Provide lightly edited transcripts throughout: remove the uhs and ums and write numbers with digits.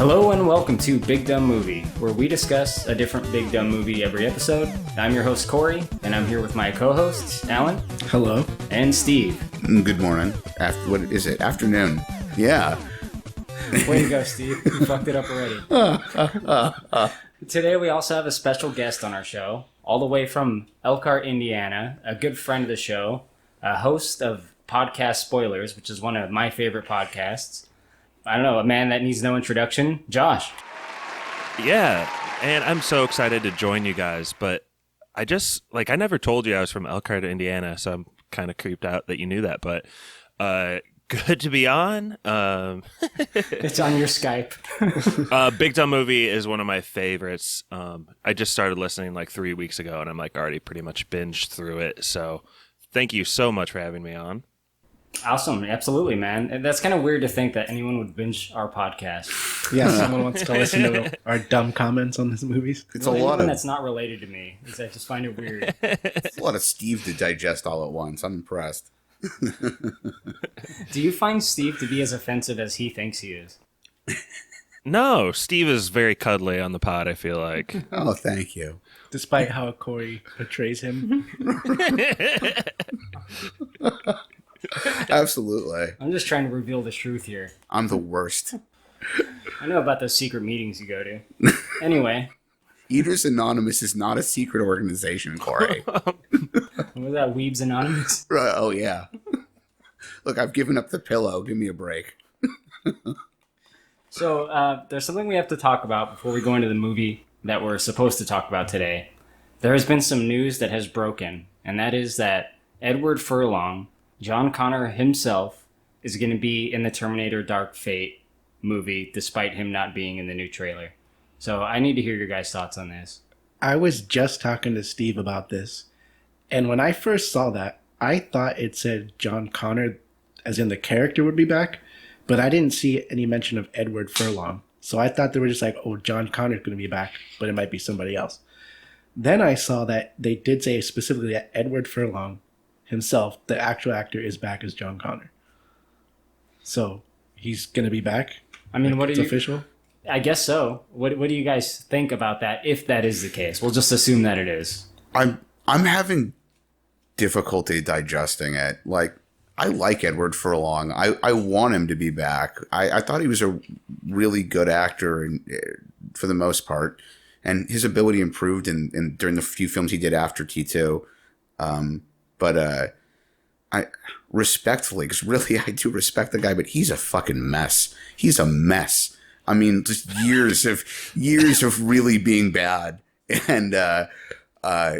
Hello and welcome to Big Dumb Movie, where we discuss a different Big Dumb movie every episode. I'm your host, Corey, and I'm here with my co-hosts, Alan. Hello. And Steve. Good morning. What is it? Afternoon. Yeah. Way to go, Steve. You fucked it up already. Today we also have a special guest on our show, all the way from Elkhart, Indiana, a good friend of the show, a host of Podcast Spoilers, which is one of my favorite podcasts. I don't know, a man that needs no introduction, Josh. Yeah, and I'm so excited to join you guys, but I never told you I was from Elkhart, Indiana, so I'm kind of creeped out that you knew that, but good to be on. It's on your Skype. Big Dumb Movie is one of my favorites. I just started listening like 3 weeks ago, and I'm like already pretty much binged through it, so thank you so much for having me on. Awesome. Absolutely, man. And that's kind of weird to think that anyone would binge our podcast. Yeah, someone wants to listen to our dumb comments on these movies. It's well, a lot anyone of that's not related to me. I just find it weird. it's a lot of Steve to digest all at once. I'm impressed. Do you find Steve to be as offensive as he thinks he is? No, Steve is very cuddly on the pod, I feel like. Oh, thank you. Despite how Corey portrays him. Absolutely. I'm just trying to reveal the truth here. I'm the worst. I know about those secret meetings you go to. Anyway. Eaters Anonymous is not a secret organization, Corey. Was that Weebs Anonymous? Oh, yeah. Look, I've given up the pillow. Give me a break. So, there's something we have to talk about before we go into the movie that we're supposed to talk about today. There has been some news that has broken, and that is that Edward Furlong, John Connor himself, is going to be in the Terminator Dark Fate movie, despite him not being in the new trailer. So I need to hear your guys' thoughts on this. I was just talking to Steve about this, and when I first saw that, I thought it said John Connor, as in the character, would be back, but I didn't see any mention of Edward Furlong. So I thought they were just like, oh, John Connor's going to be back, but it might be somebody else. Then I saw that they did say specifically that Edward Furlong himself, the actual actor, is back as John Connor. So he's going to be back? I mean, what it's official? I guess so. What do you guys think about that, if that is the case? We'll just assume that it is. I'm having difficulty digesting it. Like, I like Edward Furlong. I want him to be back. I thought he was a really good actor for the most part, and his ability improved during the few films he did after T2. But I respectfully, because really I do respect the guy, but he's a fucking mess. He's a mess. I mean, just years of really being bad, and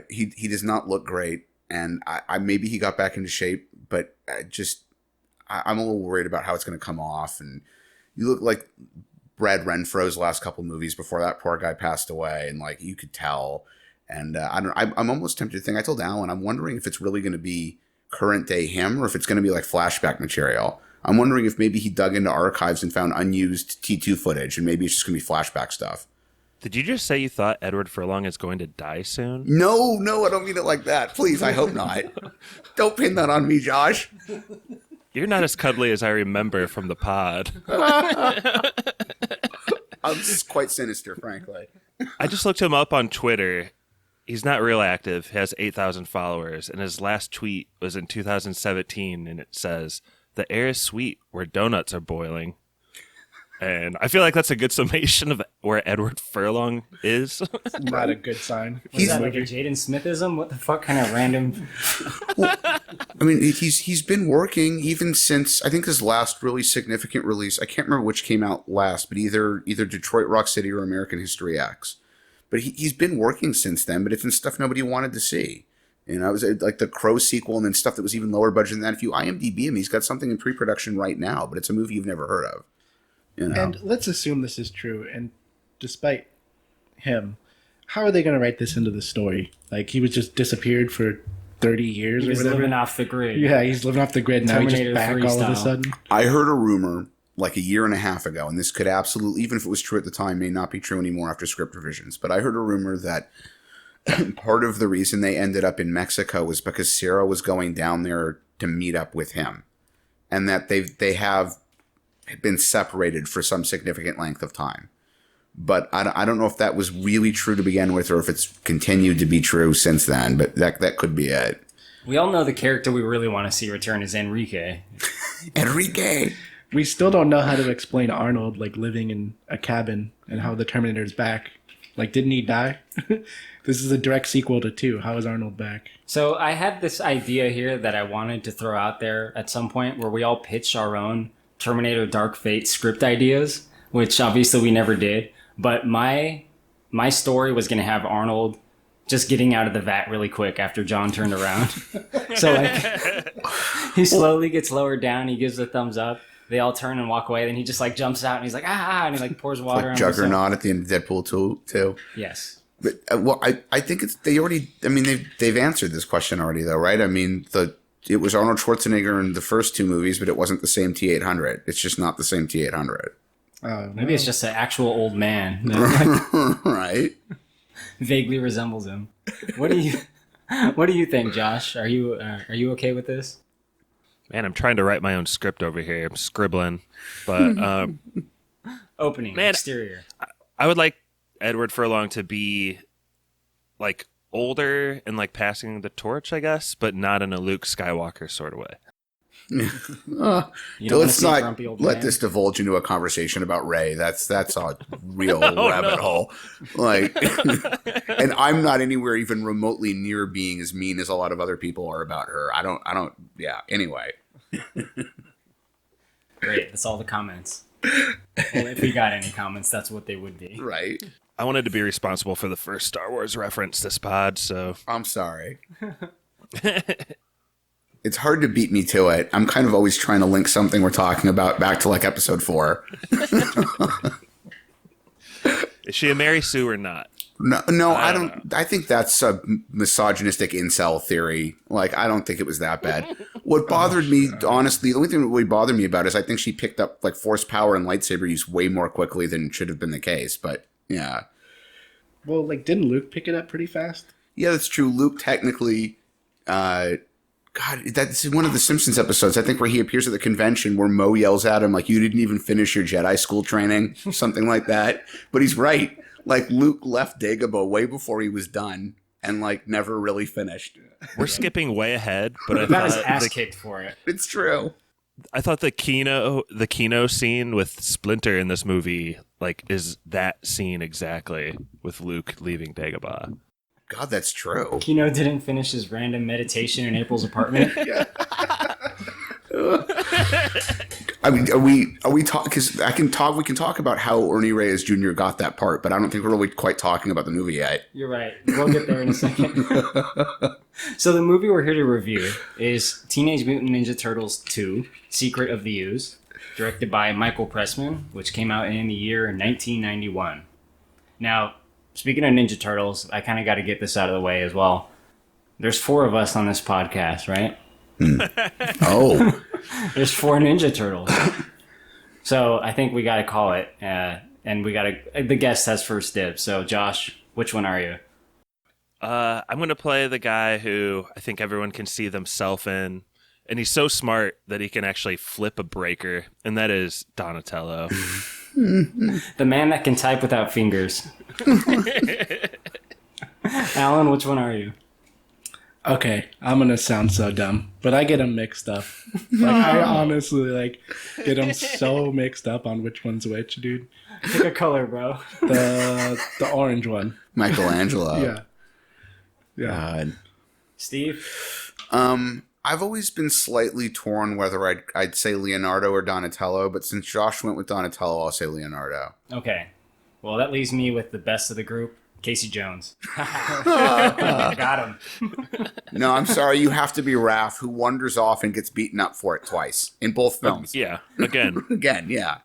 he does not look great. And I maybe he got back into shape, but I'm a little worried about how it's going to come off. And you look like Brad Renfro's last couple movies before that poor guy passed away, and like you could tell. And I'm almost tempted to think. I told Alan, I'm wondering if it's really going to be current day him, or if it's going to be like flashback material. I'm wondering if maybe he dug into archives and found unused T2 footage, and maybe it's just going to be flashback stuff. Did you just say you thought Edward Furlong is going to die soon? No, I don't mean it like that. Please, I hope not. Don't pin that on me, Josh. You're not as cuddly as I remember from the pod. I'm just quite sinister, frankly. I just looked him up on Twitter. He's not real active. He has 8,000 followers, and his last tweet was in 2017, and it says, "The air is sweet where donuts are boiling." And I feel like that's a good summation of where Edward Furlong is. Not a good sign. Is that like a Jaden Smithism? What the fuck kind of random... Well, I mean, he's been working even since, I think his last really significant release, I can't remember which came out last, but either Detroit Rock City or American History X. But he's been working since then, but it's in stuff nobody wanted to see. You know, it was like the Crow sequel and then stuff that was even lower budget than that. If you IMDb him, he's got something in pre-production right now, but it's a movie you've never heard of. You know? And let's assume this is true, and despite him, how are they going to write this into the story? Like, he was just disappeared for 30 years or whatever? He's living off the grid. Yeah, he's living off the grid, now he's just back all of a sudden. I heard a rumor like a year and a half ago, and this could absolutely, even if it was true at the time, may not be true anymore after script revisions, but I heard a rumor that part of the reason they ended up in Mexico was because Sarah was going down there to meet up with him, and that they have been separated for some significant length of time. But I don't know if that was really true to begin with or if it's continued to be true since then, but that could be it. We all know the character we really want to see return is Enrique. Enrique! We still don't know how to explain Arnold, like, living in a cabin and how the Terminator's back. Like, didn't he die? This is a direct sequel to 2. How is Arnold back? So I had this idea here that I wanted to throw out there at some point where we all pitch our own Terminator Dark Fate script ideas, which obviously we never did. But my story was going to have Arnold just getting out of the vat really quick after John turned around. So like he slowly gets lowered down. He gives a thumbs up. They all turn and walk away. Then he just like jumps out and he's like, and he like pours water on himself. Juggernaut at the end of Deadpool 2 too. Yes. But I think they've answered this question already though, right? I mean, it was Arnold Schwarzenegger in the first 2 movies, but it wasn't the same T-800. It's just not the same T-800. Maybe it's just an actual old man that right? Vaguely resembles him. What do you think, Josh? Are you okay with this? Man, I'm trying to write my own script over here. I'm scribbling, but Opening, exterior. I would like Edward Furlong to be like older and like passing the torch, I guess, but not in a Luke Skywalker sort of way. Let's not let this divulge into a conversation about Rey. That's a real rabbit hole. Like, and I'm not anywhere even remotely near being as mean as a lot of other people are about her. I don't. Yeah. Anyway. Great. That's all the comments. Well, if we got any comments, that's what they would be. Right. I wanted to be responsible for the first Star Wars reference this pod, so I'm sorry. It's hard to beat me to it. I'm kind of always trying to link something we're talking about back to like episode 4. Is she a Mary Sue or not? No, I don't. I think that's a misogynistic incel theory. Like, I don't think it was that bad. What bothered me, honestly, the only thing that really bothered me about it is I think she picked up like force power and lightsaber use way more quickly than should have been the case. But yeah. Well, like, didn't Luke pick it up pretty fast? Yeah, that's true. Luke technically, God, that's one of the Simpsons episodes, I think, where he appears at the convention where Mo yells at him, like, you didn't even finish your Jedi school training, something like that. But he's right. Like, Luke left Dagobah way before he was done and, like, never really finished. We're skipping way ahead, but I got his thought ass kicked for it. It's true. I thought the Keno scene with Splinter in this movie, like, is that scene exactly with Luke leaving Dagobah. God, that's true. Keno didn't finish his random meditation in April's apartment. I mean, are we talking? Because we can talk about how Ernie Reyes Jr. got that part, but I don't think we're really quite talking about the movie yet. You're right. We'll get there in a second. So the movie we're here to review is Teenage Mutant Ninja Turtles 2: Secret of the Ooze, directed by Michael Pressman, which came out in the year 1991. Now, speaking of Ninja Turtles, I kind of got to get this out of the way as well. There's 4 of us on this podcast, right? Oh. There's 4 Ninja Turtles. So I think we got to call it. And the guest has first dibs. So Josh, which one are you? I'm going to play the guy who I think everyone can see themselves in. And he's so smart that he can actually flip a breaker. And that is Donatello. The man that can type without fingers. Alan, which one are you? Okay, I'm gonna sound so dumb, but I get them mixed up. Like, I honestly, like, get them so mixed up on which one's which, dude. Pick a color, bro. The orange one. Michelangelo. Yeah. God. Steve? I've always been slightly torn whether I'd say Leonardo or Donatello, but since Josh went with Donatello, I'll say Leonardo. Okay. Well, that leaves me with the best of the group, Casey Jones. Got him. No, I'm sorry. You have to be Raph, who wanders off and gets beaten up for it twice in both films. Yeah, again. Again, yeah.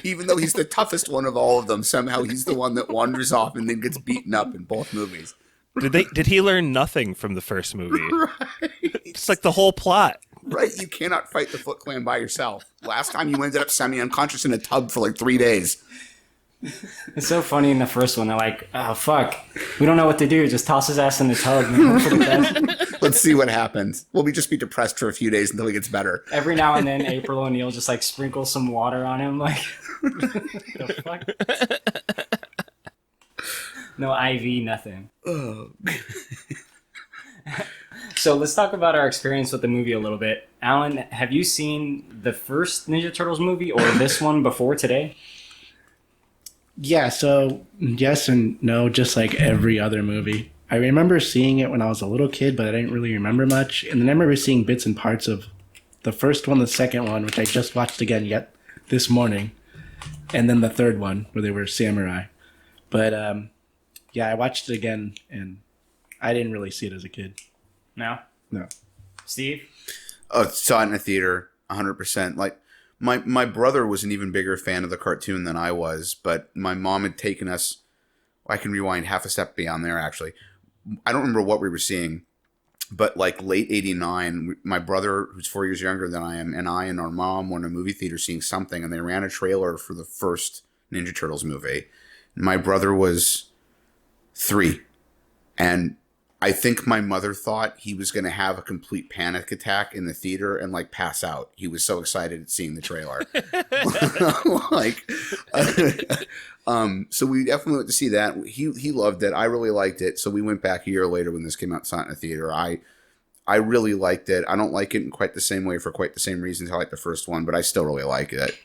Even though he's the toughest one of all of them, somehow he's the one that wanders off and then gets beaten up in both movies. Did he learn nothing from the first movie? Right. It's like the whole plot. Right, you cannot fight the Foot Clan by yourself. Last time you ended up semi-unconscious in a tub for like 3 days. It's so funny in the first one. They're like, oh, fuck. We don't know what to do. Just toss his ass in the tub and hope for the best. Let's see what happens. We'll just be depressed for a few days until he gets better. Every now and then, April O'Neil just like sprinkles some water on him, like the fuck. No IV, nothing. Oh. So let's talk about our experience with the movie a little bit. Alan, have you seen the first Ninja Turtles movie or this one before today? Yeah, so yes and no, just like every other movie. I remember seeing it when I was a little kid, but I didn't really remember much. And then I remember seeing bits and parts of the first one, the second one, which I just watched again yet this morning, and then the third one where they were samurai. But yeah, I watched it again, and I didn't really see it as a kid. No? No. Steve? Oh, saw it in a theater, 100%. Like, my brother was an even bigger fan of the cartoon than I was, but my mom had taken us, I can rewind half a step beyond there, actually. I don't remember what we were seeing, but like late 89, my brother, who's 4 years younger than I am, and I and our mom were in a movie theater seeing something, and they ran a trailer for the first Ninja Turtles movie. My brother was 3, and I think my mother thought he was going to have a complete panic attack in the theater and like pass out. He was so excited at seeing the trailer. So we definitely went to see that. He loved it. I really liked it. So we went back a year later when this came out, saw it in the theater. I really liked it. I don't like it in quite the same way for quite the same reasons I like the first one, but I still really like it.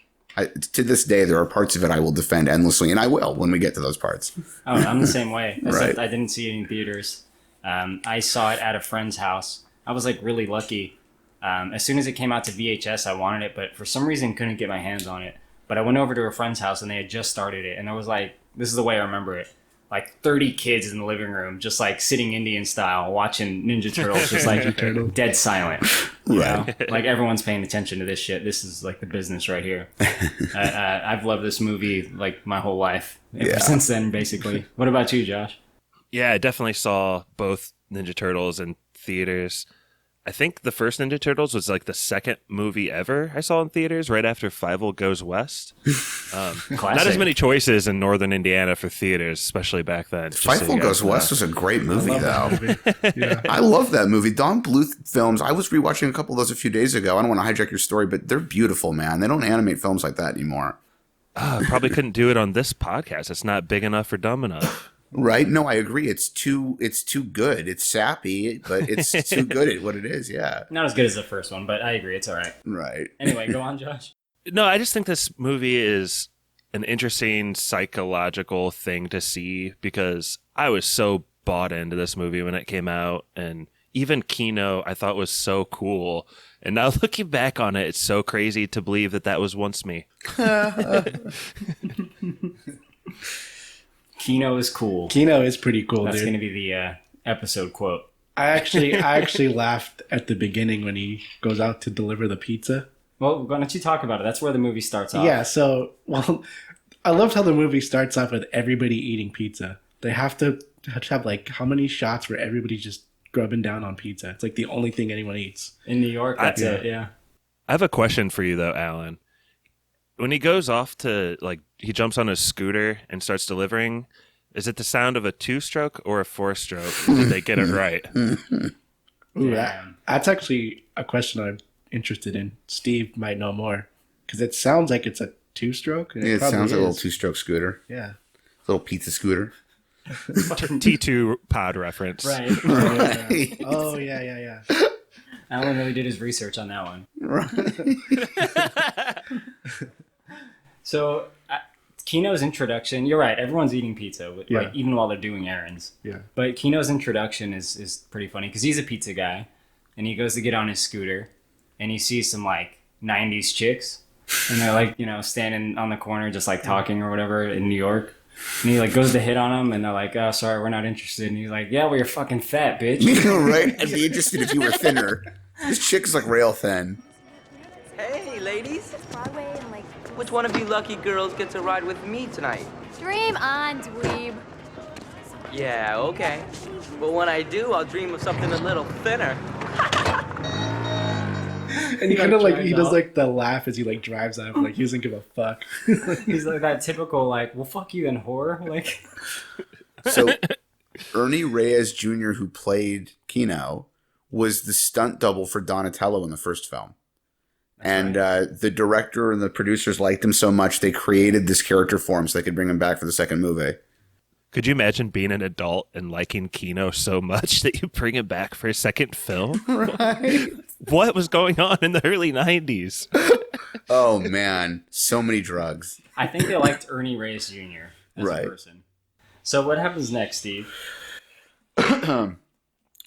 To this day, there are parts of it I will defend endlessly, and I will when we get to those parts. Oh, I'm the same way. Right. I didn't see it in theaters. I saw it at a friend's house. I was like really lucky. As soon as it came out to VHS, I wanted it, but for some reason couldn't get my hands on it. But I went over to a friend's house and they had just started it. And I was like, this is the way I remember it. Like 30 kids in the living room, just like sitting Indian style, watching Ninja Turtles, just like dead silent. You know? Like everyone's paying attention to this shit. This is like the business right here. I've loved this movie like my whole life ever since then, basically. What about you, Josh? Yeah, I definitely saw both Ninja Turtles in theaters. I think the first Ninja Turtles was like the second movie ever I saw in theaters, right after Fievel Goes West. Not as many choices in Northern Indiana for theaters, especially back then. Fievel Goes West was a great movie, though. Yeah. I love that movie. Don Bluth films, I was rewatching a couple of those a few days ago. I don't want to hijack your story, but they're beautiful, man. They don't animate films like that anymore. Probably couldn't do it on this podcast. It's not big enough or dumb enough. Right? No, I agree. It's too good. It's sappy, but it's too good at what it is. Yeah. Not as good as the first one, but I agree. It's all right. Right. Anyway, go on, Josh. No, I just think this movie is an interesting psychological thing to see because I was so bought into this movie when it came out, and even Keno I thought was so cool. And now looking back on it, it's so crazy to believe that was once me. Keno is cool. Keno is pretty cool, That's dude. going to be the episode quote. I actually laughed at the beginning when he goes out to deliver the pizza. Well, why don't you talk about it? That's where the movie starts off. Yeah, so, well, I loved how the movie starts off with everybody eating pizza. They have to have, like, how many shots where everybody's just grubbing down on pizza? It's, like, the only thing anyone eats. In New York, that's it, yeah. I have a question for you, though, Alan. When he goes off to, like, he jumps on his scooter and starts delivering, is it the sound of a 2-stroke or a 4-stroke? Did they get it right? Ooh, that's actually a question I'm interested in. Steve might know more. Because it sounds like it's a 2-stroke. It sounds like a little 2-stroke scooter. Yeah. Little pizza scooter. T2 pod reference. Right. Right. Oh, yeah. Alan really did his research on that one. Right. So, Keno's introduction, you're right, everyone's eating pizza, like, even while they're doing errands. Yeah. But Keno's introduction is pretty funny, because he's a pizza guy, and he goes to get on his scooter, and he sees some, like, 90s chicks, and they're, like, you know, standing on the corner just, like, talking or whatever in New York. And he, like, goes to hit on them, and they're like, oh, sorry, we're not interested. And he's like, yeah, well, you're fucking fat, bitch. Right? I'd be interested if you were thinner. This chick is, like, rail thin. Hey, ladies. Which one of you lucky girls gets a ride with me tonight? Dream on, dweeb. Yeah, okay. But when I do, I'll dream of something a little thinner. And he kind of like, he does like the laugh as he like drives off, like he doesn't give a fuck. He's like that typical, like, well, fuck you then, whore. Like, So, Ernie Reyes Jr., who played Keno, was the stunt double for Donatello in the first film. And right. The director and the producers liked him so much, they created this character for him so they could bring him back for the second movie. Could you imagine being an adult and liking Keno so much that you bring him back for a second film? Right. What was going on in the early 90s? Oh, man. So many drugs. I think they liked Ernie Reyes Jr. as Right. a person. So what happens next, Steve?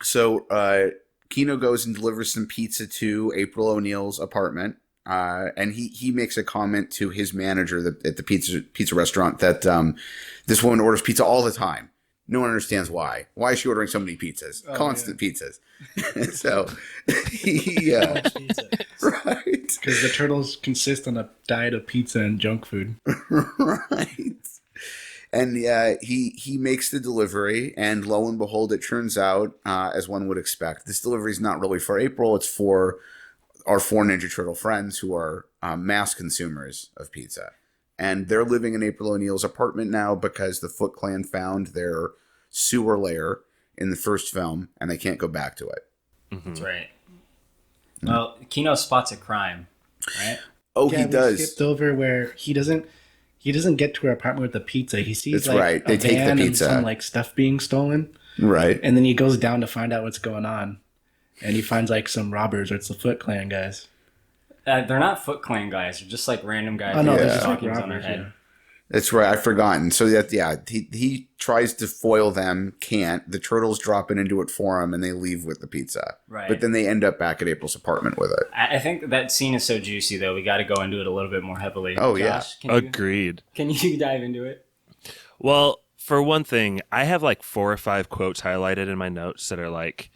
So Keno goes and delivers some pizza to April O'Neil's apartment. And he makes a comment to his manager at the pizza restaurant that this woman orders pizza all the time. No one understands why. Why is she ordering so many pizzas? Constant pizzas. So right. Because the turtles consist on a diet of pizza and junk food. Right. And he makes the delivery, and lo and behold, it turns out, as one would expect, this delivery is not really for April. It's for our 4 Ninja Turtle friends who are mass consumers of pizza. And they're living in April O'Neil's apartment now because the Foot Clan found their sewer lair in the first film, and they can't go back to it. Mm-hmm. That's right. Well, Keno spots a crime, right? Oh, Yeah, he we does. skipped over where he doesn't get to her apartment with the pizza. He sees That's right. They a take the van and pizza. some like stuff being stolen, Right. and then he goes down to find out what's going on, and he finds like some robbers or it's the Foot Clan guys. They're not Foot Clan guys. They're just like random guys. Oh no, with they're just like stockings on their robbers. head. Yeah. That's right. I've forgotten. So he tries to foil them, can't. The turtles drop it into it for him, and they leave with the pizza. Right. But then they end up back at April's apartment with it. I think that scene is so juicy, though. We got to go into it a little bit more heavily. Oh, yeah. Josh, can you, Agreed. can you dive into it? Well, for one thing, I have like 4 or 5 quotes highlighted in my notes that are like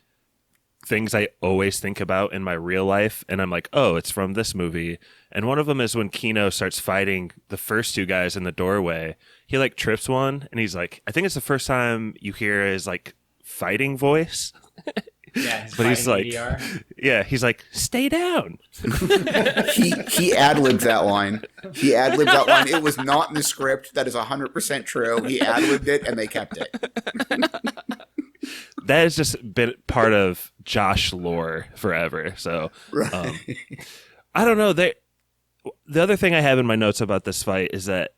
things I always think about in my real life. And I'm like, oh, it's from this movie. And one of them is when Keno starts fighting the first 2 guys in the doorway. He like trips one, and he's like, I think it's the first time you hear his like fighting voice. Yeah, But he's like, ADR. yeah, he's like, stay down. He ad-libbed that line. It was not in the script. That is 100% true. He ad-libbed it, and they kept it. That has just been part of Josh lore forever. So I don't know. The other thing I have in my notes about this fight is that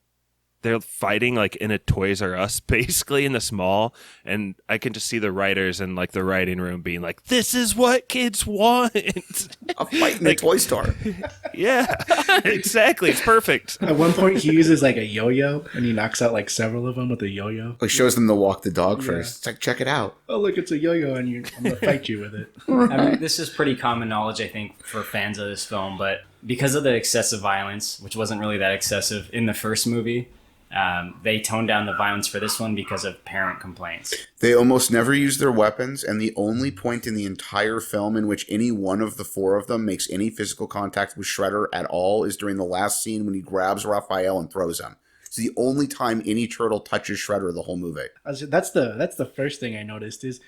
they're fighting like in a Toys R Us, basically in this mall, and I can just see the writers in like the writing room being like, "This is what kids want." A fight in a toy store. Yeah, exactly. It's perfect. At one point, he uses like a yo-yo, and he knocks out like several of them with a yo-yo. He shows them to walk the dog first. It's like, check it out. Oh, look, it's a yo-yo, and I'm gonna fight you with it. I mean, this is pretty common knowledge, I think, for fans of this film, but because of the excessive violence, which wasn't really that excessive in the first movie, they toned down the violence for this one because of parent complaints. They almost never use their weapons, and the only point in the entire film in which any one of the 4 of them makes any physical contact with Shredder at all is during the last scene when he grabs Raphael and throws him. It's the only time any turtle touches Shredder the whole movie. That's the first thing I noticed is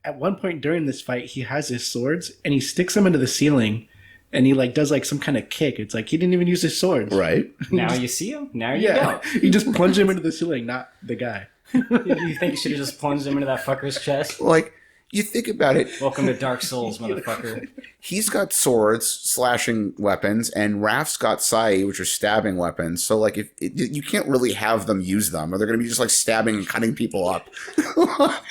at one point during this fight, he has his swords and he sticks them into the ceiling, and he like does like some kind of kick. It's like he didn't even use his swords. Right? Now you see him. Now you Yeah, he just plunged him into the ceiling, not the guy. don't. You think you should have just plunged him into that fucker's chest? Like, you think about it. Welcome to Dark Souls, motherfucker. He's got swords, slashing weapons, and Raph's got sai, which are stabbing weapons. So, like, you can't really have them use them, or they're going to be just, like, stabbing and cutting people up.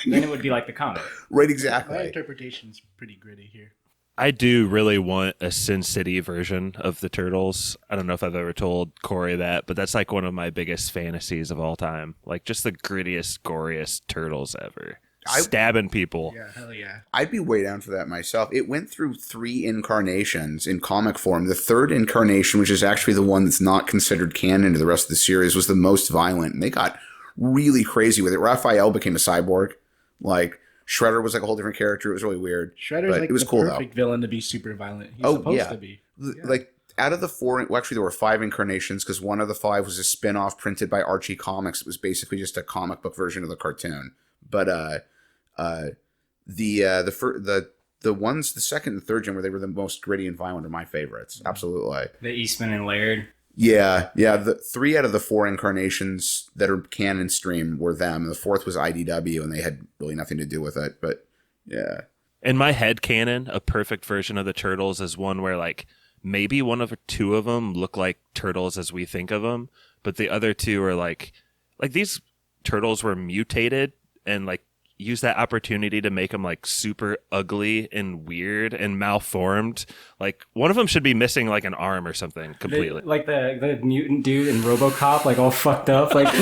Then it would be like the comic. Right, My exactly. interpretation's pretty gritty here. I do really want a Sin City version of the Turtles. I don't know if I've ever told Corey that, but that's like one of my biggest fantasies of all time. Like just the grittiest, goriest Turtles ever. Stabbing people. Yeah, hell yeah. I'd be way down for that myself. It went through 3 incarnations in comic form. The 3rd incarnation, which is actually the one that's not considered canon to the rest of the series, was the most violent, and they got really crazy with it. Raphael became a cyborg. Like, Shredder was like a whole different character. It was really weird. Shredder's but like it was the cool, perfect villain to be super violent. He's Oh, supposed yeah. to be. Like, out of the 4, well, actually there were 5 incarnations because one of the 5 was a spin-off printed by Archie Comics. It was basically just a comic book version of the cartoon. But the ones, the second and third gen where they were the most gritty and violent are my favorites. Absolutely. The Eastman and Laird. Yeah. The 3 out of the 4 incarnations that are canon stream were them. The 4th was IDW, and they had really nothing to do with it. But yeah. In my head canon, a perfect version of the turtles is one where like maybe one of two of them look like turtles as we think of them, but the other two are like these turtles were mutated and like use that opportunity to make them like super ugly and weird and malformed. Like one of them should be missing like an arm or something completely. Like the mutant dude in RoboCop, like all fucked up, like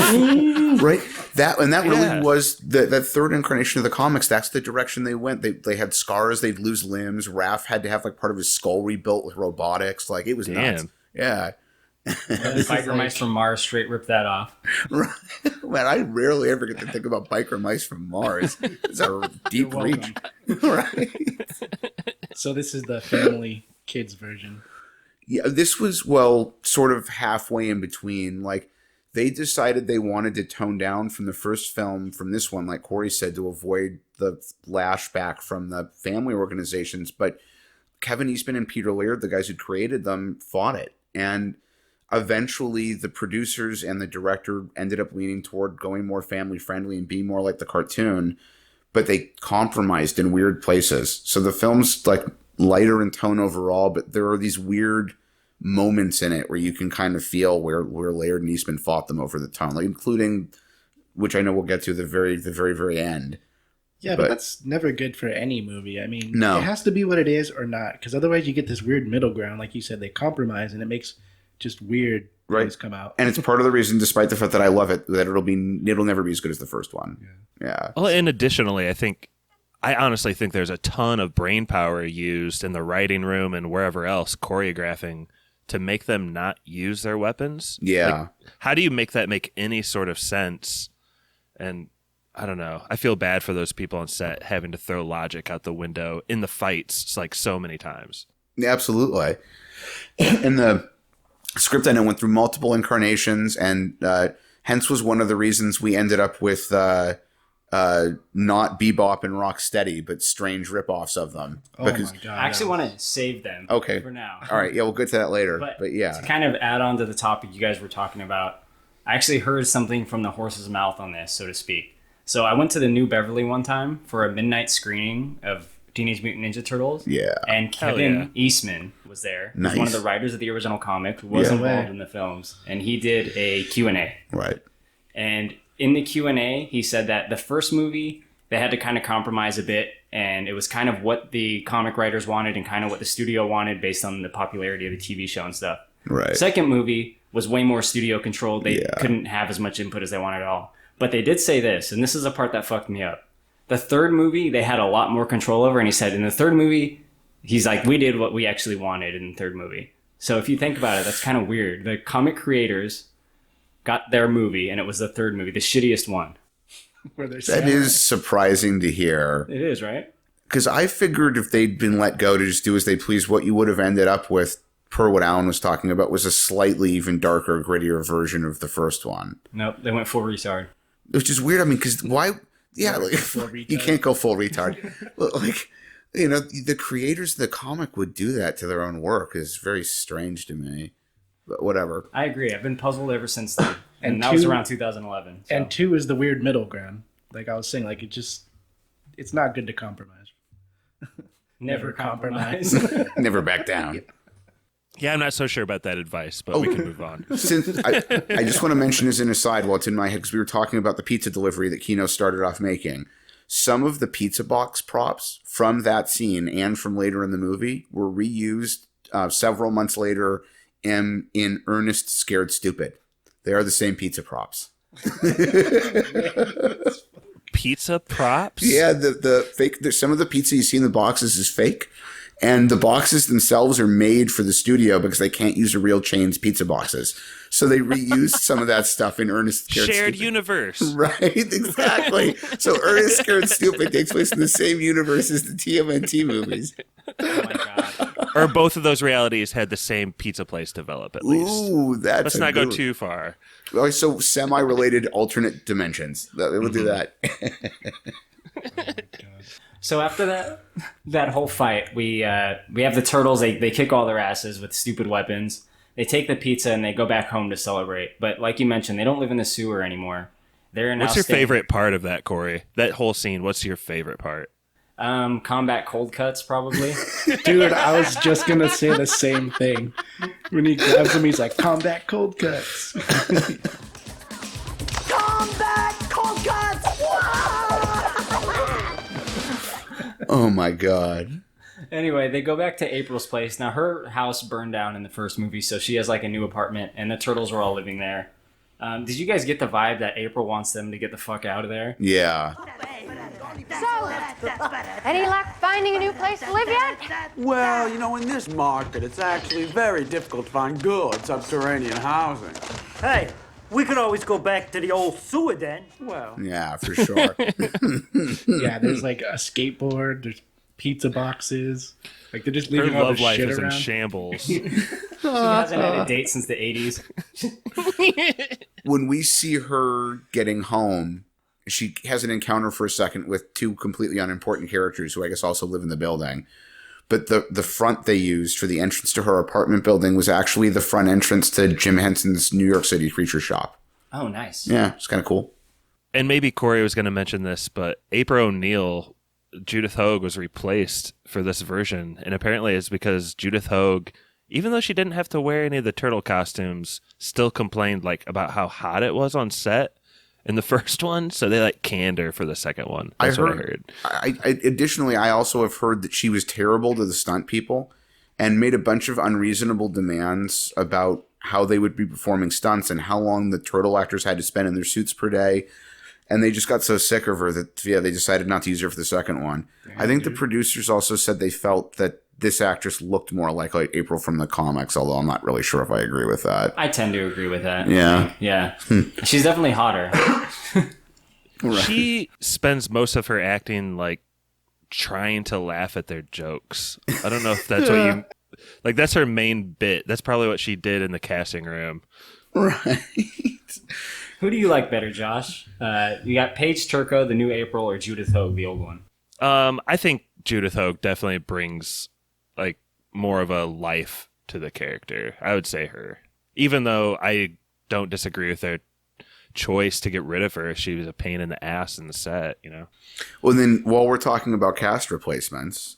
Right. That really Yeah. was that third incarnation of the comics. That's the direction they went. They had scars. They'd lose limbs. Raph had to have like part of his skull rebuilt with robotics. Like it was nuts. Damn. Yeah. Biker Mice from Mars straight ripped that off. Right. Man, I rarely ever get to think about biker mice from Mars. It's a deep You're reach. welcome. Right. So this is the family kids version. Yeah, this was, sort of halfway in between. Like, they decided they wanted to tone down from the first film, from this one, like Corey said, to avoid the lashback from the family organizations. But Kevin Eastman and Peter Laird, the guys who created them, fought it. And eventually the producers and the director ended up leaning toward going more family friendly and being more like the cartoon, but they compromised in weird places. So the film's like lighter in tone overall, but there are these weird moments in it where you can kind of feel where Laird and Eastman fought them over the tone, like including, which I know we'll get to the very end. Yeah, but that's never good for any movie. I mean, No. It has to be what it is or not, because otherwise you get this weird middle ground. Like you said, they compromise, and it makes just weird things come out. And it's part of the reason, despite the fact that I love it, that it'll never be as good as the first one. Yeah. Well, and additionally, I honestly think there's a ton of brain power used in the writing room and wherever else choreographing to make them not use their weapons. Yeah. Like, how do you make that make any sort of sense? And I don't know. I feel bad for those people on set having to throw logic out the window in the fights like so many times. Yeah, absolutely. And the script, I know, went through multiple incarnations, and hence was one of the reasons we ended up with not Bebop and Rocksteady, but strange ripoffs of them. Oh my god! I actually want to save them for now. All right, yeah, we'll get to that later. But yeah. To kind of add on to the topic you guys were talking about, I actually heard something from the horse's mouth on this, so to speak. So I went to the New Beverly one time for a midnight screening of Teenage Mutant Ninja Turtles. Yeah. And Kevin Eastman was there. Nice. He's one of the writers of the original comic who was involved in the films. And he did a Q&A. Right. And in the Q&A, he said that the first movie, they had to kind of compromise a bit. And it was kind of what the comic writers wanted and kind of what the studio wanted based on the popularity of the TV show and stuff. Right. Second movie was way more studio controlled. They couldn't have as much input as they wanted at all. But they did say this, and this is a part that fucked me up. The third movie, they had a lot more control over, and he said in the third movie, he's like, we did what we actually wanted in the third movie. So if you think about it, that's kind of weird. The comic creators got their movie, and it was the third movie, the shittiest one. That is surprising to hear. It is, right? Because I figured if they'd been let go to just do as they please, what you would have ended up with, per what Alan was talking about, was a slightly even darker, grittier version of the first one. Nope, they went full retard. Which is weird. I mean, because why? Yeah, like, you can't go full retard. Like, you know, the creators of the comic would do that to their own work is very strange to me. But whatever. I agree. I've been puzzled ever since then. And that was around 2011. So. And 2 is the weird middle ground. Like I was saying, like it's not good to compromise. Never compromise. Never back down. Yeah, I'm not so sure about that advice, but we can move on. Since I just want to mention as an aside while it's in my head, because we were talking about the pizza delivery that Keno started off making. Some of the pizza box props from that scene and from later in the movie were reused several months later in Ernest Scared Stupid. They are the same pizza props. Pizza props? Yeah, the fake. Some of the pizza you see in the boxes is fake. And the boxes themselves are made for the studio because they can't use a real chain's pizza boxes. So they reused some of that stuff in Ernest Scared Shared Stupid. universe. Right, exactly. So Ernest Scared Stupid takes place in the same universe as the TMNT movies. Oh my god. Or both of those realities had the same pizza place develop, at least. Ooh, that's Let's not go too far. Well, so semi-related alternate dimensions. We'll do that. So after that whole fight, we have the turtles. They kick all their asses with stupid weapons. They take the pizza and they go back home to celebrate. But like you mentioned, they don't live in the sewer anymore. They're now What's your favorite part of that, Corey? That whole scene, what's your favorite part? Combat cold cuts, probably. Dude, I was just gonna say the same thing. When he grabs him, he's like, "Combat cold cuts." Combat cold cuts! Oh my god. Anyway, they go back to April's place. Now, her house burned down in the first movie, so she has like a new apartment, and the turtles were all living there. Did you guys get the vibe that April wants them to get the fuck out of there? Yeah. So, any luck finding a new place to live yet? Well, you know, in this market, it's actually very difficult to find good subterranean housing. Hey, we could always go back to the old sewer den. Well, Yeah, for sure. Yeah, there's like a skateboard. There's pizza boxes. Like they're just Her leaving all love this life shit is in around. shambles. She hasn't had a date since the 80s. When we see her getting home, she has an encounter for a second with two completely unimportant characters who I guess also live in the building. But the front they used for the entrance to her apartment building was actually the front entrance to Jim Henson's New York City Creature Shop. Oh, nice. Yeah, it's kind of cool. And maybe Corey was going to mention this, but April O'Neil, Judith Hoag, was replaced for this version. And apparently it's because Judith Hoag, even though she didn't have to wear any of the turtle costumes, still complained like about how hot it was on set in the first one. So they like canned her for the second one. That's what I heard. Additionally, I also have heard that she was terrible to the stunt people and made a bunch of unreasonable demands about how they would be performing stunts and how long the turtle actors had to spend in their suits per day. And they just got so sick of her that, yeah, they decided not to use her for the second one. I think the producers also said they felt that this actress looked more like April from the comics, although I'm not really sure if I agree with that. I tend to agree with that. Yeah. Yeah. She's definitely hotter. She spends most of her acting like trying to laugh at their jokes. I don't know if that's what you like. That's her main bit. That's probably what she did in the casting room. Right. Who do you like better, Josh? You got Paige Turco, the new April, or Judith Hoag, the old one? I think Judith Hoag definitely brings like more of a life to the character. I would say her, even though I don't disagree with their choice to get rid of her. She was a pain in the ass in the set, you know. Well, then, while we're talking about cast replacements,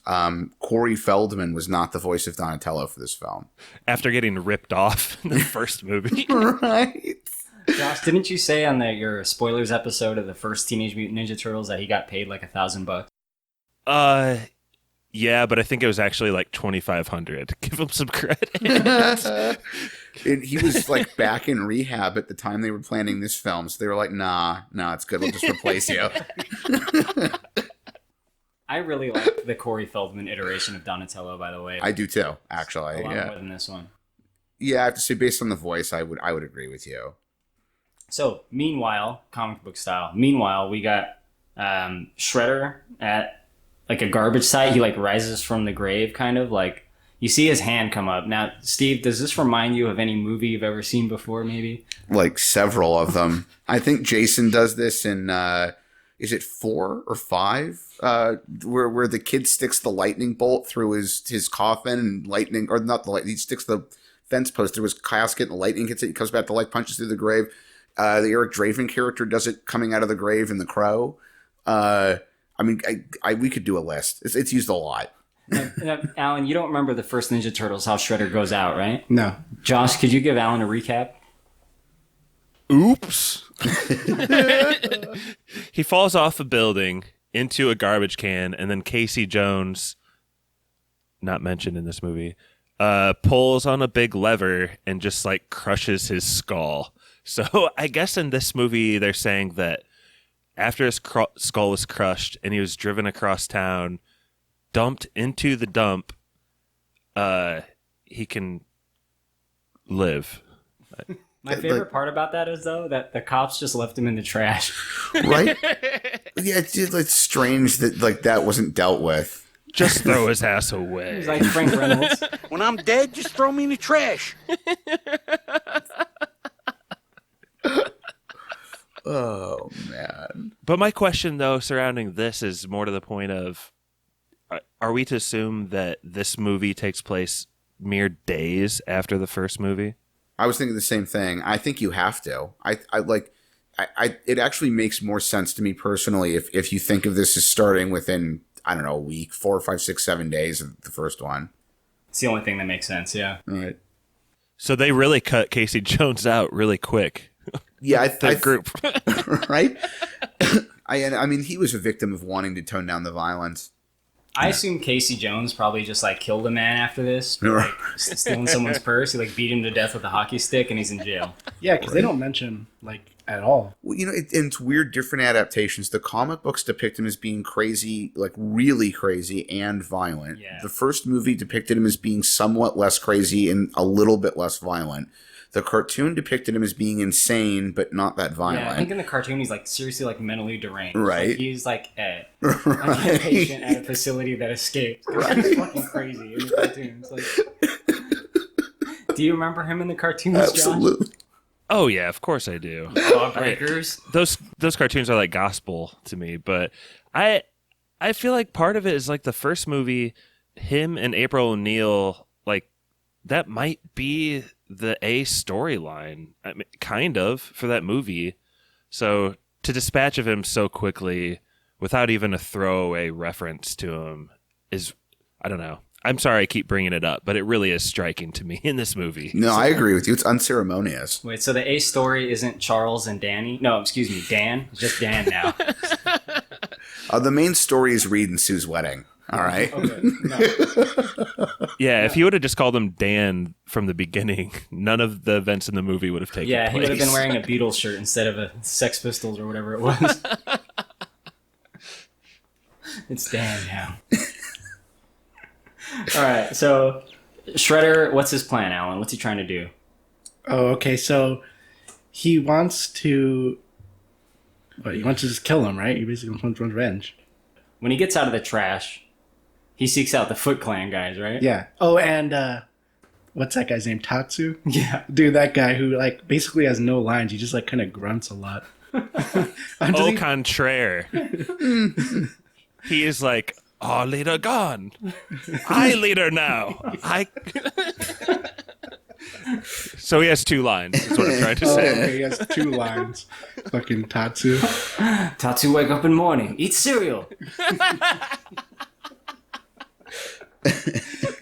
Corey Feldman was not the voice of Donatello for this film. After getting ripped off in the first movie. Right. Josh, didn't you say on your spoilers episode of the first Teenage Mutant Ninja Turtles that he got paid like $1,000? Yeah, but I think it was actually like $2,500. Give him some credit. He was like back in rehab at the time they were planning this film, so they were like, nah, it's good. We'll just replace you. I really like the Corey Feldman iteration of Donatello, by the way. I do too, actually. A lot Yeah. more than this one. Yeah, I have to say, based on the voice, I would agree with you. So, meanwhile, comic book style. Meanwhile, we got Shredder at like a garbage site. He like rises from the grave, kind of like you see his hand come up. Now, Steve, does this remind you of any movie you've ever seen before? Maybe Like several of them. I think Jason does this in is it 4 or 5? Where the kid sticks the lightning bolt through his coffin and lightning, or not the light. He sticks the fence post through his casket and the lightning hits it. He comes back, the light punches through the grave. The Eric Draven character does it coming out of the grave in The Crow. I mean, we could do a list. It's used a lot. Alan, you don't remember the first Ninja Turtles, how Shredder goes out, right? No. Josh, could you give Alan a recap? Oops. He falls off a building into a garbage can, and then Casey Jones, not mentioned in this movie, pulls on a big lever and just like crushes his skull. So I guess in this movie they're saying that after his skull was crushed and he was driven across town, dumped into the dump, he can live. My favorite part about that is, though, that the cops just left him in the trash. Right? Yeah, it's strange that like that wasn't dealt with. Just throw his ass away. He's like Frank Reynolds. when I'm dead, just throw me in the trash. Oh, man. But my question, though, surrounding this is more to the point of, are we to assume that this movie takes place mere days after the first movie? I was thinking the same thing. I think you have to. It actually makes more sense to me personally if you think of this as starting within, I don't know, a week, 4, 5, 6, 7 days of the first one. It's the only thing that makes sense. Yeah. All right. So they really cut Casey Jones out really quick. Yeah, The group. Right? I mean, he was a victim of wanting to tone down the violence. I assume Casey Jones probably just like killed a man after this, like, stealing someone's purse. He like beat him to death with a hockey stick, and he's in jail. Yeah, because they don't mention like at all. Well, it's weird, different adaptations. The comic books depict him as being crazy, like really crazy and violent. Yeah. The first movie depicted him as being somewhat less crazy and a little bit less violent. The cartoon depicted him as being insane, but not that violent. Yeah, I think in the cartoon he's like seriously like mentally deranged. Right. Like, he's like like a patient at a facility that escaped. Right. He's fucking crazy in the cartoons. Like, do you remember him in the cartoons, Josh? Absolutely. Oh yeah, of course I do. Lawbreakers. Those cartoons are like gospel to me, but I feel like part of it is like the first movie, him and April O'Neil, like that might be the A storyline, I mean, kind of, for that movie. So to dispatch of him so quickly without even a throwaway reference to him is, I don't know. I'm sorry I keep bringing it up, but it really is striking to me in this movie. No, I agree with you. It's unceremonious. Wait, so the A story isn't Charles and Danny? No, excuse me, Dan. It's just Dan now. The main story is Reed and Sue's wedding. All right. Okay. No. Yeah, if you would have just called him Dan from the beginning, none of the events in the movie would have taken Yeah, place. he would have been wearing a Beatles shirt instead of a Sex Pistols or whatever it was. It's Dan now. All right, so Shredder, what's his plan, Alan? What's he trying to do? Oh, okay. So he wants to. What, he wants to just kill him, right? He basically wants revenge. When he gets out of the trash, he seeks out the Foot Clan guys, right? Yeah. Oh, and what's that guy's name? Tatsu? Yeah. Dude, that guy who like basically has no lines. He just like kind of grunts a lot. Au contraire. He is like, our leader gone. I leader now. So he has 2 lines, is what I'm trying to say. Okay, he has 2 lines. Fucking Tatsu. Tatsu, wake up in morning. Eat cereal.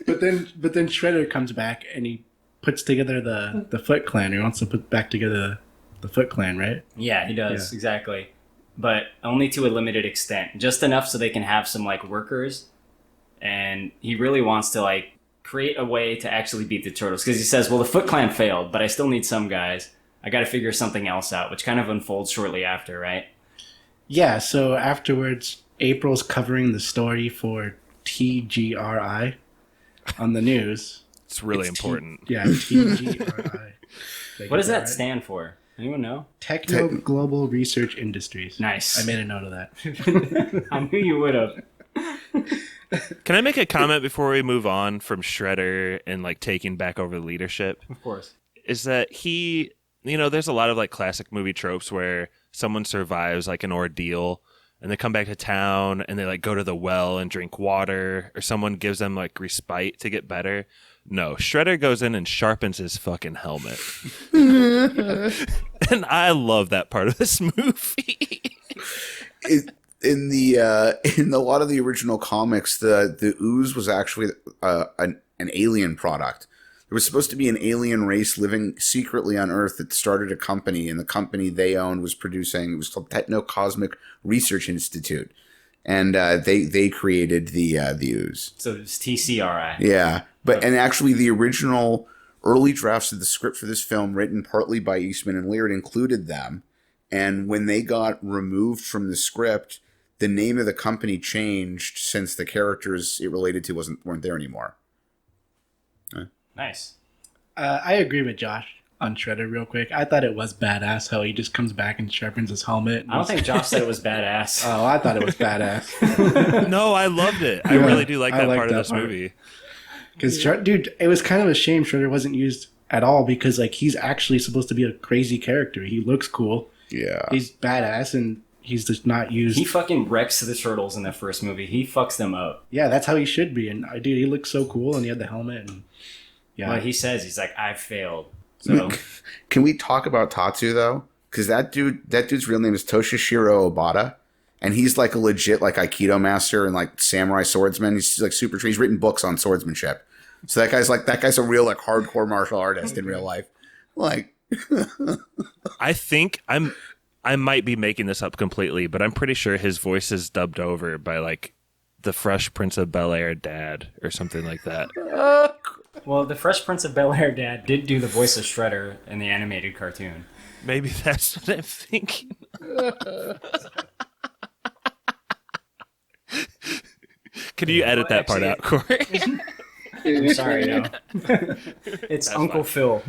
But then Shredder comes back and he puts together the Foot Clan. He wants to put back together the Foot Clan, right? Yeah, he does, Yeah. exactly. But only to a limited extent. Just enough so they can have some, like, workers. And he really wants to, like, create a way to actually beat the Turtles. Because he says, well, the Foot Clan failed, but I still need some guys. I gotta figure something else out, which kind of unfolds shortly after, right? Yeah, so afterwards, April's covering the story for TGRI on the news. It's really It's important. TGRI. What does that stand for? Anyone know? Techno Global Research Industries. Nice. I made a note of that. I knew you would have. Can I make a comment before we move on from Shredder and like taking back over the leadership? Of course. Is that he, there's a lot of like classic movie tropes where someone survives like an ordeal and they come back to town and they like go to the well and drink water, or someone gives them like respite to get better. No, Shredder goes in and sharpens his fucking helmet. And I love that part of this movie. In a lot of the original comics, the Ooze was actually an alien product. There was supposed to be an alien race living secretly on Earth that started a company, and the company they owned was producing. It was called Techno Cosmic Research Institute, and they created the Ooze. So it's TCRI. Yeah, and actually the original early drafts of the script for this film, written partly by Eastman and Laird, included them. And when they got removed from the script, the name of the company changed since the characters it related to weren't there anymore. Nice. I agree with Josh on Shredder real quick. I thought it was badass how he just comes back and sharpens his helmet. I don't think Josh said it was badass. Oh, I thought it was badass. No, I loved it. I really do like that part of this movie. Because, dude, it was kind of a shame Shredder wasn't used at all because, like, he's actually supposed to be a crazy character. He looks cool. Yeah. He's badass, and he's just not used. He fucking wrecks the Turtles in that first movie. He fucks them up. Yeah, that's how he should be. And, dude, he looks so cool, and he had the helmet. And yeah, Well, he says, he's like, I failed. So Can we talk about Tatsu, though? Because that dude's real name is Toshishiro Obata, and he's like a legit like Aikido master and like samurai swordsman. He's like super. He's written books on swordsmanship. So that guy's a real like hardcore martial artist in real life. Like, I think I might be making this up completely, but I'm pretty sure his voice is dubbed over by like the Fresh Prince of Bel-Air dad or something like that. Well, the Fresh Prince of Bel-Air dad did do the voice of Shredder in the animated cartoon. Maybe that's what I'm thinking. Can you edit that part out, Corey? I'm sorry, no. It's That's Uncle fine. Phil,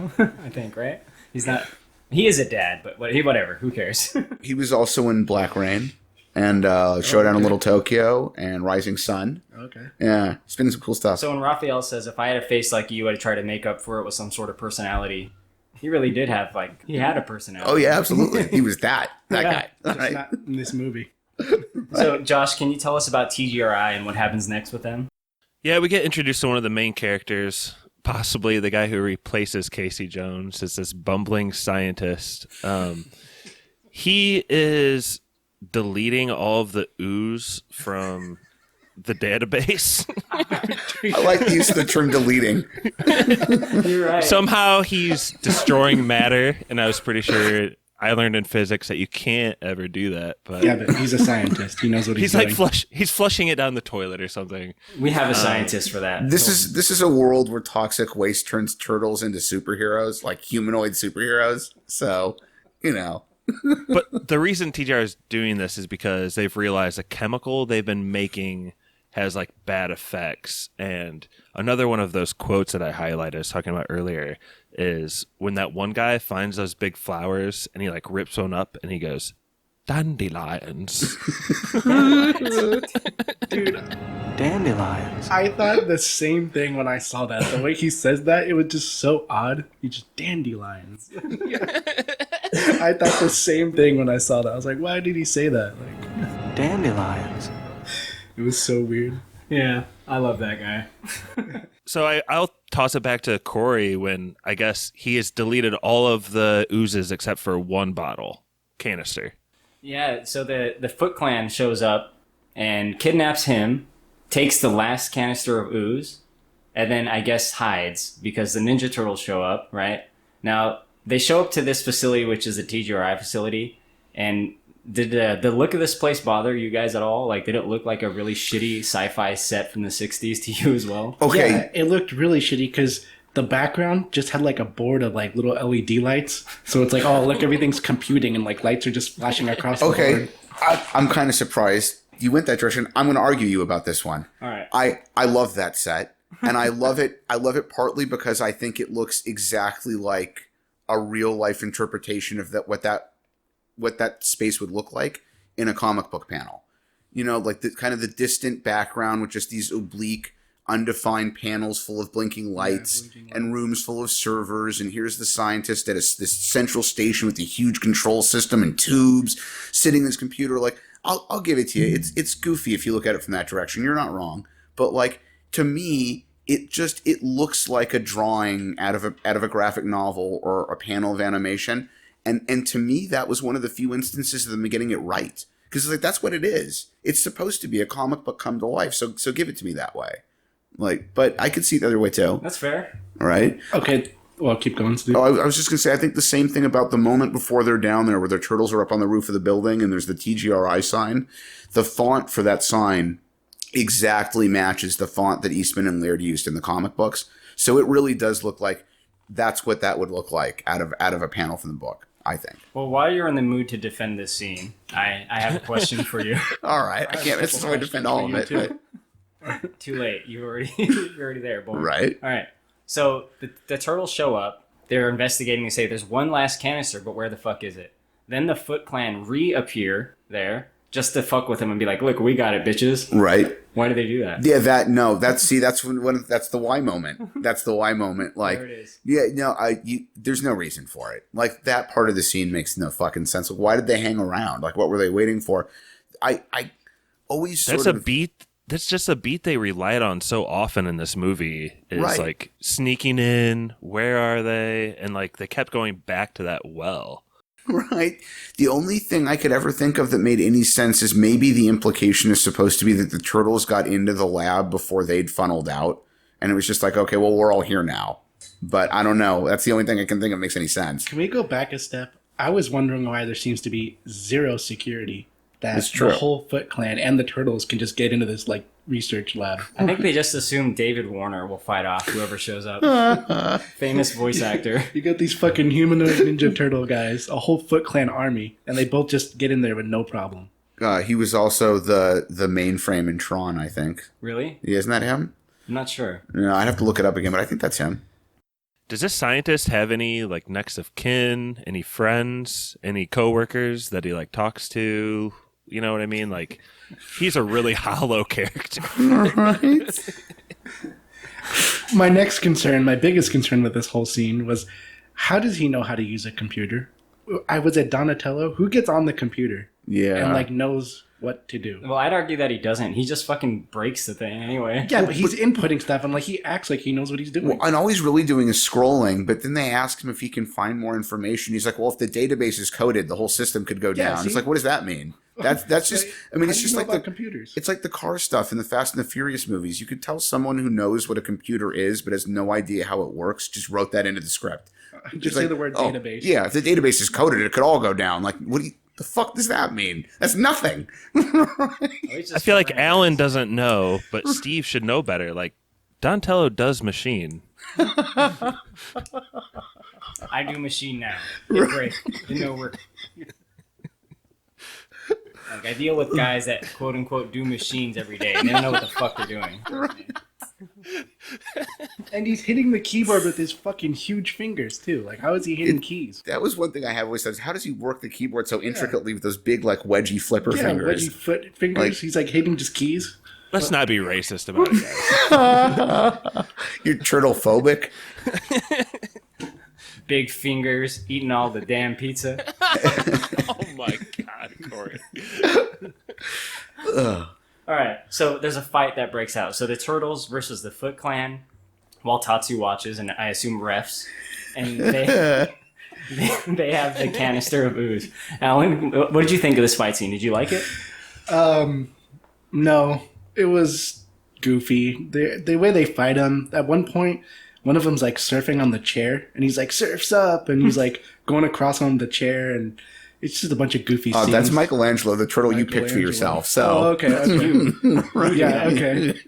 I think, right? He's not. He is a dad, but whatever. Who cares? he was also in Black Rain and Showdown in Little Tokyo and Rising Sun. Okay. Yeah, it's been some cool stuff. So when Raphael says, "If I had a face like you, I'd try to make up for it with some sort of personality," he really did have he had a personality. Oh yeah, absolutely. He was that Yeah. guy. All Just right. not in this movie. So Josh, can you tell us about TGRI and what happens next with them? Yeah, we get introduced to one of the main characters, possibly the guy who replaces Casey Jones as this bumbling scientist. He is deleting all of the ooze from the database. I like the use of the term deleting. You're right. Somehow he's destroying matter, and I was pretty sure I learned in physics that you can't ever do that. But Yeah, but he's a scientist. He knows what he's he's doing. like he's flushing it down the toilet or something. We have a scientist for that. This is a world where toxic waste turns turtles into superheroes, like humanoid superheroes. So, you know. But the reason TGR is doing this is because they've realized a chemical they've been making has like bad effects. And another one of those quotes that I highlighted, I was talking about earlier, is when that one guy finds those big flowers and he like rips one up and he goes, "Dandelions." Dandelions. I thought the same thing when I saw that. The way he says that, it was just so odd. He just dandelions. I thought the same thing when I saw that. I was like, why did he say that? Like, Dandelions. it was so weird. Yeah, I love that guy. So I'll toss it back to Corey when I guess he has deleted all of the oozes except for one bottle canister. Yeah, so the Foot Clan shows up and kidnaps him, takes the last canister of ooze, and then I guess hides because the Ninja Turtles show up, right? Now, they show up to this facility, which is a TGRI facility, and did the look of this place bother you guys at all? Like, did it look like a really shitty sci-fi set from the 60s to you as well? Okay. Yeah, it looked really shitty because the background just had like a board of like little LED lights. So it's like, oh, look, everything's computing and like lights are just flashing across the Okay. board. I'm kind of surprised you went that direction. I'm going to argue you about this one. All right. I love that set, and I love it. I love it partly because I think it looks exactly like a real life interpretation of what that space would look like in a comic book panel. You know, like the kind of the distant background with just these oblique, undefined panels full of blinking lights and rooms full of servers. And here's the scientist at this central station with the huge control system and tubes sitting in his computer. Like, I'll give it to you. It's goofy if you look at it from that direction. You're not wrong. But like, to me, it looks like a drawing out of a graphic novel or a panel of animation. And to me, that was one of the few instances of them getting it right. Because like that's what it is. It's supposed to be a comic book come to life. So give it to me that way. Like, but I could see it the other way too. That's fair. All right. Okay, well, keep going, Steve. Oh, I was just gonna say, I think the same thing about the moment before they're down there, where their turtles are up on the roof of the building, and there's the TGRI sign. The font for that sign exactly matches the font that Eastman and Laird used in the comic books. So it really does look like that's what that would look like out of a panel from the book, I think. Well, while you're in the mood to defend this scene, I have a question for you. All right, I can't necessarily defend all of it, but Too late. You're already there, boy. right. All right. So the turtles show up. They're investigating. They say there's one last canister, but where the fuck is it? Then the Foot Clan reappear there just to fuck with him and be like, "Look, we got it, bitches." Right. Why do they do that? Yeah, that's that's the why moment. That's the why moment. Like, There it is. yeah, no, there's no reason for it. Like, that part of the scene makes no fucking sense. Like, why did they hang around? Like, what were they waiting for? I always That's sort a of beat. That's just a beat they relied on so often in this movie. Is Right. like sneaking in. Where are they? And like they kept going back to that well. Right. The only thing I could ever think of that made any sense is maybe the implication is supposed to be that the turtles got into the lab before they'd funneled out. And it was just like, okay, well, we're all here now. But I don't know. That's the only thing I can think of makes any sense. Can we go back a step? I was wondering why there seems to be zero security. That It's true. the whole Foot Clan and the turtles can just get into this like research lab. I think they just assume David Warner will fight off whoever shows up. Famous voice actor. You got these fucking humanoid Ninja Turtle guys, a whole Foot Clan army, and they both just get in there with no problem. He was also the mainframe in Tron, I think. Really? Yeah, isn't that him? I'm not sure. No, I'd have to look it up again, but I think that's him. Does this scientist have any like next of kin, any friends, any coworkers that he like talks to? You know what I mean? Like, he's a really hollow character. Right. My next concern, my biggest concern with this whole scene was, how does he know how to use a computer? I was at Donatello. Who gets on the computer Yeah. and like knows what to do? Well, I'd argue that he doesn't. He just fucking breaks the thing anyway. Yeah, but he's inputting stuff and like he acts like he knows what he's doing. Well, and all he's really doing is scrolling, but then they ask him if he can find more information. He's like, well, if the database is coded, the whole system could go Yeah, down. see? It's like, what does that mean? That's just, I mean, How it's do you just know like about the computers. It's like the car stuff in the Fast and the Furious movies. You could tell someone who knows what a computer is but has no idea how it works just wrote that into the script. Just say the word database. Yeah, if the database is coded, it could all go down. Like, the fuck does that mean? That's nothing. I feel like Alan doesn't know, but Steve should know better. Like, Donatello does machine. I do machine now. Get great. Didn't know work. Like, I deal with guys that quote unquote do machines every day and they don't know what the fuck they're doing. And he's hitting the keyboard with his fucking huge fingers too. Like, how is he hitting keys? That was one thing I have always said. Is how does he work the keyboard so intricately with those big, like, wedgy flipper fingers? Wedgie foot fingers. Like- He's like hitting just keys. Let's not be racist about it, guys. You're turtle phobic. Big fingers, eating all the damn pizza. Oh my God, Corey. Alright, so there's a fight that breaks out. So the Turtles versus the Foot Clan, while Tatsu watches, and I assume refs, and they have the canister of ooze. Alan, what did you think of this fight scene? Did you like it? No, it was goofy. The way they fight him, at one point, one of them's like surfing on the chair, and he's like, surf's up, and he's like going across on the chair, and it's just a bunch of goofy scenes. That's Michelangelo, the turtle you picked for yourself. So. Oh, okay. Yeah, okay.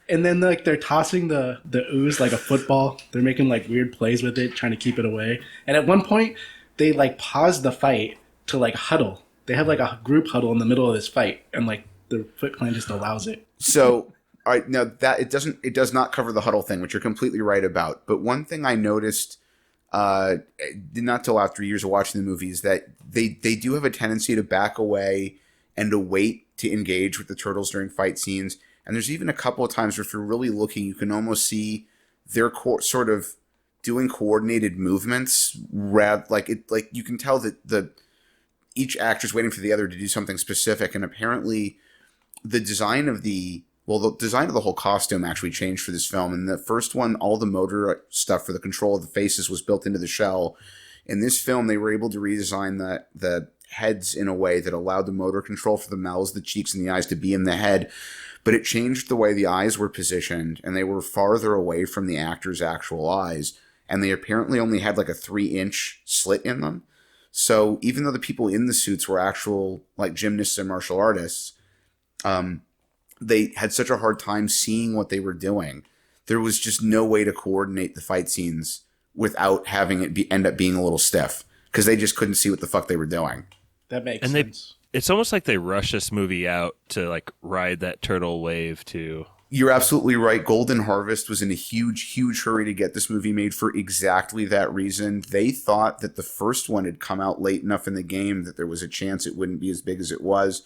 And then like they're tossing the ooze like a football. They're making like weird plays with it, trying to keep it away. And at one point, they like pause the fight to like huddle. They have like a group huddle in the middle of this fight, and like the Foot Clan just allows it. So, all right, now that it does not cover the huddle thing, which you're completely right about. But one thing I noticed, not till after years of watching the movie, is that they do have a tendency to back away and to wait to engage with the turtles during fight scenes. And there's even a couple of times where if you're really looking, you can almost see their sort of doing coordinated movements. Like you can tell that each actor's waiting for the other to do something specific. And apparently, the design of the whole costume actually changed for this film. In the first one, all the motor stuff for the control of the faces was built into the shell. In this film, they were able to redesign the heads in a way that allowed the motor control for the mouths, the cheeks, and the eyes to be in the head. But it changed the way the eyes were positioned, and they were farther away from the actor's actual eyes. And they apparently only had like a 3-inch slit in them. So even though the people in the suits were actual like gymnasts and martial artists, they had such a hard time seeing what they were doing. There was just no way to coordinate the fight scenes without having it end up being a little stiff, because they just couldn't see what the fuck they were doing. That makes And sense. It's almost like they rush this movie out to like ride that turtle wave too. You're absolutely right. Golden Harvest was in a huge, huge hurry to get this movie made for exactly that reason. They thought that the first one had come out late enough in the game that there was a chance it wouldn't be as big as it was.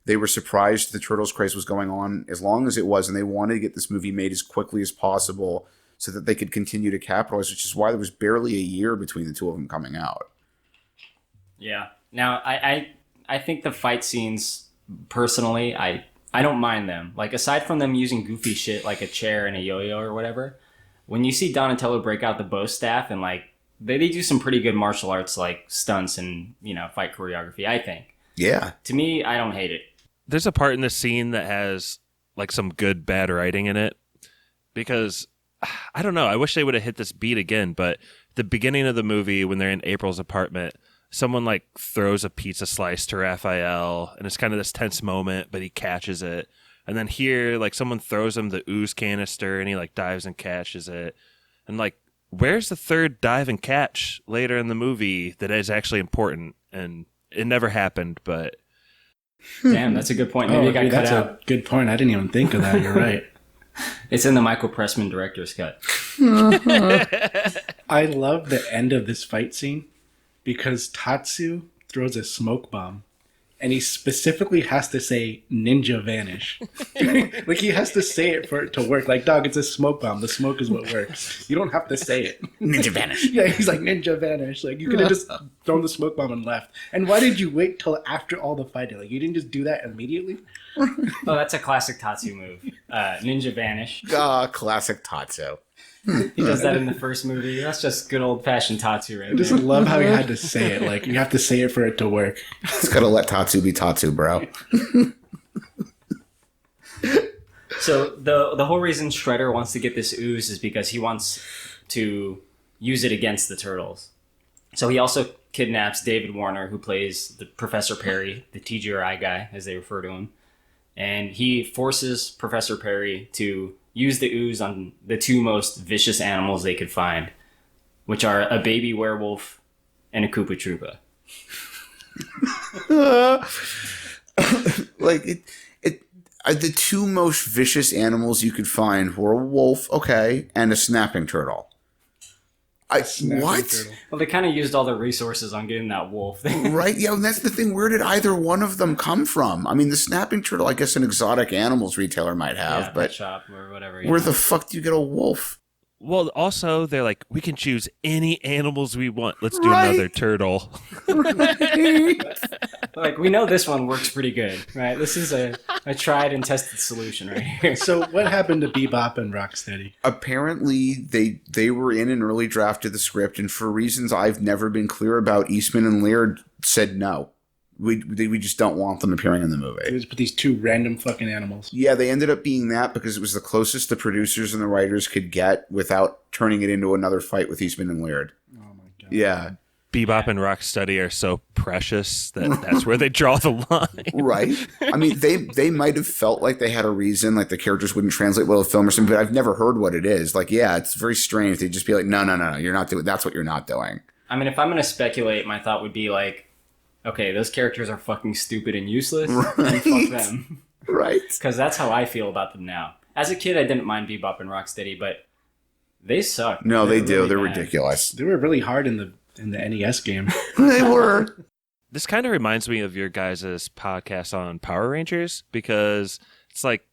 They were surprised the Turtles craze was going on as long as it was, and they wanted to get this movie made as quickly as possible so that they could continue to capitalize, which is why there was barely a year between the two of them coming out. Yeah. Now, I think the fight scenes, personally, I don't mind them. Like, aside from them using goofy shit like a chair and a yo-yo or whatever, when you see Donatello break out the bow staff and, like, they do some pretty good martial arts like stunts and, fight choreography, I think. Yeah. To me, I don't hate it. There's a part in the scene that has like some good bad writing in it, because I don't know, I wish they would have hit this beat again, but the beginning of the movie when they're in April's apartment, someone like throws a pizza slice to Raphael and it's kind of this tense moment, but he catches it. And then here, like, someone throws him the ooze canister and he like dives and catches it. And like, where's the third dive and catch later in the movie that is actually important? And it never happened, but Damn, that's a good point. Maybe it got cut that's out. a good point. I didn't even think of that. You're right. It's in the Michael Pressman director's cut. I love the end of this fight scene because Tatsu throws a smoke bomb and he specifically has to say ninja vanish. Like he has to say it for it to work. Like, dog, it's a smoke bomb. The smoke is what works. You don't have to say it. Ninja vanish. Yeah, he's like, ninja vanish. Like, you could have just thrown the smoke bomb and left. And why did you wait till after all the fighting? Like, you didn't just do that immediately? Oh, that's a classic Tatsu move. Ninja vanish. Classic Tatsu. He does that in the first movie. That's just good old-fashioned Tatsu right I just there. love how he had to say it. Like, you have to say it for it to work. Just gotta let Tatsu be Tatsu, bro. So the whole reason Shredder wants to get this ooze is because he wants to use it against the turtles. So he also kidnaps David Warner, who plays the Professor Perry, the TGRI guy, as they refer to him. And he forces Professor Perry to use the ooze on the two most vicious animals they could find, which are a baby werewolf and a Koopa Troopa. The two most vicious animals you could find were a wolf, okay, and a snapping turtle. What? Turtle. Well, they kind of used all their resources on getting that wolf. Right? Yeah, and that's the thing. Where did either one of them come from? I mean, the snapping turtle, I guess an exotic animals retailer might have, Yeah, but pet shop or whatever. where the fuck do you get a wolf? well, also they're like, we can choose any animals we want. Let's do Right. another turtle. Like, we know this one works pretty good, right? This is a tried and tested solution right here. So what happened to Bebop and Rocksteady? Apparently, they were in an early draft of the script, and for reasons I've never been clear about, Eastman and Laird said no. We just don't want them appearing in the movie. They just put these two random fucking animals. Yeah, they ended up being that because it was the closest the producers and the writers could get without turning it into another fight with Eastman and Laird. Oh my god. Yeah. Bebop and Rocksteady are so precious that's where they draw the line. Right. I mean, they might have felt like they had a reason, like the characters wouldn't translate well to film or something, but I've never heard what it is. Like, yeah, it's very strange. They'd just be like, no, you're not doing, that's what you're not doing. I mean, if I'm going to speculate, my thought would be like, okay, those characters are fucking stupid and useless, and fuck them. Right. Because that's how I feel about them now. As a kid, I didn't mind Bebop and Rocksteady, but they suck. No, they do. really They're bad. ridiculous. They were really hard in the NES game. They were. This kind of reminds me of your guys' podcast on Power Rangers, because it's like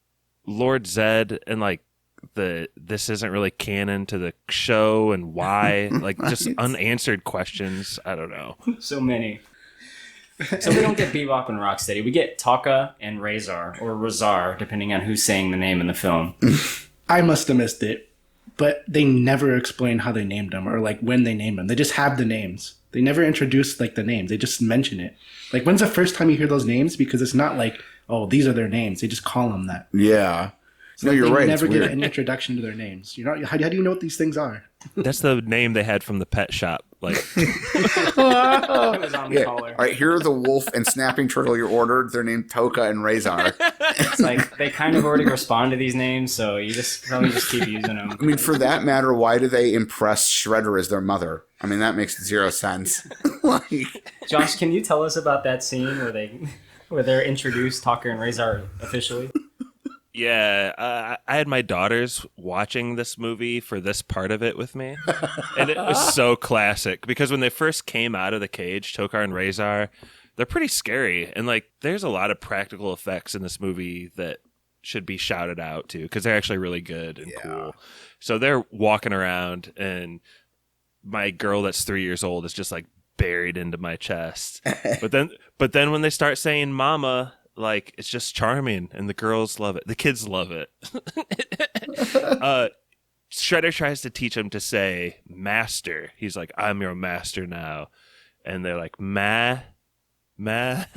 Lord Zed and like this isn't really canon to the show and why, like just unanswered questions. I don't know. So many. So we don't get Bebop and Rocksteady. We get Taka and Razor, or Razar, depending on who's saying the name in the film. I must have missed it, but they never explain how they named them or like when they named them. They just have the names. They never introduce like the names. They just mention it. Like, when's the first time you hear those names? Because it's not like, oh, these are their names. They just call them that. Yeah. So No, you're they right. never It's give weird. any introduction to their names. You're not. How do you know what these things are? That's the name they had from the pet shop. Like, It was on the Yeah. collar. All right, here are the wolf and snapping turtle you ordered. They're named Toka and Razor. It's like they kind of already respond to these names, so you just probably just keep using them. I mean, for that matter, why do they impress Shredder as their mother? I mean, that makes zero sense. Like, Josh, can you tell us about that scene where they're introduced Talker and Razor officially? yeah, I had my daughters watching this movie for this part of it with me, and it was so classic because when they first came out of the cage, Tokar and Razor, they're pretty scary, and like there's a lot of practical effects in this movie that should be shouted out to because they're actually really good and cool. So they're walking around, and my girl that's 3 years old is just like buried into my chest. But then when they start saying "mama," like it's just charming, and the girls love it. The kids love it. Shredder tries to teach him to say master. He's like, I'm your master now. And they're like, ma. Mama?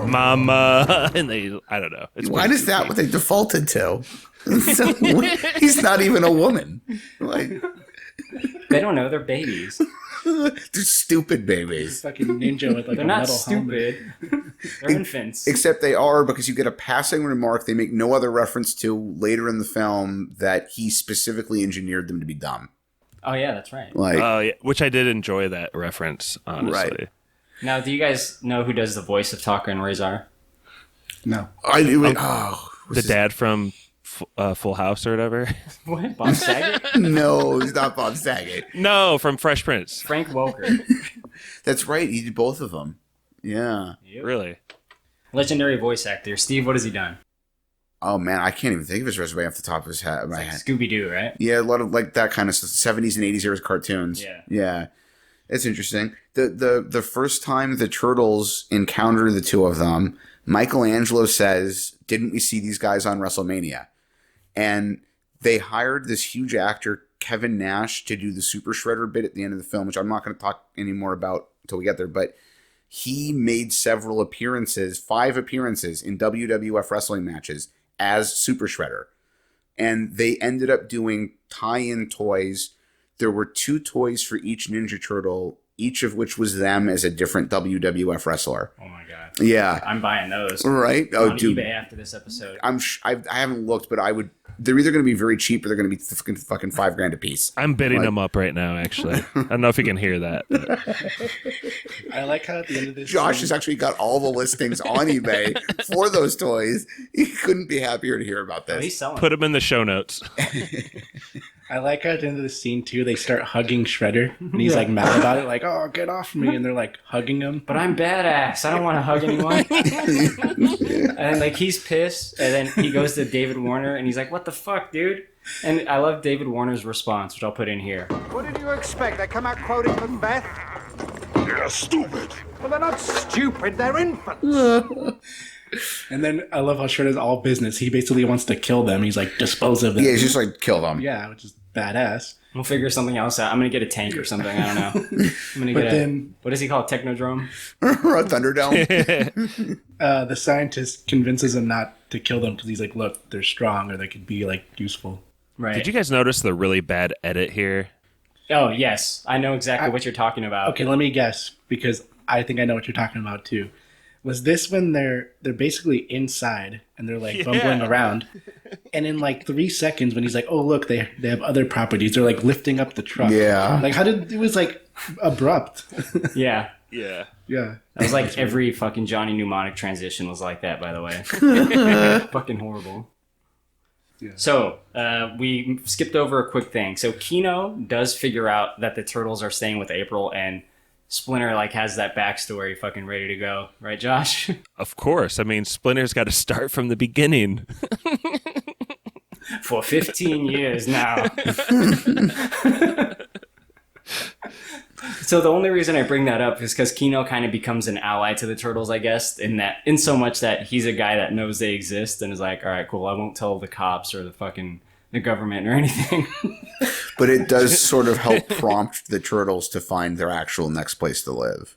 Mama. And I don't know. Why is that what they defaulted to? So, he's not even a woman. Like, They don't know, they're babies. they're stupid babies. Fucking ninja with like They're a not metal helmet. stupid. They're infants. Except they are, because you get a passing remark they make no other reference to later in the film that he specifically engineered them to be dumb. Oh yeah, that's right. Like, Yeah, which I did enjoy that reference, honestly. Right. Now, do you guys know who does the voice of Talker and Razor? No. I do. The dad from Full House or whatever. What? Bob Saget? No, he's not Bob Saget. No, from Fresh Prince. Frank Welker. That's right. He did both of them. Yeah. Yep. Really? Legendary voice actor. Steve, what has he done? Oh man, I can't even think of his resume off the top of his head. My head. Scooby-Doo, right? Yeah, a lot of like that kind of 70s and 80s era cartoons. Yeah. It's interesting. The first time the Turtles encounter the two of them, Michelangelo says, "Didn't we see these guys on WrestleMania?" And they hired this huge actor, Kevin Nash, to do the Super Shredder bit at the end of the film, which I'm not going to talk anymore about until we get there. But he made several appearances, 5 appearances in WWF wrestling matches as Super Shredder. And they ended up doing tie-in toys. There were 2 toys for each Ninja Turtle, each of which was them as a different WWF wrestler. Oh my god. Yeah. I'm buying those. Right? Oh, on dude. eBay after this episode. I haven't looked, but I would. They're either going to be very cheap or they're going to be fucking $5,000 a piece. I'm bidding them up right now, actually. I don't know if you can hear that. I like how at the end of this Josh has actually got all the listings on eBay for those toys. He couldn't be happier to hear about Oh, this. he's selling. Put them in the show notes. I like how at the end of the scene too, they start hugging Shredder, and he's like mad about it, like, "Oh, get off me!" And they're like hugging him. But I'm badass. I don't want to hug anyone. And like he's pissed, and then he goes to David Warner, and he's like, "What the fuck, dude?" And I love David Warner's response, which I'll put in here. What did you expect? I come out quoting Macbeth? You're stupid. Well, they're not stupid. They're infants. And then I love how Shredder's all business. He basically wants to kill them. He's like, dispose of them. Yeah, he's just like, kill them. Yeah, which is badass. We'll figure something else out. I'm gonna get a tank or something. I don't know. I'm gonna get what does he call it? Technodrome? Or a Thunderdome. The scientist convinces him not to kill them because he's like, look, they're strong or they could be like useful. Right. Did you guys notice the really bad edit here? Oh, yes. I know exactly what you're talking about. Okay, let me guess, because I think I know what you're talking about too. Was this when they're basically inside and they're like bumbling around, and in like 3 seconds when he's like, oh look, they have other properties, they're like lifting up the truck. Yeah. Like it was like abrupt. Yeah. Yeah. Yeah. That was like every fucking Johnny Mnemonic transition was like that, by the way. Fucking horrible. Yeah. So, we skipped over a quick thing. So Keno does figure out that the Turtles are staying with April, and Splinter like has that backstory fucking ready to go, right, Josh? Of course. I mean, Splinter's got to start from the beginning. For 15 years now. So the only reason I bring that up is because Keno kind of becomes an ally to the Turtles, I guess, in so much that he's a guy that knows they exist and is like, all right, cool, I won't tell the cops or the government or anything. But it does sort of help prompt the Turtles to find their actual next place to live.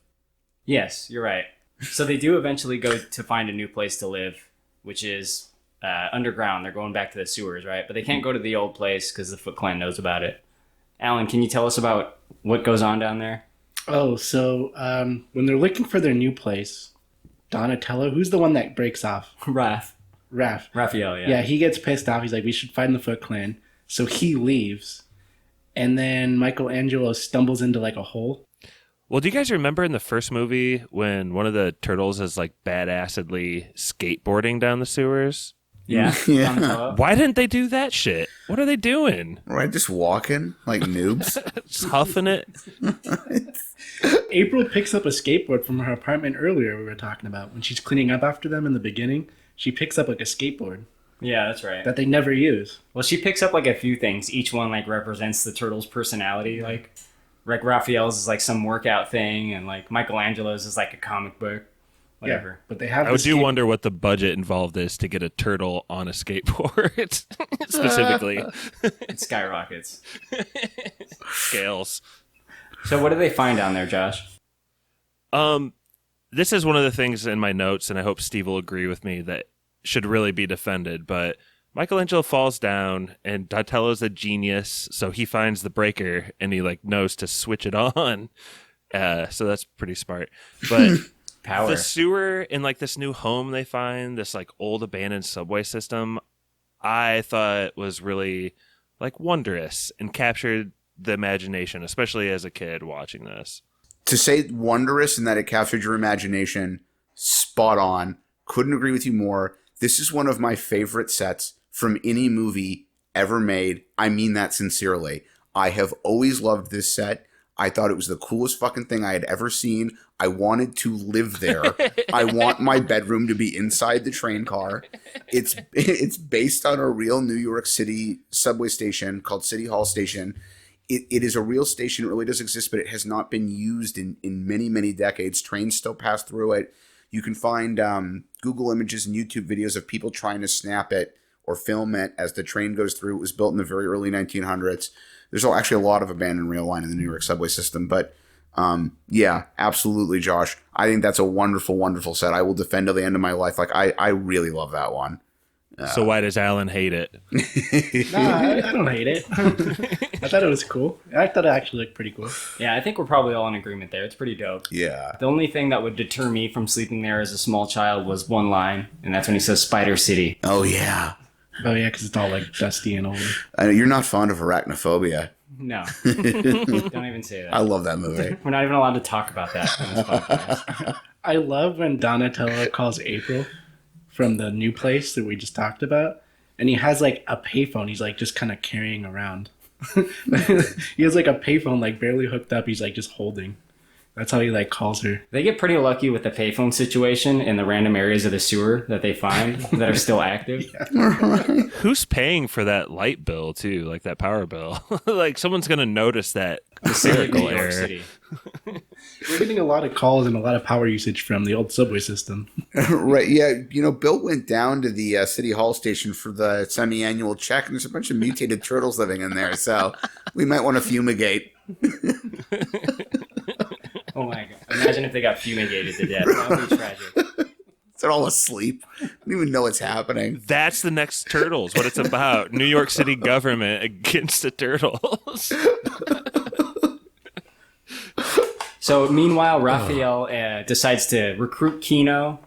Yes, you're right. So they do eventually go to find a new place to live, which is underground. They're going back to the sewers, right? But they can't go to the old place because the Foot Clan knows about it. Alan, can you tell us about what goes on down there? Oh, so when they're looking for their new place, Donatello, who's the one that breaks off? Raphael, yeah. Yeah, he gets pissed off. He's like, we should find the Foot Clan. So he leaves. And then Michelangelo stumbles into like a hole. Well, do you guys remember in the first movie when one of the turtles is like badassedly skateboarding down the sewers? Yeah. Yeah. Why didn't they do that shit? What are they doing? Right, just walking like noobs. Just huffing it. April picks up a skateboard from her apartment earlier we were talking about. When she's cleaning up after them in the beginning, she picks up like a skateboard. Yeah, that's right. that they never use. Well, she picks up like a few things. Each one like represents the turtle's personality. Like Raphael's is like some workout thing, and like Michelangelo's is like a comic book. Whatever. Yeah, but they have. I do wonder what the budget involved is to get a turtle on a skateboard, specifically. It skyrockets. Scales. So what do they find down there, Josh? This is one of the things in my notes, and I hope Steve will agree with me, that should really be defended. But Michelangelo falls down, and Donatello's a genius, so he finds the breaker, and he like knows to switch it on. So that's pretty smart. But Power. The sewer in like this new home they find, this like old abandoned subway system, I thought was really like wondrous and captured the imagination, especially as a kid watching this. To say wondrous and that it captured your imagination, spot on. Couldn't agree with you more. This is one of my favorite sets from any movie ever made. I mean that sincerely. I have always loved this set. I thought it was the coolest fucking thing I had ever seen. I wanted to live there. I want my bedroom to be inside the train car. It's based on a real New York City subway station called City Hall Station. It is a real station. It really does exist, but it has not been used in many, many decades. Trains still pass through it. You can find Google images and YouTube videos of people trying to snap it or film it as the train goes through. It was built in the very early 1900s. There's actually a lot of abandoned rail line in the New York subway system. But yeah, absolutely, Josh. I think that's a wonderful, wonderful set. I will defend to the end of my life. Like I really love that one. So why does Alan hate it? Nah, I don't hate it. I thought it was cool. I thought it actually looked pretty cool. Yeah, I think we're probably all in agreement there. It's pretty dope. Yeah. The only thing that would deter me from sleeping there as a small child was one line, and that's when he says Spider City. Oh, yeah. Oh, yeah, because it's all like dusty and old. You're not fond of arachnophobia. No. Don't even say that. I love that movie. We're not even allowed to talk about that on this podcast. I love when Donatello calls April from the new place that we just talked about, and he has like a payphone he's like just kind of carrying around. He has like a payphone like barely hooked up, he's like just holding. That's how he like calls her. They get pretty lucky with the payphone situation in the random areas of the sewer that they find that are still active. Who's paying for that light bill too, like that power bill? Like someone's gonna notice that clerical error. City. We're getting a lot of calls and a lot of power usage from the old subway system. Right, yeah. You know, Bill went down to the City Hall station for the semi-annual check, and there's a bunch of mutated turtles living in there, so we might want to fumigate. Oh my god. Imagine if they got fumigated to death. That would be tragic. They're all asleep. I don't even know what's happening. That's the next Turtles, what it's about. New York City government against the Turtles. So meanwhile, Raphael decides to recruit Keno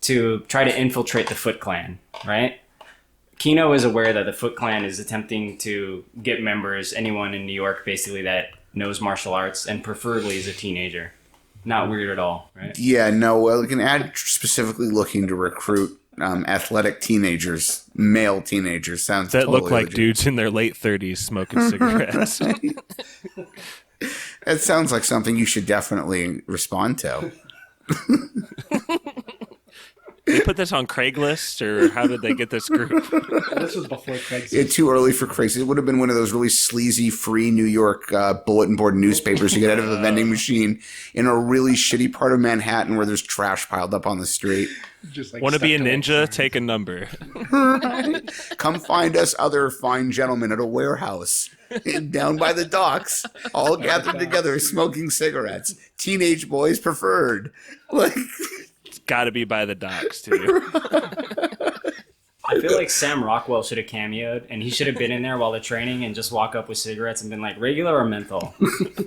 to try to infiltrate the Foot Clan, right? Keno is aware that the Foot Clan is attempting to get members, anyone in New York basically that knows martial arts, and preferably is a teenager. Not weird at all, right? Yeah, no, well, we can add specifically looking to recruit athletic teenagers, male teenagers. Sounds that totally look like legit. dudes in their late 30s smoking cigarettes. That sounds like something you should definitely respond to. They put this on Craigslist, or how did they get this group? This was before Craigslist. It's too early for Craigslist. It would have been one of those really sleazy, free New York bulletin board newspapers you get out of a vending machine in a really shitty part of Manhattan where there's trash piled up on the street. Just like Want to be a stuck to ninja? like Take a number. Come find us other fine gentlemen at a warehouse down by the docks, all gathered together smoking cigarettes. Teenage boys preferred. Like, It's got to be by the docks, too. I feel like Sam Rockwell should have cameoed, and he should have been in there while they're training and just walk up with cigarettes and been like, regular or menthol?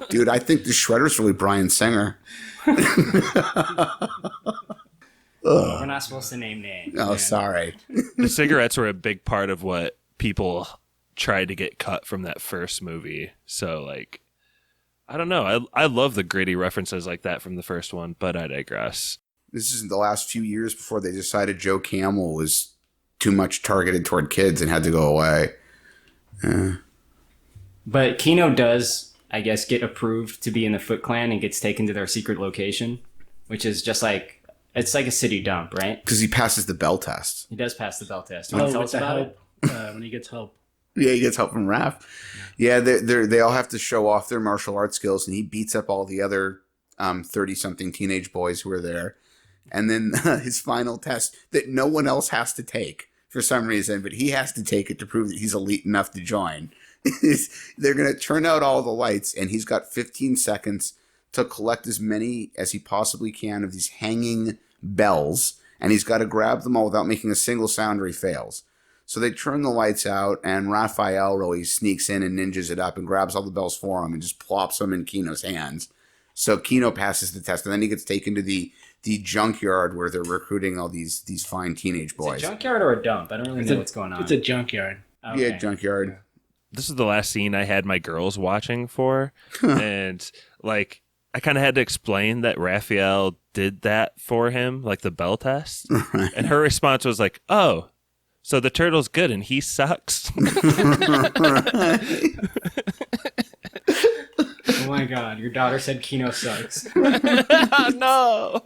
dude, I think the Shredder's really Brian Singer. We're not supposed to name names. Oh, man. sorry. The cigarettes were a big part of what people tried to get cut from that first movie. So, like, I don't know. I love the gritty references like that from the first one, but I digress. This is the last few years before they decided Joe Camel was too much targeted toward kids and had to go away. But Keno does, I guess, get approved to be in the Foot Clan and gets taken to their secret location, which is just like It's like a city dump, right? Because he passes the bell test. He does pass the bell test. You want to tell us about it? When he gets help. Yeah, he gets help from Raph. Yeah, they all have to show off their martial arts skills, and he beats up all the other 30-something teenage boys who are there. And then his final test that no one else has to take for some reason, but he has to take it to prove that he's elite enough to join. They're going to turn out all the lights, and he's got 15 seconds to collect as many as he possibly can of these hanging bells, and he's got to grab them all without making a single sound or he fails. So they turn the lights out, and Raphael really sneaks in and ninjas it up and grabs all the bells for him and just plops them in Keno's hands. So Keno passes the test, and then he gets taken to the junkyard where they're recruiting all these fine teenage boys. Is it a junkyard or a dump? I don't really know what's going on. It's a junkyard. Okay. Yeah, junkyard. This is the last scene I had my girls watching for, and like I kind of had to explain that Raphael did that for him, like the bell test, and her response was like, "Oh, so the turtle's good and he sucks." Oh my god, your daughter said Keno sucks. No.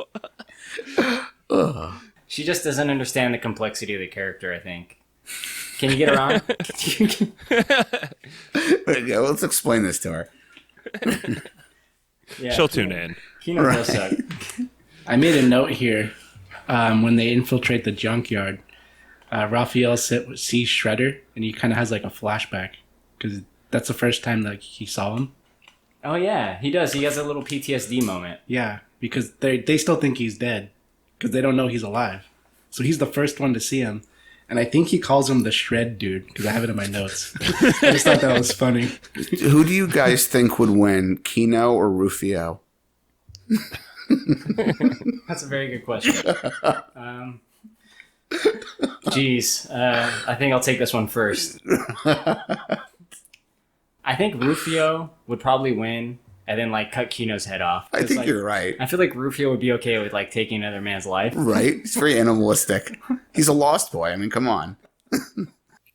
She just doesn't understand the complexity of the character, I think. Can you get her on? Yeah, let's explain this to her. Yeah, She'll tune in. Keno does suck. I made a note here. When they infiltrate the junkyard, Raphael sees Shredder, and he kind of has like a flashback because that's the first time like he saw him. Oh yeah, he does. He has a little PTSD moment. Yeah, because they still think he's dead because they don't know he's alive. So he's the first one to see him. And I think he calls him the Shred Dude because I have it in my notes. I just thought that was funny. Who do you guys think would win, Keno or Rufio? That's a very good question. I think I'll take this one first. I think Rufio would probably win and then like cut Keno's head off. I think like, you're right. I feel like Rufio would be okay with like taking another man's life. Right? He's very animalistic. He's a lost boy. I mean, come on.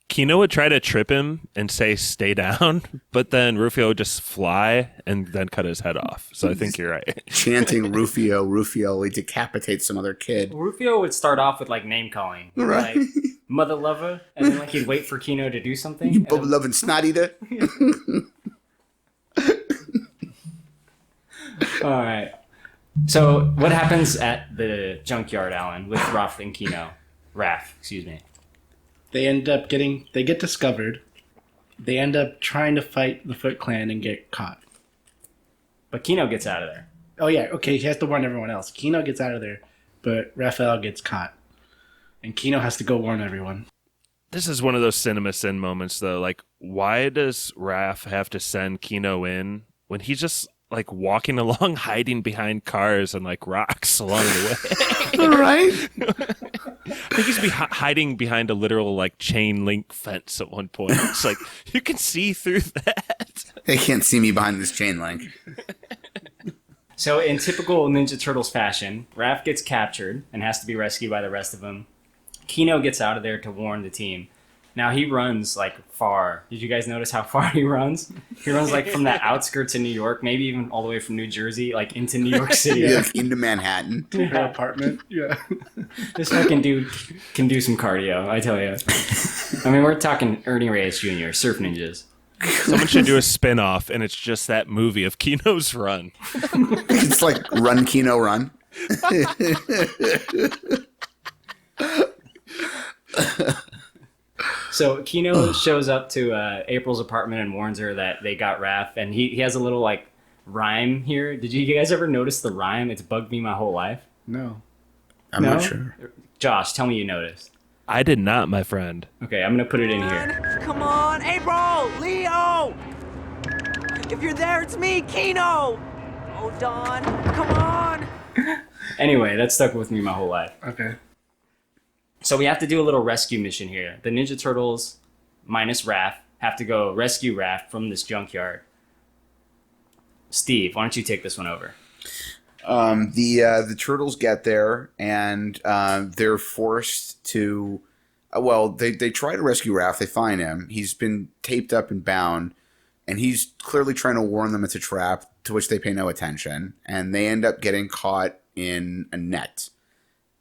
Keno would try to trip him and say, "Stay down," but then Rufio would just fly and then cut his head off. So I think you're right. Chanting Rufio, Rufio, he decapitates some other kid. Rufio would start off with like name calling. Right. Like, mother lover, and then like he'd wait for Keno to do something. You bub loving snot eater. All right. So what happens at the junkyard, Alan, with Raph and Keno? Raph, excuse me. They get discovered. They end up trying to fight the Foot Clan and get caught. But Keno gets out of there. Oh yeah, okay, he has to warn everyone else. Keno gets out of there, but Raphael gets caught. And Keno has to go warn everyone. This is one of those cinema sin moments, though. Like, why does Raph have to send Keno in when he's just like walking along, hiding behind cars and like rocks along the way? Right? I think he's hiding behind a literal like chain link fence at one point. It's like you can see through that. They can't see me behind this chain link. So in typical Ninja Turtles fashion, Raph gets captured and has to be rescued by the rest of them. Keno gets out of there to warn the team. Now he runs like far. Did you guys notice how far he runs? He runs like from the outskirts of New York, maybe even all the way from New Jersey, like into New York City. Yeah, into Manhattan. Her apartment. Yeah. This fucking dude can do some cardio, I tell you. I mean, we're talking Ernie Reyes Jr., Surf Ninjas. Someone should do a spin-off, and it's just that movie of Keno's run. It's like Run, Keno, Run. So Keno shows up to April's apartment and warns her that they got Raph, and he has a little like rhyme here. Did you guys ever notice the rhyme? It's bugged me my whole life. No. I'm not sure. Josh, tell me you noticed. I did not, my friend. Okay, I'm gonna put it in here. Come on, April! Leo! If you're there, it's me, Keno! Oh, Don, come on! Anyway, that stuck with me my whole life. Okay. So we have to do a little rescue mission here. The Ninja Turtles, minus Raph, have to go rescue Raph from this junkyard. Steve, why don't you take this one over? The turtles get there, and they're forced to... they try to rescue Raph. They find him. He's been taped up and bound, and he's clearly trying to warn them it's a trap, to which they pay no attention. And they end up getting caught in a net.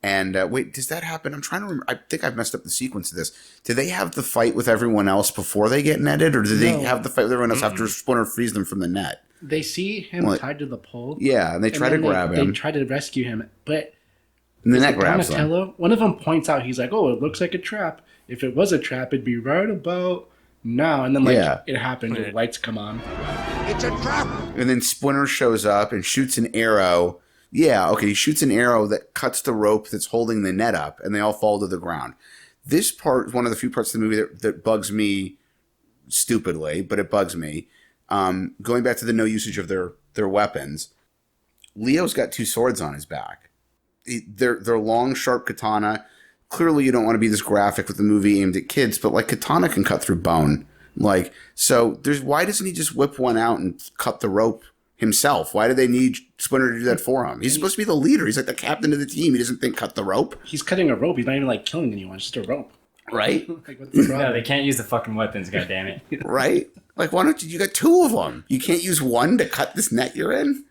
And wait, does that happen? I'm trying to remember. I think I've messed up the sequence of this. Do they have the fight with everyone else before they get netted, or do they have the fight with everyone else after Splinter frees them from the net? They see him tied to the pole. Yeah, and they try to grab him. They try to rescue him, but and the net grabs them. One of them points out, he's like, "Oh, it looks like a trap. If it was a trap, it'd be right about now." And then it happens. The lights come on. It's a trap. And then Splinter shows up and shoots an arrow. Yeah, okay, he shoots an arrow that cuts the rope that's holding the net up, and they all fall to the ground. This part is one of the few parts of the movie that bugs me stupidly, but it bugs me. Going back to the no usage of their weapons, Leo's got 2 swords on his back. They're long, sharp katana. Clearly, you don't want to be this graphic with the movie aimed at kids, but like katana can cut through bone. Like, so why doesn't he just whip one out and cut the rope himself? Why do they need Splinter to do that for him? He's supposed to be the leader. He's like the captain of the team. He doesn't think cut the rope. He's cutting a rope. He's not even like killing anyone. It's just a rope. Right? Like, what's the problem? No, they can't use the fucking weapons, goddammit. Right? Like, why don't you got 2 of them? You can't use one to cut this net you're in?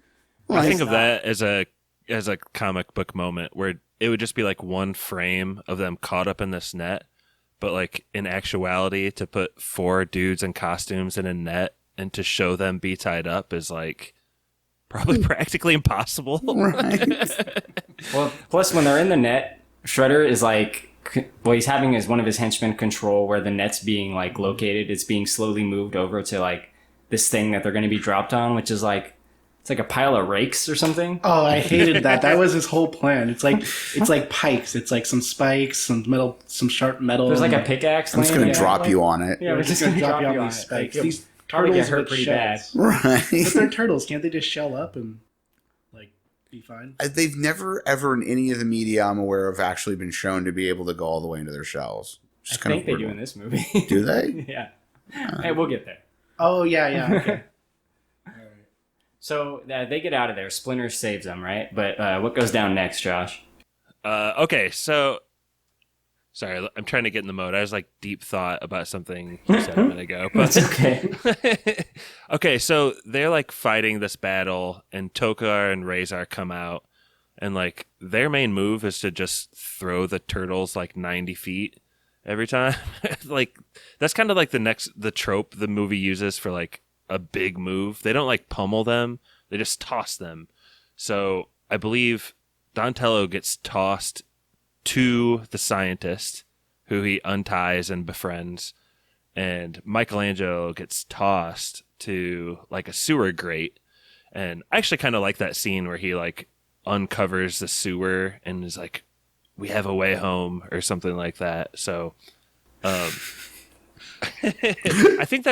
Well, I think of that as a comic book moment where it would just be like one frame of them caught up in this net, but like in actuality, to put 4 dudes in costumes in a net and to show them be tied up is like probably practically impossible. Right. Well, plus when they're in the net, Shredder is like, he's having one of his henchmen control where the net's being like located. It's being slowly moved over to like this thing that they're going to be dropped on, which is like, it's like a pile of rakes or something. Oh, I hated that. That was his whole plan. It's like pikes. It's like some spikes, some sharp metal. There's like a pickaxe. I'm just going to drop you on it. Yeah, we're just going to drop you on these spikes. These turtles turtles get hurt pretty bad. Right. But they're turtles. Can't they just shell up and like be fine? They've never, ever in any of the media I'm aware of actually been shown to be able to go all the way into their shells. I think they do in this movie. Do they? Yeah. Hey, we'll get there. Oh, yeah. Okay. So they get out of there. Splinter saves them, right? But what goes down next, Josh? Okay, so sorry, I'm trying to get in the mode. I was like deep thought about something you said a minute ago. But That's okay. Okay, so they're like fighting this battle, and Tokar and Razor come out, and like their main move is to just throw the turtles like 90 feet every time. Like that's kind of like the trope the movie uses for like a big move. They don't like pummel them, they just toss them. So I believe Donatello gets tossed to the scientist, who he unties and befriends, and Michelangelo gets tossed to like a sewer grate. And I actually kind of like that scene where he like uncovers the sewer and is like, "We have a way home," or something like that. So I think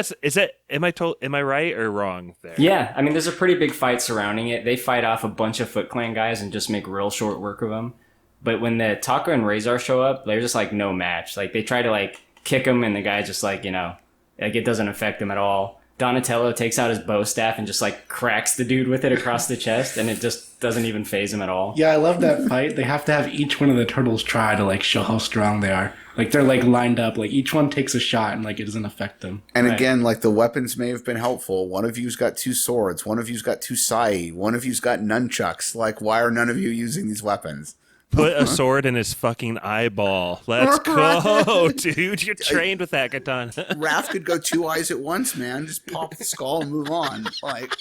am I right or wrong there? Yeah, I mean, there's a pretty big fight surrounding it. They fight off a bunch of Foot Clan guys and just make real short work of them. But when the Taka and Razor show up, they're just like no match. Like they try to like kick him, and the guy just like, like it doesn't affect him at all. Donatello takes out his bow staff and just like cracks the dude with it across the chest, and it just doesn't even faze him at all. Yeah, I love that fight. They have to have each one of the turtles try to like show how strong they are. Like they're like lined up, like each one takes a shot and like it doesn't affect them. And again, like the weapons may have been helpful. One of you's got 2 swords, one of you's got 2 sai, one of you's got nunchucks. Like, why are none of you using these weapons? Put a sword in his fucking eyeball. Let's go, dude. You're trained with that katana. Raph could go 2 eyes at once, man. Just pop the skull and move on. Like,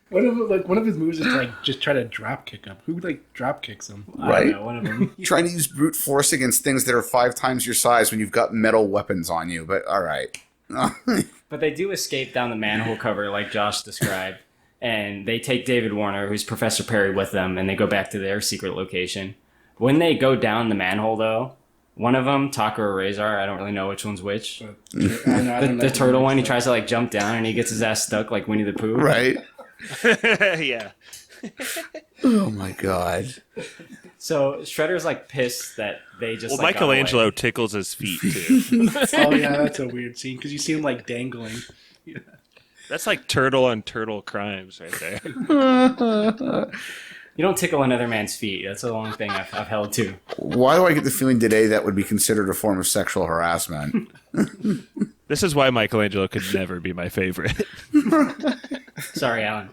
one of his moves is to like just try to drop kick him. Who like drop kicks him? Right? I don't know, one of them. Trying to use brute force against things that are 5 times your size when you've got metal weapons on you. But all right. But they do escape down the manhole cover like Josh described. And they take David Warner, who's Professor Perry, with them, and they go back to their secret location. When they go down the manhole, though, one of them, Taka or Razor, I don't really know which one's which. The turtle one, he tries to like jump down, and he gets his ass stuck like Winnie the Pooh. Right? Yeah. Oh my god. So Shredder's like pissed that they just. Well, like, Michelangelo tickles his feet too. Oh yeah, that's a weird scene because you see him like dangling. Yeah. That's like turtle on turtle crimes right there. You don't tickle another man's feet. That's a long thing I've held to. Why do I get the feeling today that would be considered a form of sexual harassment? This is why Michelangelo could never be my favorite. Sorry, Alan.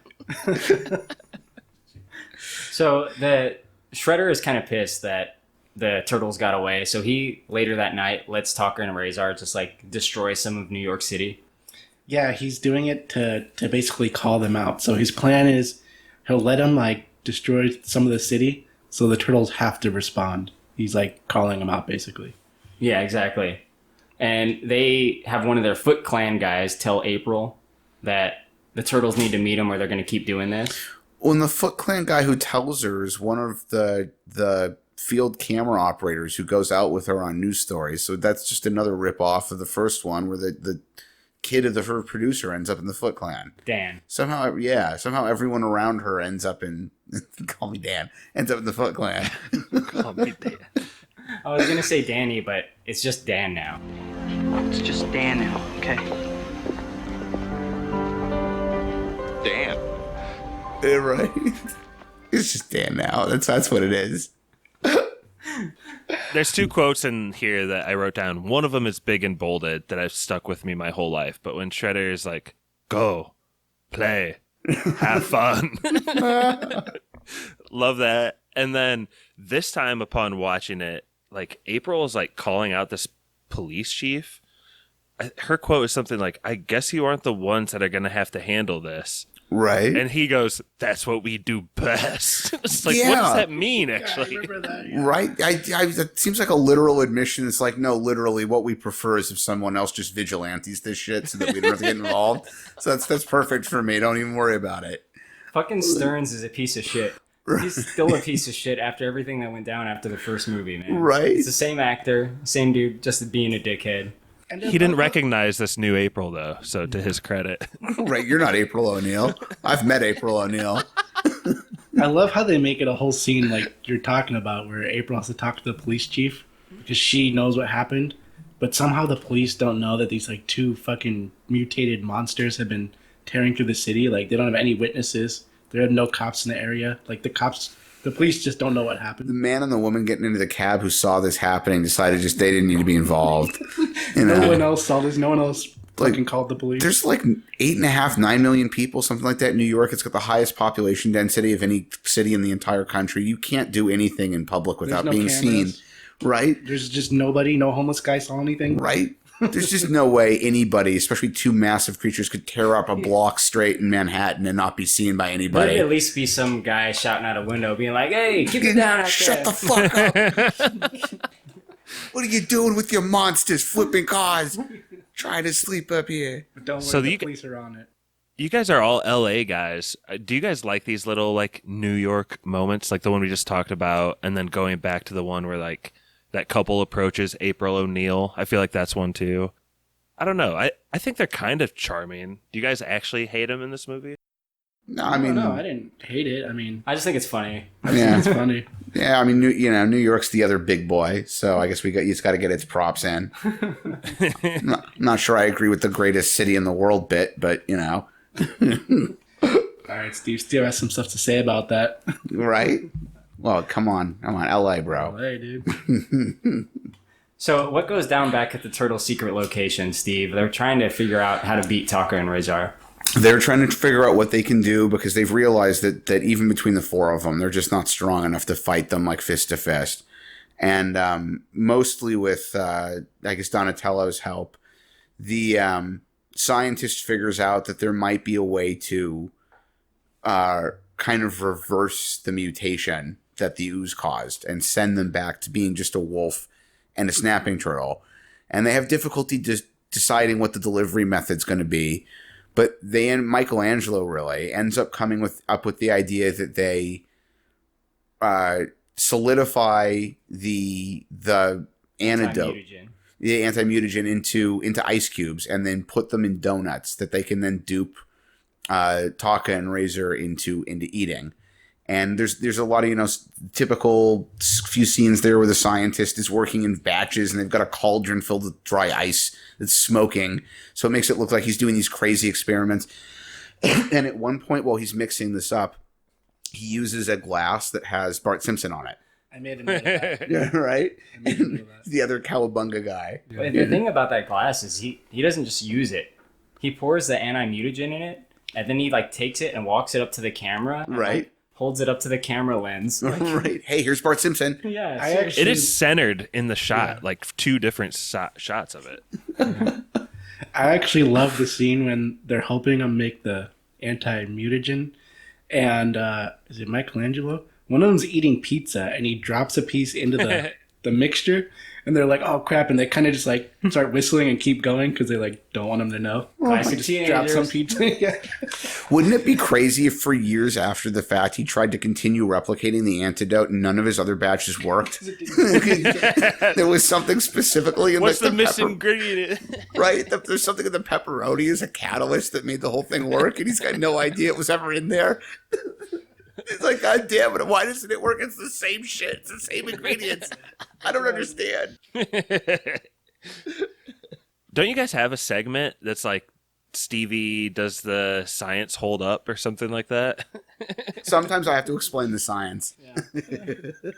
So the Shredder is kind of pissed that the turtles got away, so he later that night lets Talker and Razor just like destroy some of New York City. Yeah, he's doing it to basically call them out. So his plan is he'll let them like destroy some of the city, so the turtles have to respond. He's like calling them out basically. Yeah, exactly. And they have one of their Foot Clan guys tell April that the turtles need to meet him or they're going to keep doing this. Well, and the Foot Clan guy who tells her is one of the field camera operators who goes out with her on news stories. So that's just another rip-off of the first one where the kid of the first producer ends up in the Foot Clan. Dan. Somehow everyone around her ends up in call me Dan, ends up in the Foot Clan. Call me Dan. I was going to say Danny, but it's just Dan now. It's just Dan now, okay? Dan. Yeah, right. It's just Dan now. That's what it is. There's two quotes in here that I wrote down. One of them is big and bolded that I've stuck with me my whole life. But when Shredder is like, go, play, have fun. Love that. And then this time upon watching it, like April is like calling out this police chief. Her quote is something like, I guess you aren't the ones that are going to have to handle this. Right. And he goes, that's what we do best. It's like, what does that mean, actually? Yeah, I remember that, yeah. Right? That seems like a literal admission. It's like, no, literally, what we prefer is if someone else just vigilantes this shit so that we don't have to get involved. So that's perfect for me. Don't even worry about it. Fucking Stearns is a piece of shit. He's still a piece of shit after everything that went down after the first movie, man. Right? It's the same actor, same dude, just being a dickhead. He didn't recognize this new April, though, so to his credit. Right, you're not April O'Neil. I've met April O'Neil. I love how they make it a whole scene like you're talking about where April has to talk to the police chief because she knows what happened, but somehow the police don't know that these like two fucking mutated monsters have been tearing through the city. Like they don't have any witnesses. There are no cops in the area. Like the police just don't know what happened. The man and the woman getting into the cab who saw this happening decided just they didn't need to be involved. You know? No one else saw this. No one else fucking called the police. There's like 8.5, 9 million people, something like that in New York. It's got the highest population density of any city in the entire country. You can't do anything in public without being seen. Right? There's just nobody, no homeless guy saw anything. Right? There's just no way anybody, especially two massive creatures, could tear up a block straight in Manhattan and not be seen by anybody. There'd at least be some guy shouting out a window being like, hey, keep it down out Shut there. the fuck up. What are you doing with your monsters flipping cars? Trying to sleep up here. But don't worry, So the police are on it. You guys are all LA guys. Do you guys like these little like New York moments, like the one we just talked about, and then going back to the one where like that couple approaches April O'Neil? I feel like that's one too. I don't know. I think they're kind of charming. Do you guys actually hate them in this movie? No, I mean, no, I didn't hate it. I mean, I just think it's funny. yeah, it's funny. Yeah, I mean, New York's the other big boy, so I guess you just got to get its props in. Not sure I agree with the greatest city in the world bit, but you know. All right, Steve still has some stuff to say about that. Right? Well, come on, LA, bro. LA, dude. So what goes down back at the Turtle secret location, Steve? They're trying to figure out how to beat Talker and Razor. They're trying to figure out what they can do because they've realized that even between the four of them, they're just not strong enough to fight them like fist to fist. And mostly with, I guess, Donatello's help, the scientist figures out that there might be a way to kind of reverse the mutation that the ooze caused and send them back to being just a wolf and a snapping turtle. And they have difficulty deciding what the delivery method's going to be. But Michelangelo really ends up coming up with the idea that they solidify the antidote, the anti-mutagen into ice cubes, and then put them in donuts that they can then dupe Taka and Razor into eating. And there's a lot of, typical few scenes there where the scientist is working in batches and they've got a cauldron filled with dry ice that's smoking. So it makes it look like he's doing these crazy experiments. And at one point while he's mixing this up, he uses a glass that has Bart Simpson on it. I made a note of that. Yeah, right? I made a note of that. The other cowabunga guy. But the thing about that glass is he doesn't just use it. He pours the anti-mutagen in it, and then he takes it and walks it up to the camera. Right. holds it up to the camera lens. Right. Hey, here's Bart Simpson. Yeah, It is centered in the shot, like two different shots of it. I actually love the scene when they're helping him make the anti-mutagen, and is it Michelangelo? One of them's eating pizza, and he drops a piece into the mixture, and they're like, "Oh crap!" And they kind of just like start whistling and keep going because they like don't want him to know. Classic Just teenagers. drop some pizza. Yeah. Wouldn't it be crazy if for years after the fact he tried to continue replicating the antidote and none of his other batches worked? There was something specifically in What's like, the missing ingredient? Right? There's something in the pepperoni as a catalyst that made the whole thing work, and he's got no idea it was ever in there. It's like, God damn it, why doesn't it work? It's the same shit. It's the same ingredients. I don't understand. Don't you guys have a segment that's like Stevie does the science hold up or something like that? Sometimes I have to explain the science.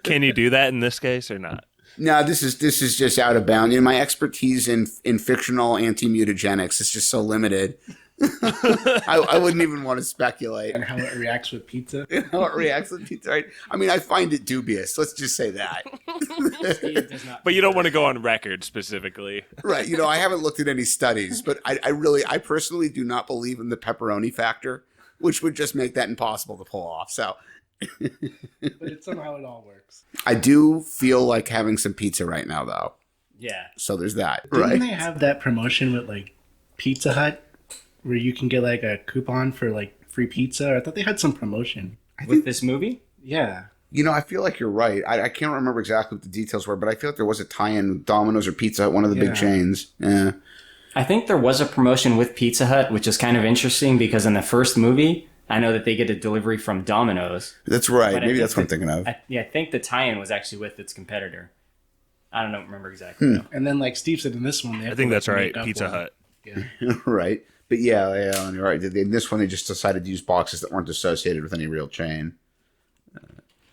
Can you do that in this case or not? No, this is just out of bounds. My expertise in fictional anti-mutagenics is just so limited. I wouldn't even want to speculate. And how it reacts with pizza. Right? I mean, I find it dubious. Let's just say that. But you don't want to go on record specifically. Right. I haven't looked at any studies, but I personally do not believe in the pepperoni factor, which would just make that impossible to pull off. So. But somehow it all works. I do feel like having some pizza right now, though. Yeah. So there's that. Didn't they have that promotion with like Pizza Hut where you can get like a coupon for like free pizza? I thought they had some promotion. With this movie? Yeah. I feel like you're right. I can't remember exactly what the details were, but I feel like there was a tie-in with Domino's or Pizza Hut, one of the big chains. Yeah. I think there was a promotion with Pizza Hut, which is kind of interesting because in the first movie, I know that they get a delivery from Domino's. That's right. Maybe that's what I'm thinking of. I think the tie-in was actually with its competitor. I don't remember exactly. Though. And then, like Steve said, in this one, they have I think to, that's like, right. make up Pizza one. Hut. Yeah. Right. But yeah, you're right. In this one, they just decided to use boxes that weren't associated with any real chain.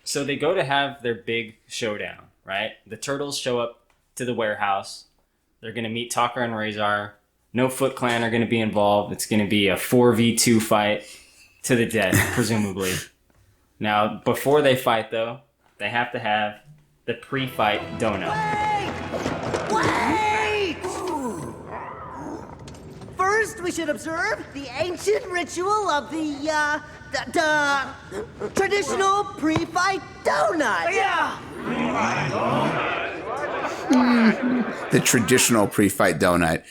So they go to have their big showdown, right? The turtles show up to the warehouse. They're going to meet Talker and Razor. No Foot Clan are going to be involved. It's going to be a 4v2 fight to the death, presumably. Now, before they fight, though, they have to have the pre-fight donut. Wait! First, we should observe the ancient ritual of the traditional pre-fight donut. Yeah! The traditional pre-fight donut,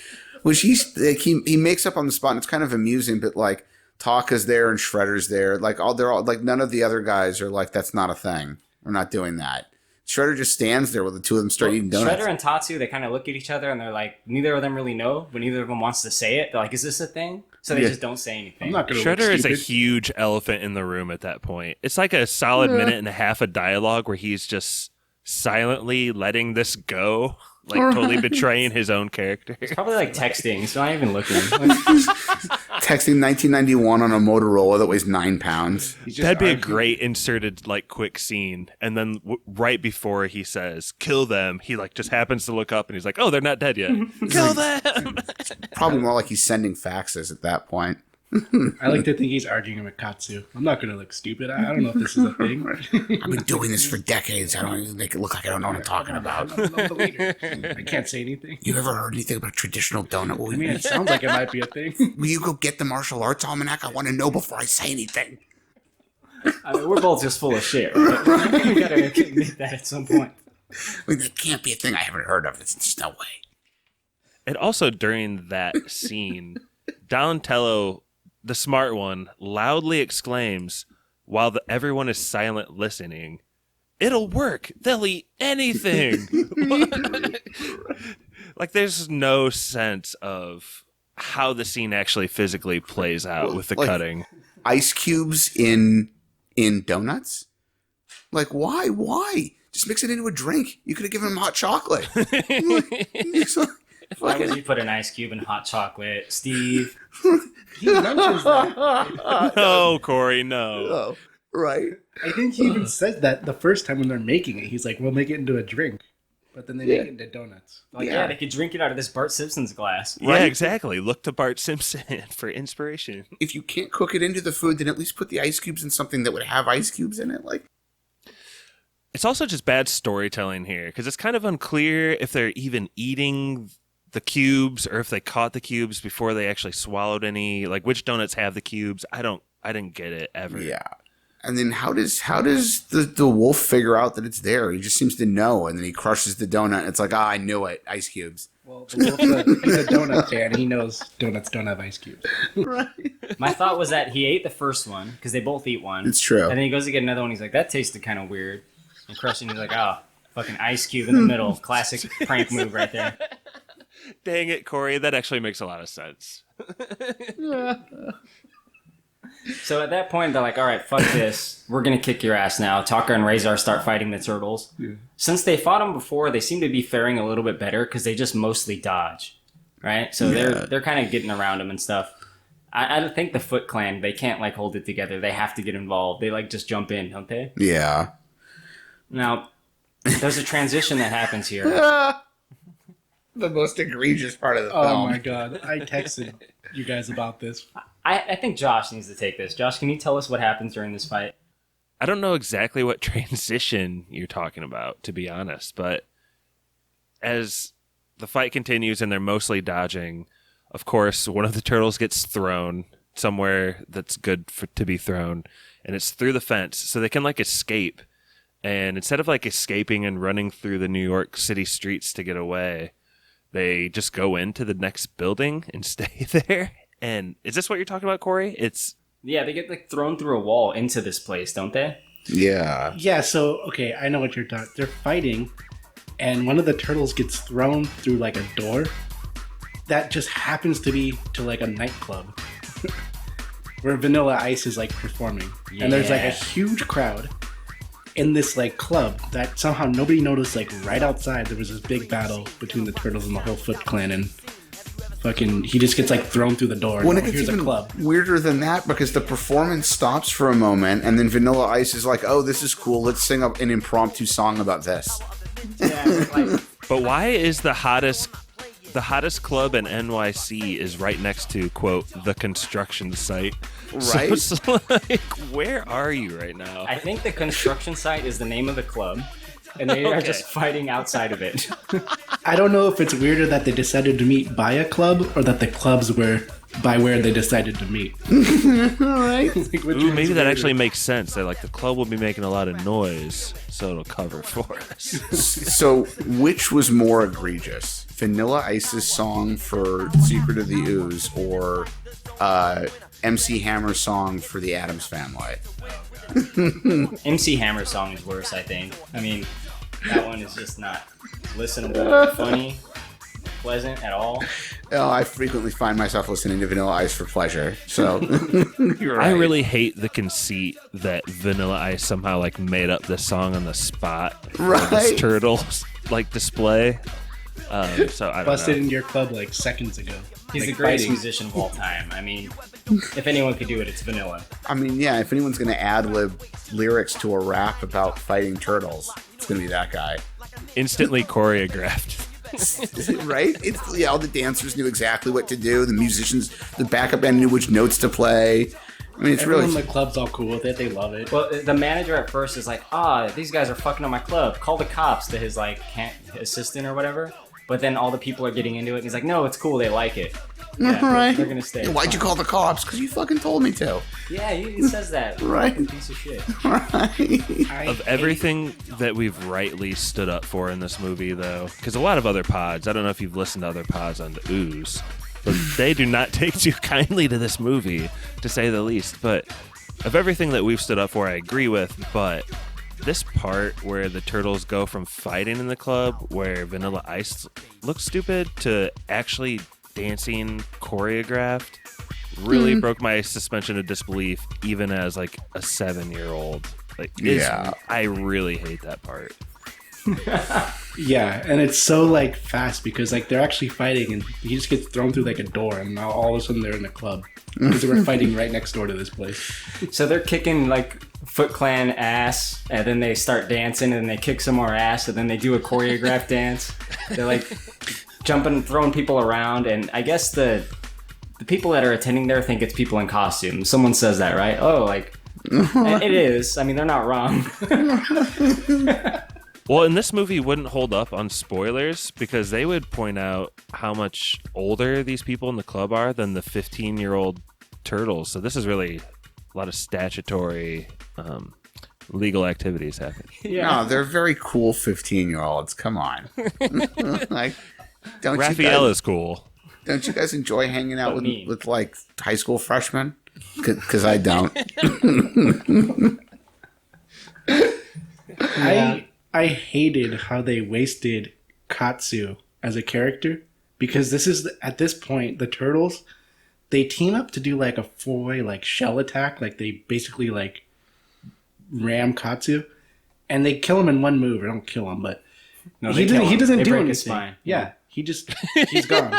which he makes up on the spot, and it's kind of amusing, but like Taka's there and Shredder's there. Like they're all like none of the other guys are like, that's not a thing. We're not doing that. Shredder just stands there with the two of them straight eating donuts. Shredder and Tatsu, they kind of look at each other and they're like, neither of them really know, but neither of them wants to say it. They're like, is this a thing? So they just don't say anything. I'm not gonna Shredder look is a stupid. huge elephant in the room at that point. It's like a solid minute and a half of dialogue where he's just silently letting this go, like totally betraying his own character. It's probably like texting. He's not even looking. Texting 1991 on a Motorola that weighs 9 pounds. That'd be a great inserted like quick scene. And then right before he says kill them, he like just happens to look up and he's like, oh, they're not dead yet. Kill them. Probably more like he's sending faxes at that point. I like to think he's arguing with Katsu. I'm not going to look stupid. I don't know if this is a thing. I've been doing this for decades. I don't even make it look like I don't know what I'm talking about. I'm the leader. I can't say anything. You ever heard anything about traditional donut? I mean, it sounds like it might be a thing. Will you go get the martial arts almanac? I want to know before I say anything. I mean, we're both just full of shit. Right? We gotta admit that at some point. I mean, that can't be a thing I haven't heard of. It's just no way. And also during that scene, Donatello, the smart one, loudly exclaims while everyone is silent listening, "It'll work. They'll eat anything." Like there's no sense of how the scene actually physically plays out with the Like, cutting. Ice cubes in donuts? Like, why? Just mix it into a drink. You could have given him hot chocolate. Why would you put an ice cube in hot chocolate, Steve? He mentions that. No, Corey, no. Oh, right. I think he even says that the first time when they're making it. He's like, we'll make it into a drink. But then they make it into donuts. Like, yeah, they could drink it out of this Bart Simpson's glass. Right? Yeah, exactly. Look to Bart Simpson for inspiration. If you can't cook it into the food, then at least put the ice cubes in something that would have ice cubes in it. Like, it's also just bad storytelling here because it's kind of unclear if they're even eating the cubes or if they caught the cubes before they actually swallowed any. Like, which donuts have the cubes? I didn't get it ever. Yeah. And then how does the wolf figure out that it's there? He just seems to know, and then he crushes the donut. And it's like, I knew it, ice cubes. Well, the wolf's he's a donut fan. He knows donuts don't have ice cubes. Right. My thought was that he ate the first one because they both eat one. It's true. And then he goes to get another one. He's like, that tasted kind of weird. And crushing, he's like, oh, fucking ice cube in the middle. Classic prank move right there. Dang it, Corey. That actually makes a lot of sense. So at that point, they're like, all right, fuck this. We're going to kick your ass now. Tucker and Razor start fighting the turtles. Yeah. Since they fought them before, they seem to be faring a little bit better because they just mostly dodge, right? So they're kind of getting around them and stuff. I don't think the Foot Clan, they can't, like, hold it together. They have to get involved. They, like, just jump in, don't they? Yeah. Now, there's a transition that happens here. The most egregious part of the film. Oh, my God. I texted you guys about this. I think Josh needs to take this. Josh, can you tell us what happens during this fight? I don't know exactly what transition you're talking about, to be honest, but as the fight continues and they're mostly dodging, of course, one of the turtles gets thrown somewhere that's good to be thrown, and it's through the fence, so they can, like, escape. And instead of, like, escaping and running through the New York City streets to get away, they just go into the next building and stay there. And is this what you're talking about, Corey? Yeah, they get, like, thrown through a wall into this place, don't they? Yeah. Yeah, so, okay, I know what you're talking. They're fighting, and one of the turtles gets thrown through, like, a door that just happens to be to, like, a nightclub where Vanilla Ice is, like, performing. Yeah. And there's, like, a huge crowd in this, like, club that somehow nobody noticed. Like, right outside, there was this big battle between the turtles and the whole Foot Clan, and fucking, he just gets, like, thrown through the door. Well, it gets even weirder than that because the performance stops for a moment, and then Vanilla Ice is like, "Oh, this is cool. Let's sing an impromptu song about this." Yeah, like, but why is the hottest club in NYC is right next to, quote, the construction site? Right. So it's like, where are you right now? I think the construction site is the name of the club, and they are just fighting outside of it. I don't know if it's weirder that they decided to meet by a club or that the clubs were by where they decided to meet. Right? Like, Ooh, maybe that actually makes sense. That, like, the club will be making a lot of noise, so it'll cover for us. So, which was more egregious? Vanilla Ice's song for Secret of the Ooze or MC Hammer's song for the Addams Family? MC Hammer's song is worse, I think. I mean, that one is just not listenable, funny, pleasant at all. Oh, I frequently find myself listening to Vanilla Ice for pleasure. So you're right. I really hate the conceit that Vanilla Ice somehow, like, made up this song on the spot for this turtle, like, display. So I don't busted know. into your club like seconds ago. He's like, the greatest fighting. musician of all time. I mean, if anyone could do it, it's Vanilla. I mean, yeah, if anyone's going to ad-lib lyrics to a rap about fighting turtles, it's going to be that guy. Instantly choreographed. Right? All the dancers knew exactly what to do. The musicians, the backup band knew which notes to play. I mean, it's everyone really... in the club's all cool with it. They love it. Well, the manager at first is like, these guys are fucking on my club. Call the cops, to his, like, assistant or whatever. But then all the people are getting into it, and he's like, no, it's cool, they like it. Yeah, right. They're gonna stay. Why'd you call the cops? Because you fucking told me to. Yeah, he says that. Right. Fucking piece of shit. Right. Of everything that we've rightly stood up for in this movie, though, because a lot of other pods, I don't know if you've listened to other pods on the Ooze, but they do not take too kindly to this movie, to say the least. But of everything that we've stood up for, I agree with, but this part where the turtles go from fighting in the club, where Vanilla Ice looks stupid, to actually dancing choreographed, really broke my suspension of disbelief, even as, like, a 7-year-old. Like, I really hate that part. Yeah, and it's so like fast because like they're actually fighting, and he just gets thrown through like a door, and now all of a sudden they're in a club because they were fighting right next door to this place. So they're kicking like Foot Clan ass, and then they start dancing, and then they kick some more ass, and then they do a choreographed dance. They're like jumping, throwing people around, and I guess the people that are attending there think it's people in costume. Someone says that, right? Oh, like it is. I mean, they're not wrong. Well, and this movie wouldn't hold up on spoilers because they would point out how much older these people in the club are than the 15-year-old turtles. So this is really a lot of statutory legal activities happening. Yeah. No, they're very cool 15-year-olds. Come on. Like, don't Raphael you guys, is cool. Don't you guys enjoy hanging out with like high school freshmen? Because I don't. I hated how they wasted Katsu as a character because this is at this point the turtles, they team up to do like a 4-way like shell attack, like they basically like ram Katsu, and they kill him in one move. Or don't kill him, but he doesn't do anything. Spine. Yeah, he's gone.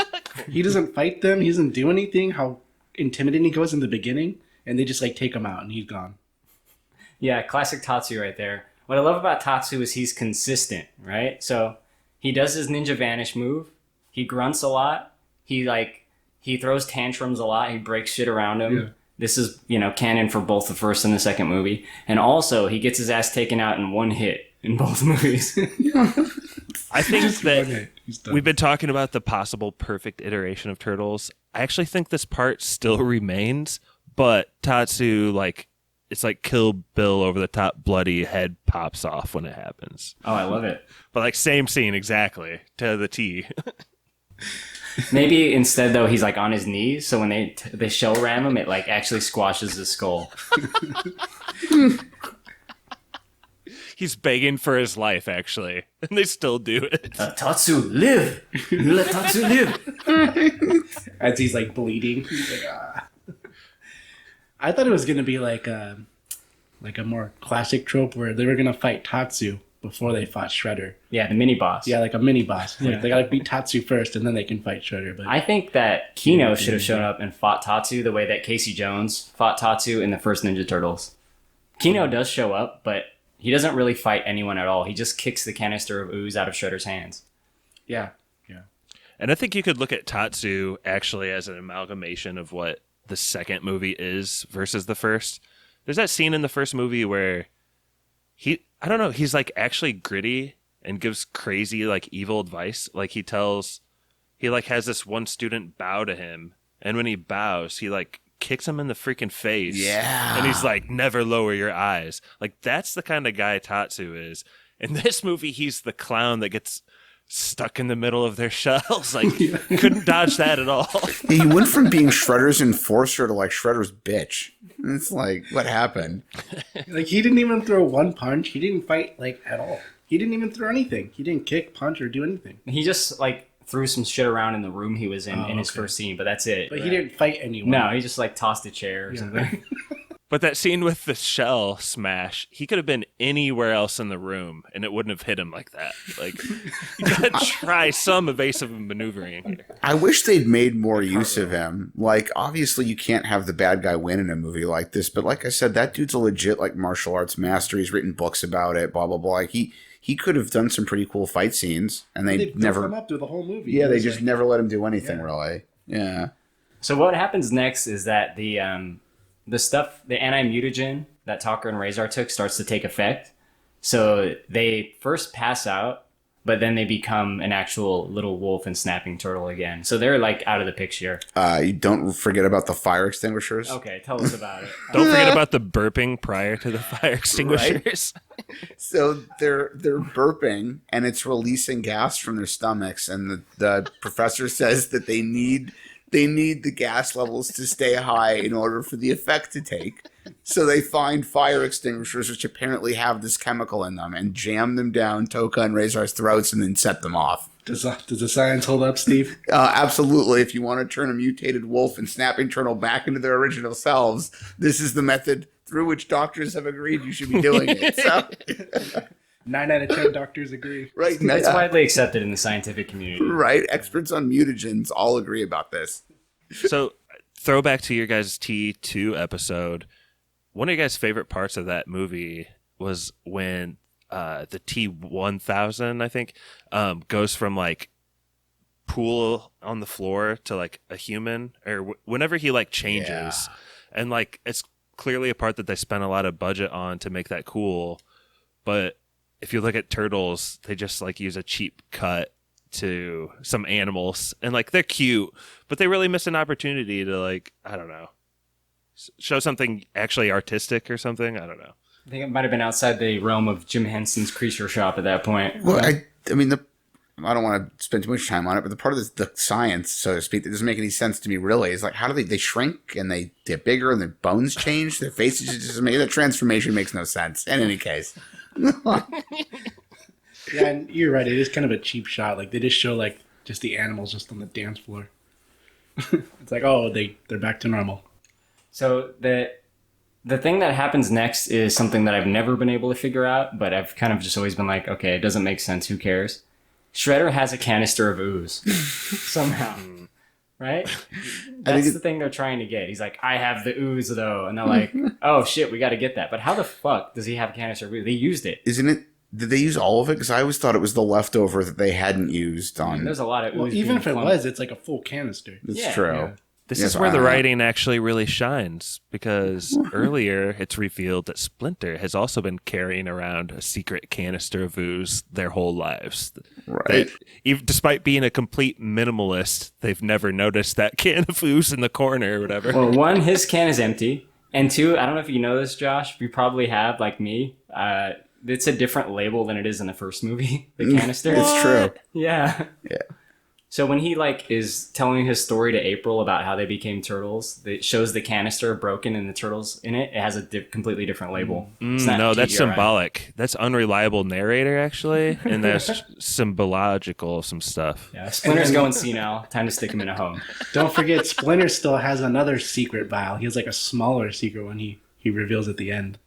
He doesn't fight them. He doesn't do anything. How intimidating he goes in the beginning, and they just like take him out, and he's gone. Yeah, classic Tatsu right there. What I love about Tatsu is he's consistent, right? So he does his Ninja Vanish move. He grunts a lot. He throws tantrums a lot. He breaks shit around him. Yeah. This is, canon for both the first and the second movie. And also, he gets his ass taken out in one hit in both movies. I think that we've been talking about the possible perfect iteration of Turtles. I actually think this part still remains, but Tatsu, it's like Kill Bill over the top, bloody head pops off when it happens. Oh, I love it. But same scene exactly to the T. Maybe instead though he's on his knees, so when they shell ram him, it actually squashes his skull. He's begging for his life actually, and they still do it. Tatsu, live! Let Tatsu live! As he's bleeding. He's I thought it was gonna be like a more classic trope where they were gonna fight Tatsu before they fought Shredder. Yeah, the mini boss. Yeah, like a mini boss. They gotta beat Tatsu first, and then they can fight Shredder. But I think that Keno should have shown up and fought Tatsu the way that Casey Jones fought Tatsu in the first Ninja Turtles. Keno does show up, but he doesn't really fight anyone at all. He just kicks the canister of ooze out of Shredder's hands. Yeah. And I think you could look at Tatsu actually as an amalgamation of what the second movie is versus the first. There's that scene in the first movie where he's actually gritty and gives crazy evil advice. He has this one student bow to him, and when he bows, he kicks him in the freaking face. Yeah. And he's never lower your eyes. That's the kind of guy Tatsu is. In this movie, he's the clown that gets stuck in the middle of their shells. Couldn't dodge that at all. He went from being Shredder's enforcer to Shredder's bitch. It's what happened? He didn't even throw one punch. He didn't fight at all. He didn't even throw anything. He didn't kick, punch, or do anything. He just threw some shit around in the room he was in his first scene, but that's it. But he didn't fight anyone. No, he just tossed a chair or something. But that scene with the shell smash, he could have been anywhere else in the room and it wouldn't have hit him like that. You gotta try some evasive maneuvering here. I wish they'd made more use of him. Obviously you can't have the bad guy win in a movie like this, but like I said, that dude's a legit martial arts master. He's written books about it, blah blah blah. He could have done some pretty cool fight scenes, and they never built him up through the whole movie. Yeah, they just never let him do anything really. Yeah. So what happens next is that the anti-mutagen that Talker and Razor took starts to take effect. So they first pass out, but then they become an actual little wolf and snapping turtle again. So they're out of the picture. You don't forget about the fire extinguishers. Okay, tell us about it. Don't forget about the burping prior to the fire extinguishers. Right? So they're burping and it's releasing gas from their stomachs, and the professor says that they need the gas levels to stay high in order for the effect to take. So they find fire extinguishers, which apparently have this chemical in them, and jam them down Toka and Razor's throats and then set them off. Does the science hold up, Steve? Absolutely. If you want to turn a mutated wolf and snapping turtle back into their original selves, this is the method through which doctors have agreed you should be doing it. So. 9 out of 10 doctors agree. Right. It's widely accepted in the scientific community. Right. Experts on mutagens all agree about this. So, throwback to your guys' T2 episode. One of your guys' favorite parts of that movie was when the T-1000, I think, goes from like pool on the floor to like a human, or whenever he like changes, and like it's clearly a part that they spent a lot of budget on to make that cool. But if you look at Turtles, they just like use a cheap cut to some animals, and like they're cute, but they really miss an opportunity to like, I don't know, show something actually artistic or something. I don't know. I think it might have been outside the realm of Jim Henson's Creature Shop at that point. Well, I mean, I don't want to spend too much time on it, but the part of the science, so to speak, that doesn't make any sense to me really is like, how do they shrink and they get bigger and their bones change? Their faces just make the transformation makes no sense in any case. Yeah, and you're right. It is kind of a cheap shot. Like they just show like just the animals just on the dance floor. It's like, oh, they're back to normal. So the thing that happens next is something that I've never been able to figure out, but I've kind of just always been like, okay, it doesn't make sense. Who cares? Shredder has a canister of ooze somehow, right? That's the thing they're trying to get. He's like, I have the ooze though, and they're like, oh shit, we got to get that. But how the fuck does he have a canister of ooze? They used it. Isn't it? Did they use all of it? Because I always thought it was the leftover that they hadn't used on. There's a lot of ooze. Well, even if it was, it's like a full canister. It's true. Yeah. This is where the writing actually really shines, because earlier it's revealed that Splinter has also been carrying around a secret canister of ooze their whole lives. Right. Despite being a complete minimalist, they've never noticed that can of ooze in the corner or whatever. Well, one, his can is empty. And two, I don't know if you know this, Josh. You probably have, like me. It's a different label than it is in the first movie, the canister. It's true. Yeah. Yeah. So when he like is telling his story to April about how they became turtles, it shows the canister broken and the turtles in it. It has a completely different label. No, that's symbolic. That's unreliable narrator, actually, and that's symbological of some stuff. Yeah, Splinter's going senile. Time to stick him in a home. Don't forget, Splinter still has another secret vial. He has like a smaller secret one he reveals at the end.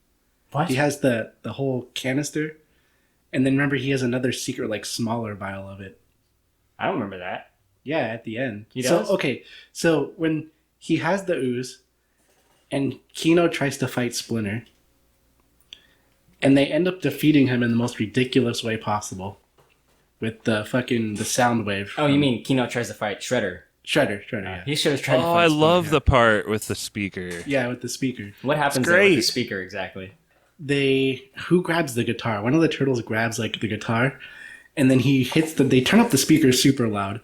What? He has the whole canister, and then remember he has another secret like smaller vial of it. I don't remember that. Yeah, at the end. He does? So, okay, so when he has the ooze, and Keno tries to fight Splinter, and they end up defeating him in the most ridiculous way possible, with the sound wave. Oh, you mean Keno tries to fight Shredder? Shredder, yeah. He should have tried to fight I Splinter. love the part with the speaker. Yeah, with the speaker. What happens there with the speaker exactly? Who grabs the guitar? One of the turtles grabs like the guitar, and then he hits they turn up the speaker super loud.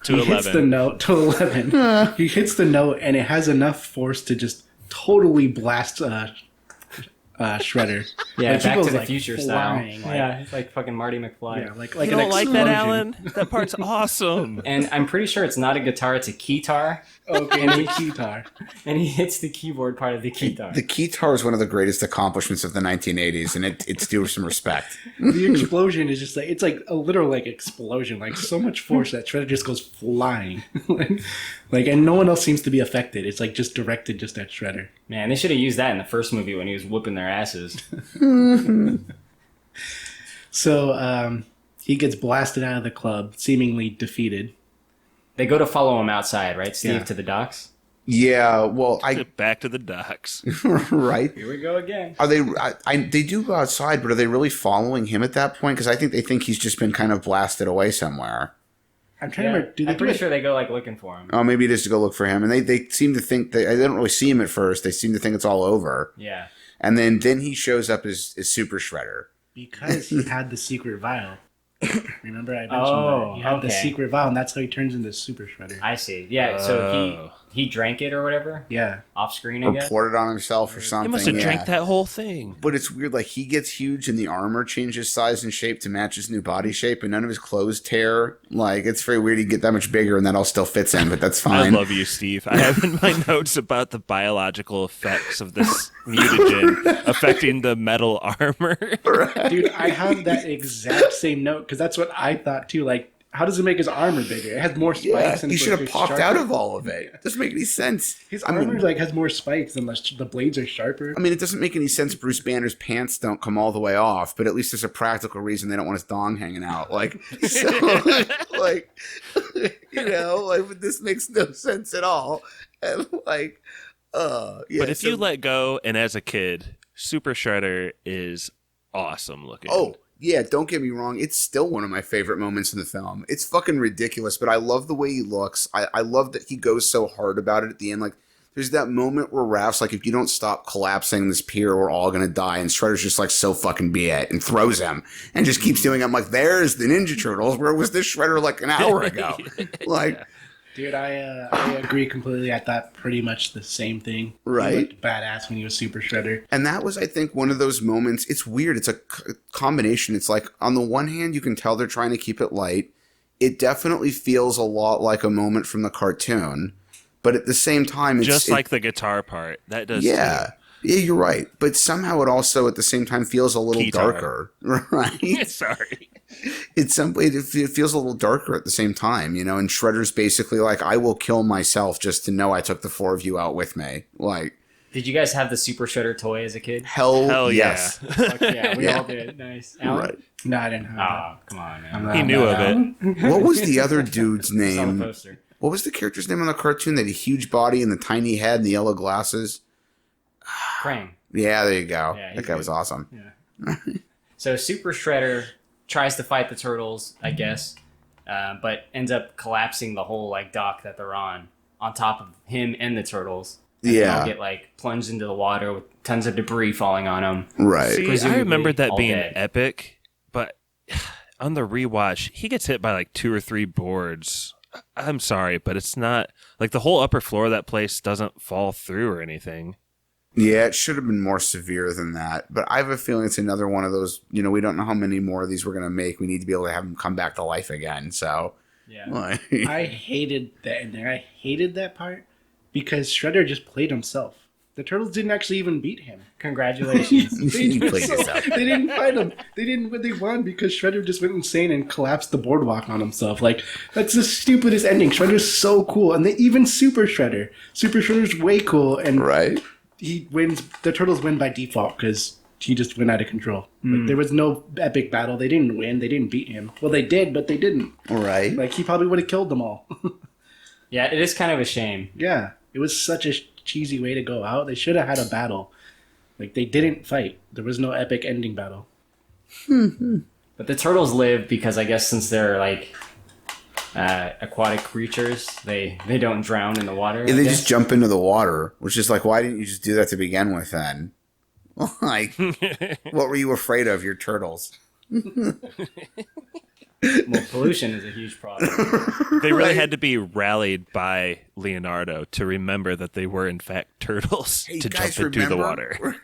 To 11. Hits the note to 11. He hits the note, and it has enough force to just totally blast Shredder. Yeah, like, Back to the like, Future flying, style. Yeah, it's like fucking Marty McFly. Yeah, like You an don't like that, explosion. Alan? That part's awesome. And I'm pretty sure it's not a guitar, it's a keytar. Okay, and the guitar. And he hits the keyboard part of the keytar. The keytar is one of the greatest accomplishments of the 1980s, and it's due some respect. The explosion is just like, it's like a literal like explosion, like so much force that Shredder just goes flying. like, and no one else seems to be affected. It's like just directed just at Shredder. Man, they should have used that in the first movie when he was whooping their asses. So he gets blasted out of the club, seemingly defeated. They go to follow him outside, right, Steve, Yeah. to the docks? Yeah, well, Back to the docks. right. Here we go again. Are they? They do go outside, but are they really following him at that point? Because I think they think he's just been kind of blasted away somewhere. I'm trying to remember. I'm pretty sure they go like looking for him. Oh, maybe it is to go look for him, and they seem to think they don't really see him at first. They seem to think it's all over. Yeah. And then he shows up as Super Shredder. Because he had the secret vial. Remember I mentioned Oh, that? He had the okay. secret vial, and that's how he turns into Super Shredder. I see. Yeah, so he drank it or whatever? Yeah. Off screen, I Or guess? poured it on himself or something. He must have yeah. drank that whole thing. But it's weird, like he gets huge and the armor changes size and shape to match his new body shape, and none of his clothes tear. Like, it's very weird he get that much bigger and that all still fits in, but that's I fine. love you, Steve. I have in my notes about the biological effects of this mutagen affecting the metal armor. Dude, I have that exact same note, because that's what I thought too. Like, how does it make his armor bigger? It has more spikes. And he it's should have it's popped sharper. out of all of it. It doesn't make any sense. His armor has more spikes and the blades are sharper. I mean, it doesn't make any sense Bruce Banner's pants don't come all the way off, but at least there's a practical reason they don't want his dong hanging out. Like, so, like but this makes no sense at all. And yeah. But if you let go, and as a kid, Super Shredder is awesome looking. Oh, yeah, don't get me wrong. It's still one of my favorite moments in the film. It's fucking ridiculous, but I love the way he looks. I love that he goes so hard about it at the end. Like, there's that moment where Raph's like, if you don't stop collapsing this pier, we're all going to die. And Shredder's just like, so fucking be it, and throws him and just keeps doing it. I'm like, there's the Ninja Turtles. Where was this Shredder like an hour ago? Like, dude, I agree completely. I thought pretty much the same thing. Right. He looked badass when he was Super Shredder. And that was, I think, one of those moments. It's weird. It's a combination. It's like, on the one hand, you can tell they're trying to keep it light. It definitely feels a lot like a moment from the cartoon. But at the same time, it's just like the guitar part. That does. Yeah. Too. Yeah, you're right. But somehow it also, at the same time, feels a little darker. Right? Sorry. It feels a little darker at the same time, and Shredder's basically like, I will kill myself just to know I took the 4 of you out with me. Like, did you guys have the Super Shredder toy as a kid? Hell yes. Yeah. Okay, we all did. Nice. Alan? Right. No, I didn't have that. Come on, man. He knew of it. What was the other dude's name? the poster. What was the character's name on the cartoon? That had a huge body and the tiny head and the yellow glasses? Krang. Yeah, there you go. Yeah, that guy was awesome. Yeah. So Super Shredder tries to fight the turtles, I guess, but ends up collapsing the whole dock that they're on top of him and the turtles. And they all get plunged into the water with tons of debris falling on them. Right. See, I remembered that being dead. epic, but on the rewatch, he gets hit by 2 or 3 boards. I'm sorry, but it's not the whole upper floor of that place doesn't fall through or anything. Yeah, it should have been more severe than that. But I have a feeling it's another one of those, we don't know how many more of these we're going to make. We need to be able to have him come back to life again. So, yeah. I hated that ending. I hated that part because Shredder just played himself. The turtles didn't actually even beat him. Congratulations. You played yourself. They didn't fight him. They won because Shredder just went insane and collapsed the boardwalk on himself. That's the stupidest ending. Shredder's so cool. And even Super Shredder. Super Shredder's way cool. And right. He wins. The turtles win by default because he just went out of control. There was no epic battle. They didn't win. They didn't beat him. Well, they did, but they didn't. Right. He probably would have killed them all. Yeah, it is kind of a shame. Yeah. It was such a cheesy way to go out. They should have had a battle. They didn't fight. There was no epic ending battle. But the turtles live because I guess since they're aquatic creatures, they don't drown in the water. Yeah, they just jump into the water, which is why didn't you just do that to begin with then? What were you afraid of? Your turtles. Well, pollution is a huge problem. They really had to be rallied by Leonardo to remember that they were in fact turtles to jump into the water.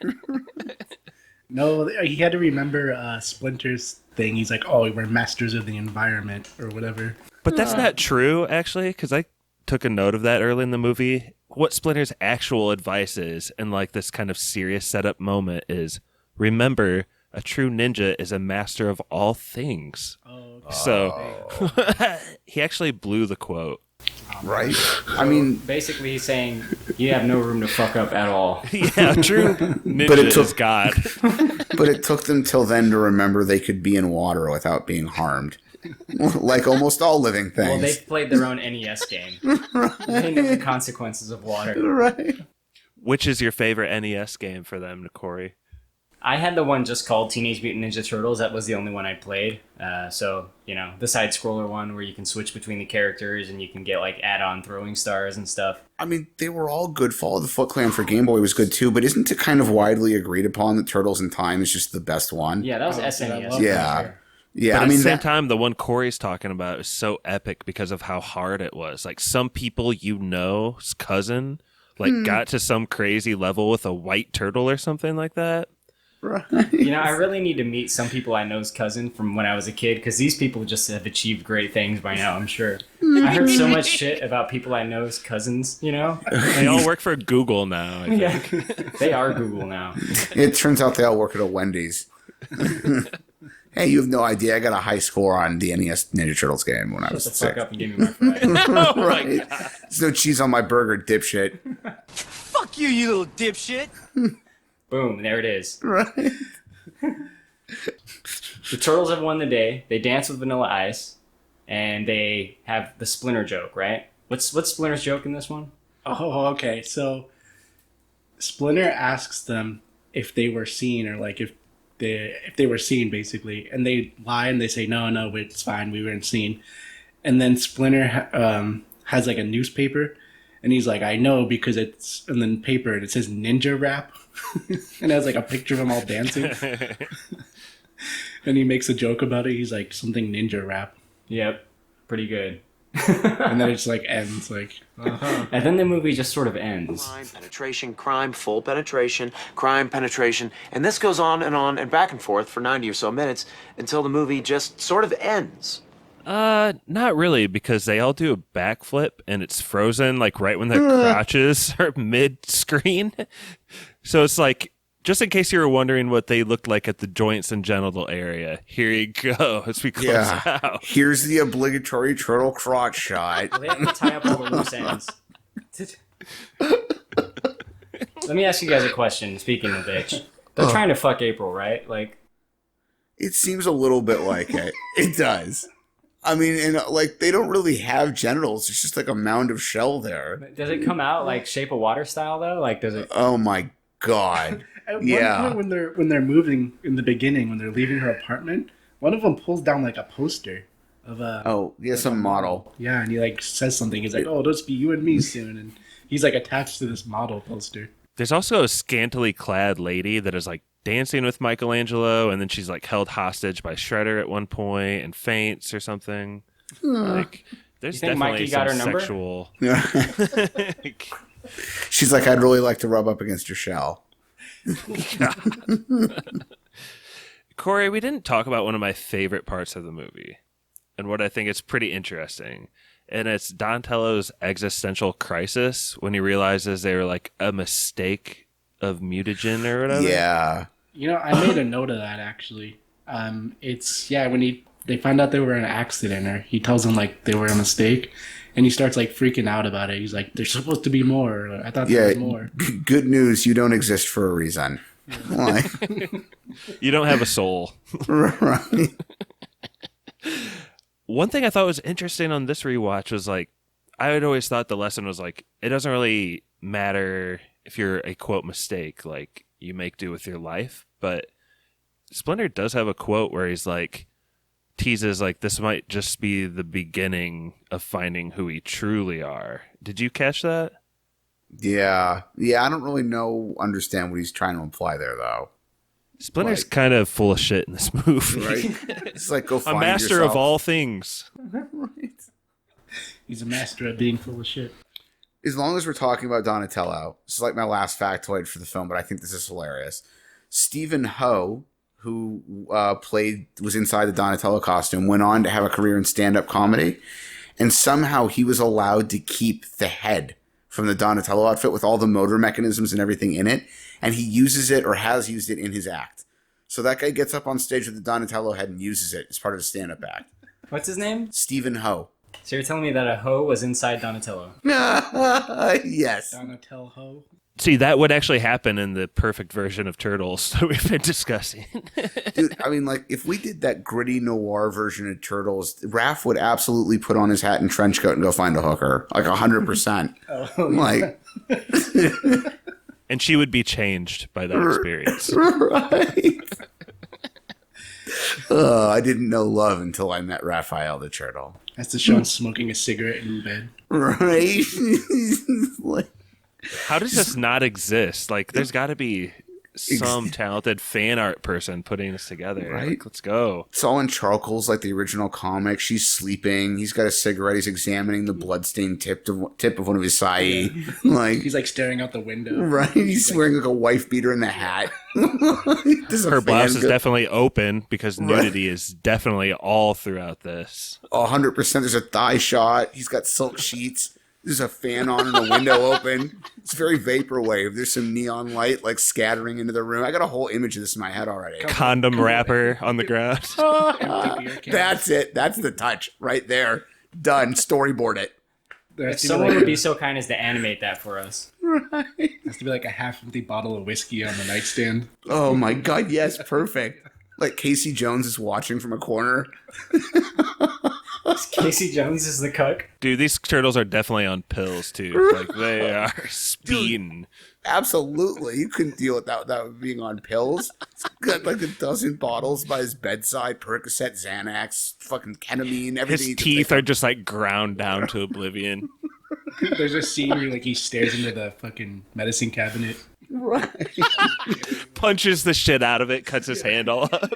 No, he had to remember Splinter's thing. He's like, oh, we're masters of the environment or whatever. But that's not true, actually, because I took a note of that early in the movie. What Splinter's actual advice is, in this kind of serious setup moment, is remember, a true ninja is a master of all things. Oh, okay. So he actually blew the quote. Right? I mean, basically he's saying you have no room to fuck up at all. Yeah, true ninja is God. But it took them till then to remember they could be in water without being harmed. Like almost all living things. Well, they've played their own NES game. Right. They know the consequences of water. Right. Which is your favorite NES game for them, Corey? I had the one just called Teenage Mutant Ninja Turtles. That was the only one I played. So, the side-scroller one where you can switch between the characters and you can get, add-on throwing stars and stuff. I mean, they were all good. Fall of the Foot Clan for Game Boy was good, too. But isn't it kind of widely agreed upon that Turtles in Time is just the best one? Yeah, that was SNES. Yeah. Sure. Yeah, but at the same time, the one Corey's talking about is so epic because of how hard it was. Some people cousin, got to some crazy level with a white turtle or something like that. Right. I really need to meet some people I know's cousin from when I was a kid because these people just have achieved great things by now, I'm sure. I heard so much shit about people I know's cousins, They all work for Google now, I think. Yeah, they are Google now. It turns out they all work at a Wendy's. Hey, you have no idea. I got a high score on the NES Ninja Turtles game when I was Shut the fuck 6. up and give me my fries. Right. There's no cheese on my burger, dipshit. Fuck you, you little dipshit. Boom, there it is. Right. The turtles have won the day. They dance with Vanilla Ice, and they have the Splinter joke, right? What's Splinter's joke in this one? Oh, okay. So Splinter asks them if they were seen, or like if they were seen, basically, and they lie and they say no, it's fine, we weren't seen. And then Splinter has like a newspaper, and he's like, I know because it's in the paper and it says ninja rap, and it has like a picture of them all dancing. And he makes a joke about it. He's like, something ninja rap. Yep, pretty good. And then it just like ends like. And then the movie just sort of ends. Crime, penetration, crime, full penetration, crime, penetration. And this goes on and back and forth for 90 or so minutes until the movie just sort of ends. Not really, because they all do a backflip and it's frozen like right when their crotches are mid-screen. So it's like, just in case you were wondering what they looked like at the joints and genital area, here you go as we close out. Here's the obligatory turtle crotch shot. Well, they have to tie up all the loose ends. Let me ask you guys a question, speaking of which. They're trying to fuck April, right? Like, It seems a little bit like it. It does. I mean, and like they don't really have genitals. It's just like a mound of shell there. does it come out like Shape of Water style, though? Like, does it... Oh my god. At one point when they're moving in the beginning, when they're leaving her apartment, one of them pulls down like a poster of a some model. Yeah, and he like says something. He's like, "Oh, it'll just be you and me soon," and he's like attached to this model poster. There's also a scantily clad lady that is like dancing with Michelangelo, and then she's like held hostage by Shredder at one point and faints or something. Like, there's You think definitely Mikey got some her number? sexual. She's like, I'd really like to rub up against your shell. Corey, we didn't talk about one of my favorite parts of the movie and what I think is pretty interesting. And it's Donatello's existential crisis when he realizes they were like a mistake of mutagen or whatever. Yeah. You know, I made a note of that actually. It's when they find out they were in an accident, or he tells them like they were a mistake, and he starts like freaking out about it. He's like, "There's supposed to be more. I thought there was more." Good news, you don't exist for a reason. Like, You don't have a soul. right. One thing I thought was interesting on this rewatch was like, I had always thought the lesson was like, it doesn't really matter if you're a quote mistake, like you make do with your life. But Splinter does have a quote where he's like, teases like this might just be the beginning of finding who we truly are. Did you catch that? Yeah. I don't really understand what he's trying to imply there, though. Splinter's kind of full of shit in this movie. Right? It's like, go find a master yourself. of all things. Right. He's a master at being full of shit. As long as we're talking about Donatello, this is like my last factoid for the film, but I think this is hilarious. Stephen Ho, who was inside the Donatello costume, went on to have a career in stand-up comedy, and somehow he was allowed to keep the head from the Donatello outfit with all the motor mechanisms and everything in it, and he uses it or has used it in his act. So that guy gets up on stage with the Donatello head and uses it as part of his stand-up act. What's his name? Stephen Ho. So you're telling me that a hoe was inside Donatello? Yes. Donatello Ho. See, that would actually happen in the perfect version of Turtles that we've been discussing. Dude, I mean, like, if we did that gritty noir version of Turtles, Raph would absolutely put on his hat and trench coat and go find a hooker. Like, 100%. Like... And she would be changed by that experience. Right. I didn't know love until I met Raphael the Turtle. That's the show smoking a cigarette in bed. Right? Like, how does this not exist? Like, there's got to be some talented fan art person putting this together. Right? Like, let's go. It's all in charcoals like the original comic. She's sleeping. He's got a cigarette. He's examining the bloodstained tip of one of his sai. Like, he's like staring out the window. Right? He's wearing like a wife beater in the hat. Her blouse is definitely open because nudity is definitely all throughout this. 100%. There's a thigh shot. He's got silk sheets. There's a fan on and a window open. It's very vaporwave. There's some neon light like scattering into the room. I got a whole image of this in my head already. Condom wrapper on the ground. That's it. That's the touch right there. Done. Storyboard it. If someone would be so kind as to animate that for us. Right. It has to be like a half-empty bottle of whiskey on the nightstand. Oh my God, yes, perfect. Like Casey Jones is watching from a corner. Casey Jones is the cook. Dude, these turtles are definitely on pills too. Like they are speeding. Absolutely. You couldn't deal with that without being on pills. He's got like a dozen bottles by his bedside, Percocet, Xanax, fucking ketamine, everything. His teeth are just like ground down to oblivion. There's a scene where like he stares into the fucking medicine cabinet. Right. Punches the shit out of it, cuts his hand all up.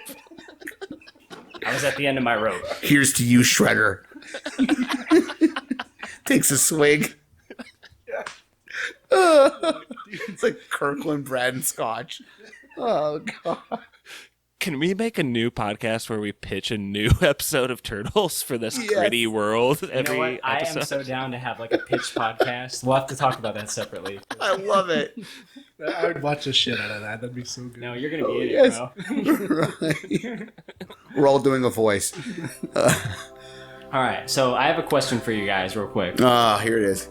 I was at the end of my rope. Here's to you, Shredder. Takes a swig. It's like Kirkland bread and scotch. Oh, God. Can we make a new podcast where we pitch a new episode of Turtles for this gritty world every You know what? I am so down to have like a pitch podcast. We'll have to talk about that separately. I love it. I would watch the shit out of that. That'd be so good. No, you're going to be in it, bro. Right. We're all doing a voice. All right, so I have a question for you guys real quick. Here it is.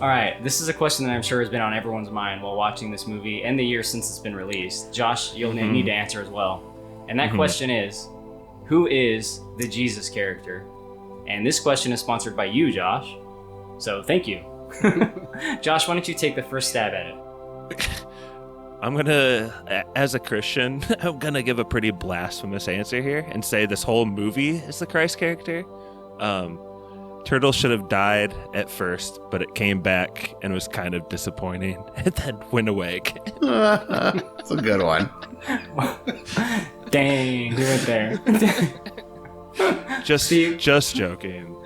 All right, this is a question that I'm sure has been on everyone's mind while watching this movie and the year since it's been released. Josh, you'll need to answer as well. And that question is, who is the Jesus character? And this question is sponsored by you, Josh. So thank you. Josh, why don't you take the first stab at it? I'm gonna, as a Christian, I'm gonna give a pretty blasphemous answer here and say this whole movie is the Christ character. Turtle should have died at first, but it came back and was kind of disappointing and then went away again. That's a good one. Dang, you went there. Just joking.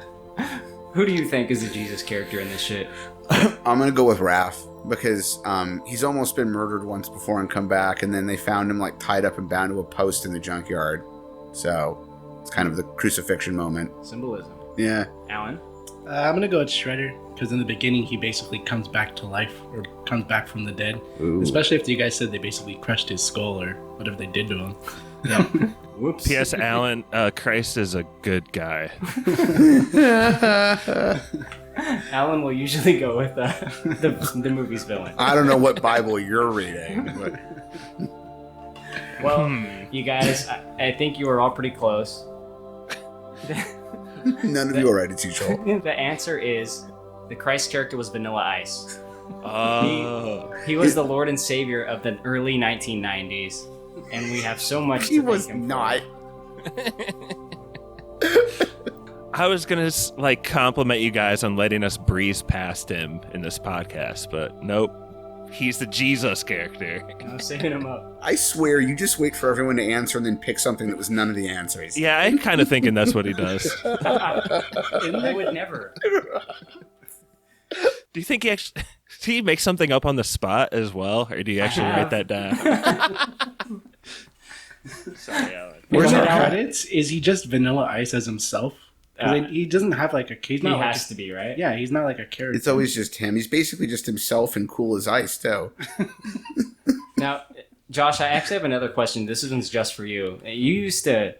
Who do you think is the Jesus character in this shit? I'm going to go with Raph because he's almost been murdered once before and come back, and then they found him like tied up and bound to a post in the junkyard. So it's kind of the crucifixion moment. Symbolism. Yeah. Alan? I'm going to go with Shredder because in the beginning he basically comes back to life or comes back from the dead. Ooh. Especially after you guys said they basically crushed his skull or whatever they did to him. Yeah. Whoops. P.S. Alan, Christ is a good guy. Alan will usually go with the movie's villain. I don't know what Bible you're reading, but... Well, you guys, I think you were all pretty close. None of you are right, Teachel. The answer is the Christ character was Vanilla Ice. Oh. He was the Lord and Savior of the early 1990s, and we have so much. He to was thank him not. I was gonna compliment you guys on letting us breeze past him in this podcast, but nope. He's the Jesus character. I was saving him up. I swear, you just wait for everyone to answer and then pick something that was none of the answers. Yeah, I'm kind of thinking that's what he does. I would never. Do you think he actually... Do you make something up on the spot as well, or do you actually write that down? Sorry, Alan. Where's the credits? Is he just Vanilla Ice as himself? He doesn't have like a... He has to be, right? Yeah, he's not like a character. It's always just him. He's basically just himself and cool as ice, too. Now, Josh, I actually have another question. This one's just for you. You used to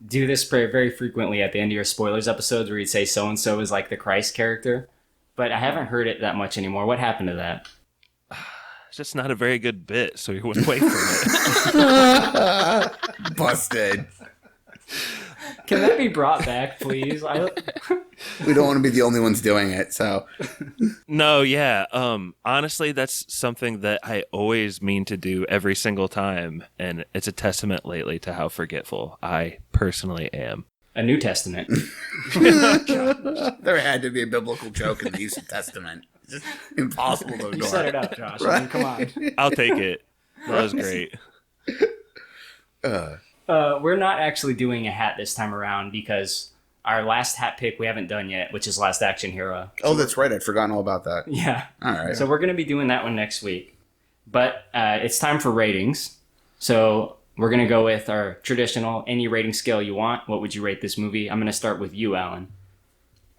do this very, very frequently at the end of your spoilers episodes where you'd say so-and-so is like the Christ character, but I haven't heard it that much anymore. What happened to that? It's just not a very good bit, so he went away from it. Busted. Can that be brought back, please? We don't want to be the only ones doing it, so. No, yeah. Honestly, that's something that I always mean to do every single time, and it's a testament lately to how forgetful I personally am. A New Testament. There had to be a biblical joke in the use of Testament. It's just impossible to ignore. You set it up, Josh. I mean, come on. I'll take it. That was great. We're not actually doing a hat this time around because our last hat pick we haven't done yet, which is Last Action Hero. Oh, that's right. I'd forgotten all about that. Yeah. All right. So we're going to be doing that one next week. But it's time for ratings. So we're going to go with our traditional, any rating scale you want. What would you rate this movie? I'm going to start with you, Alan.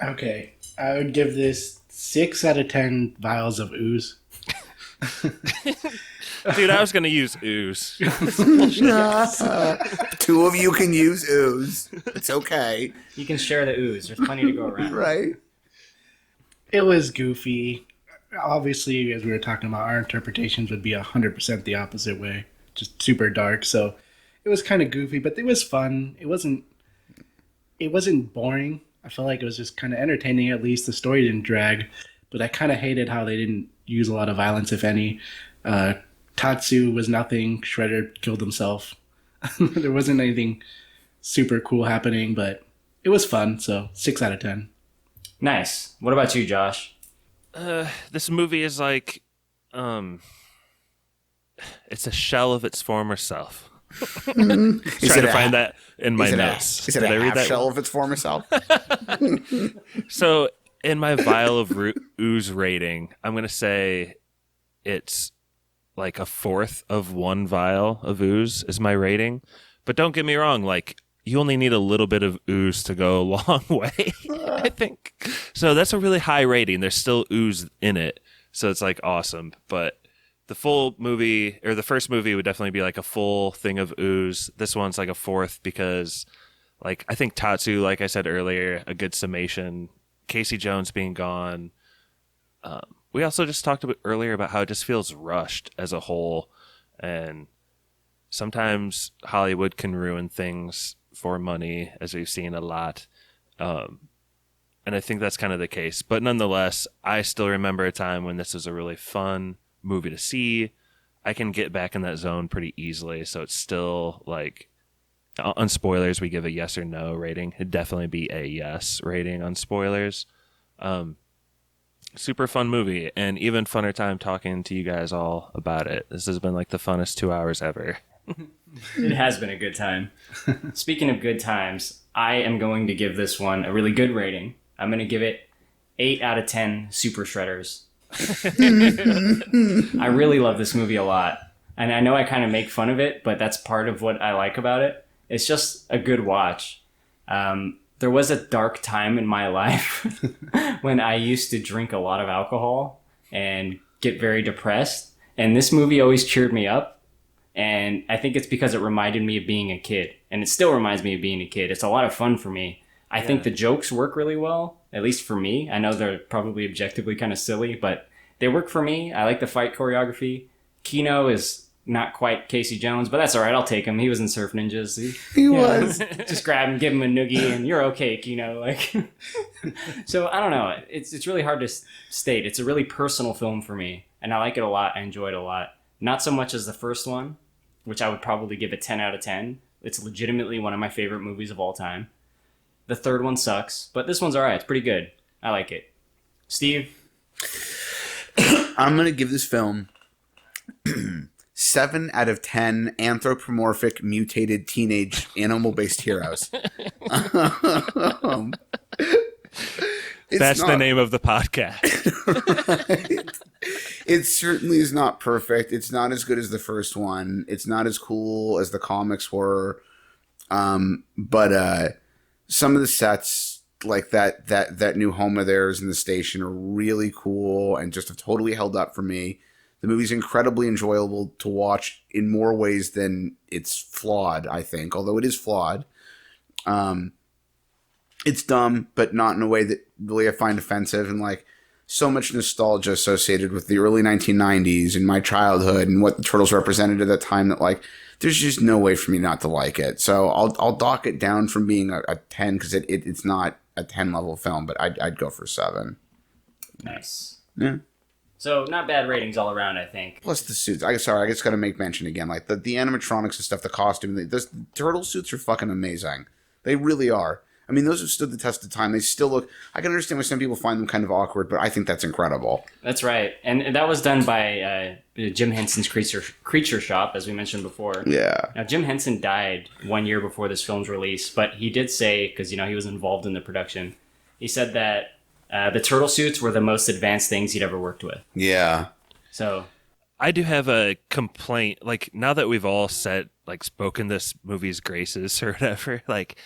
Okay, I would give this 6 out of 10 vials of ooze. Dude, I was going to use Ooze. 2 of you can use ooze. It's okay. You can share the ooze. There's plenty to go around. Right. It was goofy. Obviously, as we were talking about, our interpretations would be 100% the opposite way. Just super dark. So it was kind of goofy, but it was fun. It wasn't boring. I felt like it was just kind of entertaining. At least the story didn't drag. But I kind of hated how they didn't use a lot of violence, if any. Tatsu was nothing. Shredder killed himself. There wasn't anything super cool happening, but it was fun. So 6 out of 10. Nice. What about you, Josh? This movie is like, it's a shell of its former self. Trying to find that in my notes. Is it a half shell of its former self? So in my vial of ooze rating, I'm going to say it's like a fourth of one vial of ooze is my rating. But don't get me wrong, like you only need a little bit of ooze to go a long way, I think. So that's a really high rating. There's still ooze in it. So it's like awesome. But the full movie, or the first movie, would definitely be like a full thing of ooze. This one's like a fourth because, like, I think Tatsu, like I said earlier, a good summation. Casey Jones being gone. We also just talked earlier about how it just feels rushed as a whole. And sometimes Hollywood can ruin things for money, as we've seen a lot. And I think that's kind of the case. But nonetheless, I still remember a time when this was a really fun movie to see. I can get back in that zone pretty easily. So it's still like, on spoilers, we give a yes or no rating. It'd definitely be a yes rating on spoilers. Super fun movie, and even funner time talking to you guys all about it. This has been like the funnest 2 hours ever. It has been a good time. Speaking of good times, I am going to give this one a really good rating. I'm going to give it 8 out of 10 Super Shredders. I really love this movie a lot. And I know I kind of make fun of it, but that's part of what I like about it. It's just a good watch. There was a dark time in my life when I used to drink a lot of alcohol and get very depressed. And this movie always cheered me up. And I think it's because it reminded me of being a kid. And it still reminds me of being a kid. It's a lot of fun for me. I think the jokes work really well, at least for me. I know they're probably objectively kind of silly, but they work for me. I like the fight choreography. Keno is not quite Casey Jones, but that's all right. I'll take him. He was in Surf Ninjas. He was. Just grab him, give him a noogie, and you're okay, Keno. Like, so I don't know. It's really hard to state. It's a really personal film for me, and I like it a lot. I enjoy it a lot. Not so much as the first one, which I would probably give a 10 out of 10. It's legitimately one of my favorite movies of all time. The third one sucks, but this one's all right. It's pretty good. I like it. Steve? I'm going to give this film 7 out of 10 anthropomorphic mutated teenage animal-based heroes. That's the name of the podcast. Right? It certainly is not perfect. It's not as good as the first one. It's not as cool as the comics were. But some of the sets, like that new home of theirs in the station, are really cool and just have totally held up for me. The movie's incredibly enjoyable to watch in more ways than it's flawed, I think, although it is flawed. It's dumb, but not in a way that really I find offensive, and like so much nostalgia associated with the early 1990s and my childhood and what the Turtles represented at that time that like there's just no way for me not to like it. So I'll dock it down from being a 10 because it's not a 10 level film, but I'd go for 7. Nice. Yeah. So not bad ratings all around, I think. Plus the suits. I just got to make mention again. Like the animatronics and stuff, the costume. The turtle suits are fucking amazing. They really are. I mean, those have stood the test of time. They still look... I can understand why some people find them kind of awkward, but I think that's incredible. That's right. And that was done by Jim Henson's Creature Shop, as we mentioned before. Yeah. Now, Jim Henson died 1 year before this film's release, but he did say, because, he was involved in the production, he said that the turtle suits were the most advanced things he'd ever worked with. Yeah. So... I do have a complaint. Like, now that we've all spoken this movie's graces or whatever, like...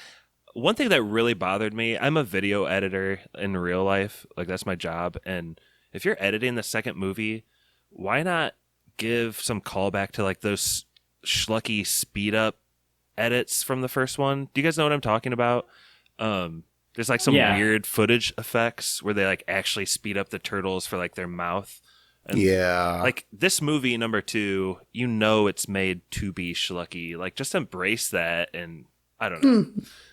One thing that really bothered me, I'm a video editor in real life. Like, that's my job. And if you're editing the second movie, why not give some callback to like those schlucky speed up edits from the first one? Do you guys know what I'm talking about? There's like some weird footage effects where they like actually speed up the turtles for like their mouth. And like this movie number 2, you know it's made to be schlucky. Like, just embrace that, and I don't know.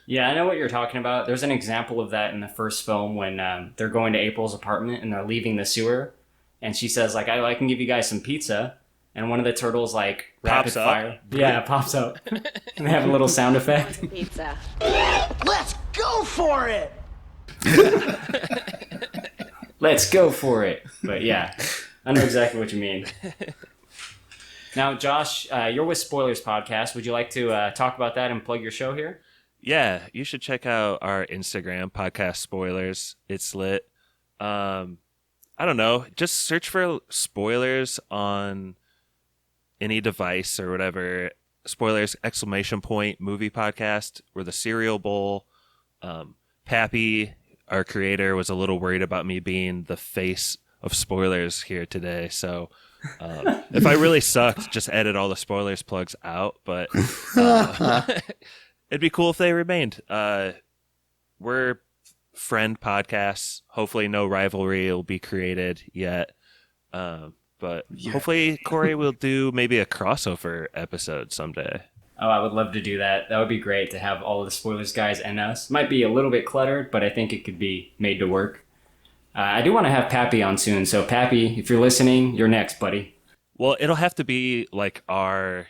Yeah, I know what you're talking about. There's an example of that in the first film when they're going to April's apartment and they're leaving the sewer, and she says like, I can give you guys some pizza, and one of the turtles like rapid fire. Yeah, it pops up. And they have a little sound effect. Pizza. Let's go for it! Let's go for it. But yeah, I know exactly what you mean. Now, Josh, you're with Spoilers Podcast. Would you like to talk about that and plug your show here? Yeah, you should check out our Instagram, Podcast Spoilers. It's lit. I don't know. Just search for Spoilers on any device or whatever. Spoilers, ! Movie podcast. We're the cereal bowl. Pappy, our creator, was a little worried about me being the face of spoilers here today. So if I really sucked, just edit all the spoilers plugs out. But it'd be cool if they remained. We're friend podcasts. Hopefully no rivalry will be created yet. But hopefully Corey will do maybe a crossover episode someday. Oh, I would love to do that. That would be great to have all of the Spoilers guys and us. Might be a little bit cluttered, but I think it could be made to work. I do want to have Pappy on soon. So Pappy, if you're listening, you're next, buddy. Well, it'll have to be like our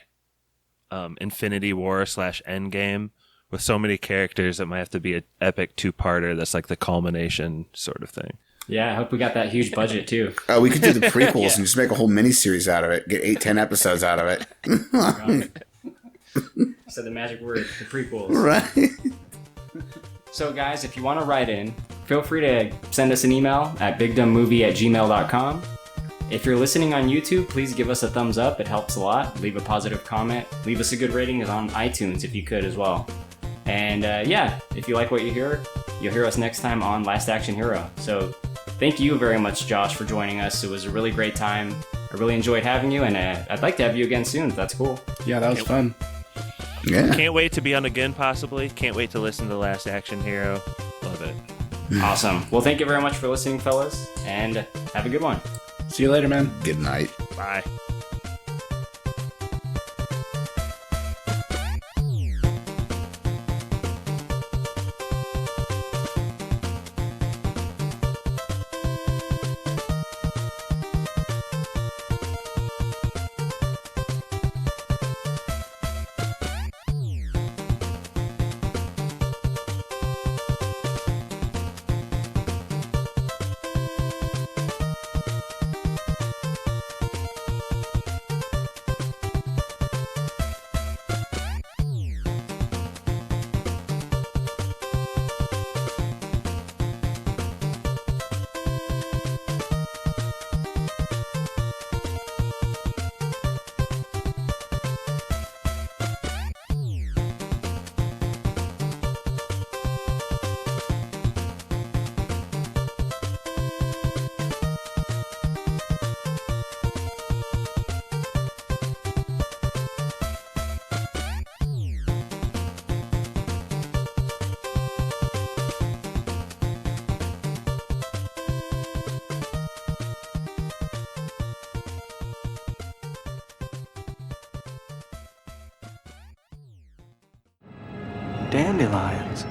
Infinity War / Endgame with so many characters. It might have to be an epic 2-parter that's like the culmination sort of thing. Yeah, I hope we got that huge budget too. We could do the prequels and just make a whole miniseries out of it. Get 8-10 episodes out of it. Said the magic word, the prequels. Right. So guys, if you want to write in, feel free to send us an email at bigdumbmovie@gmail.com. If you're listening on YouTube, please give us a thumbs up. It helps a lot. Leave a positive comment. Leave us a good rating on iTunes if you could as well. And if you like what you hear, you'll hear us next time on Last Action Hero. So thank you very much, Josh, for joining us. It was a really great time. I really enjoyed having you, and I'd like to have you again soon if that's cool. Yeah, that was fun. Yeah. Can't wait to be on again, possibly. Can't wait to listen to Last Action Hero. Love it. Awesome. Well, thank you very much for listening, fellas, and have a good one. See you later, man. Good night. Bye. Dandelions.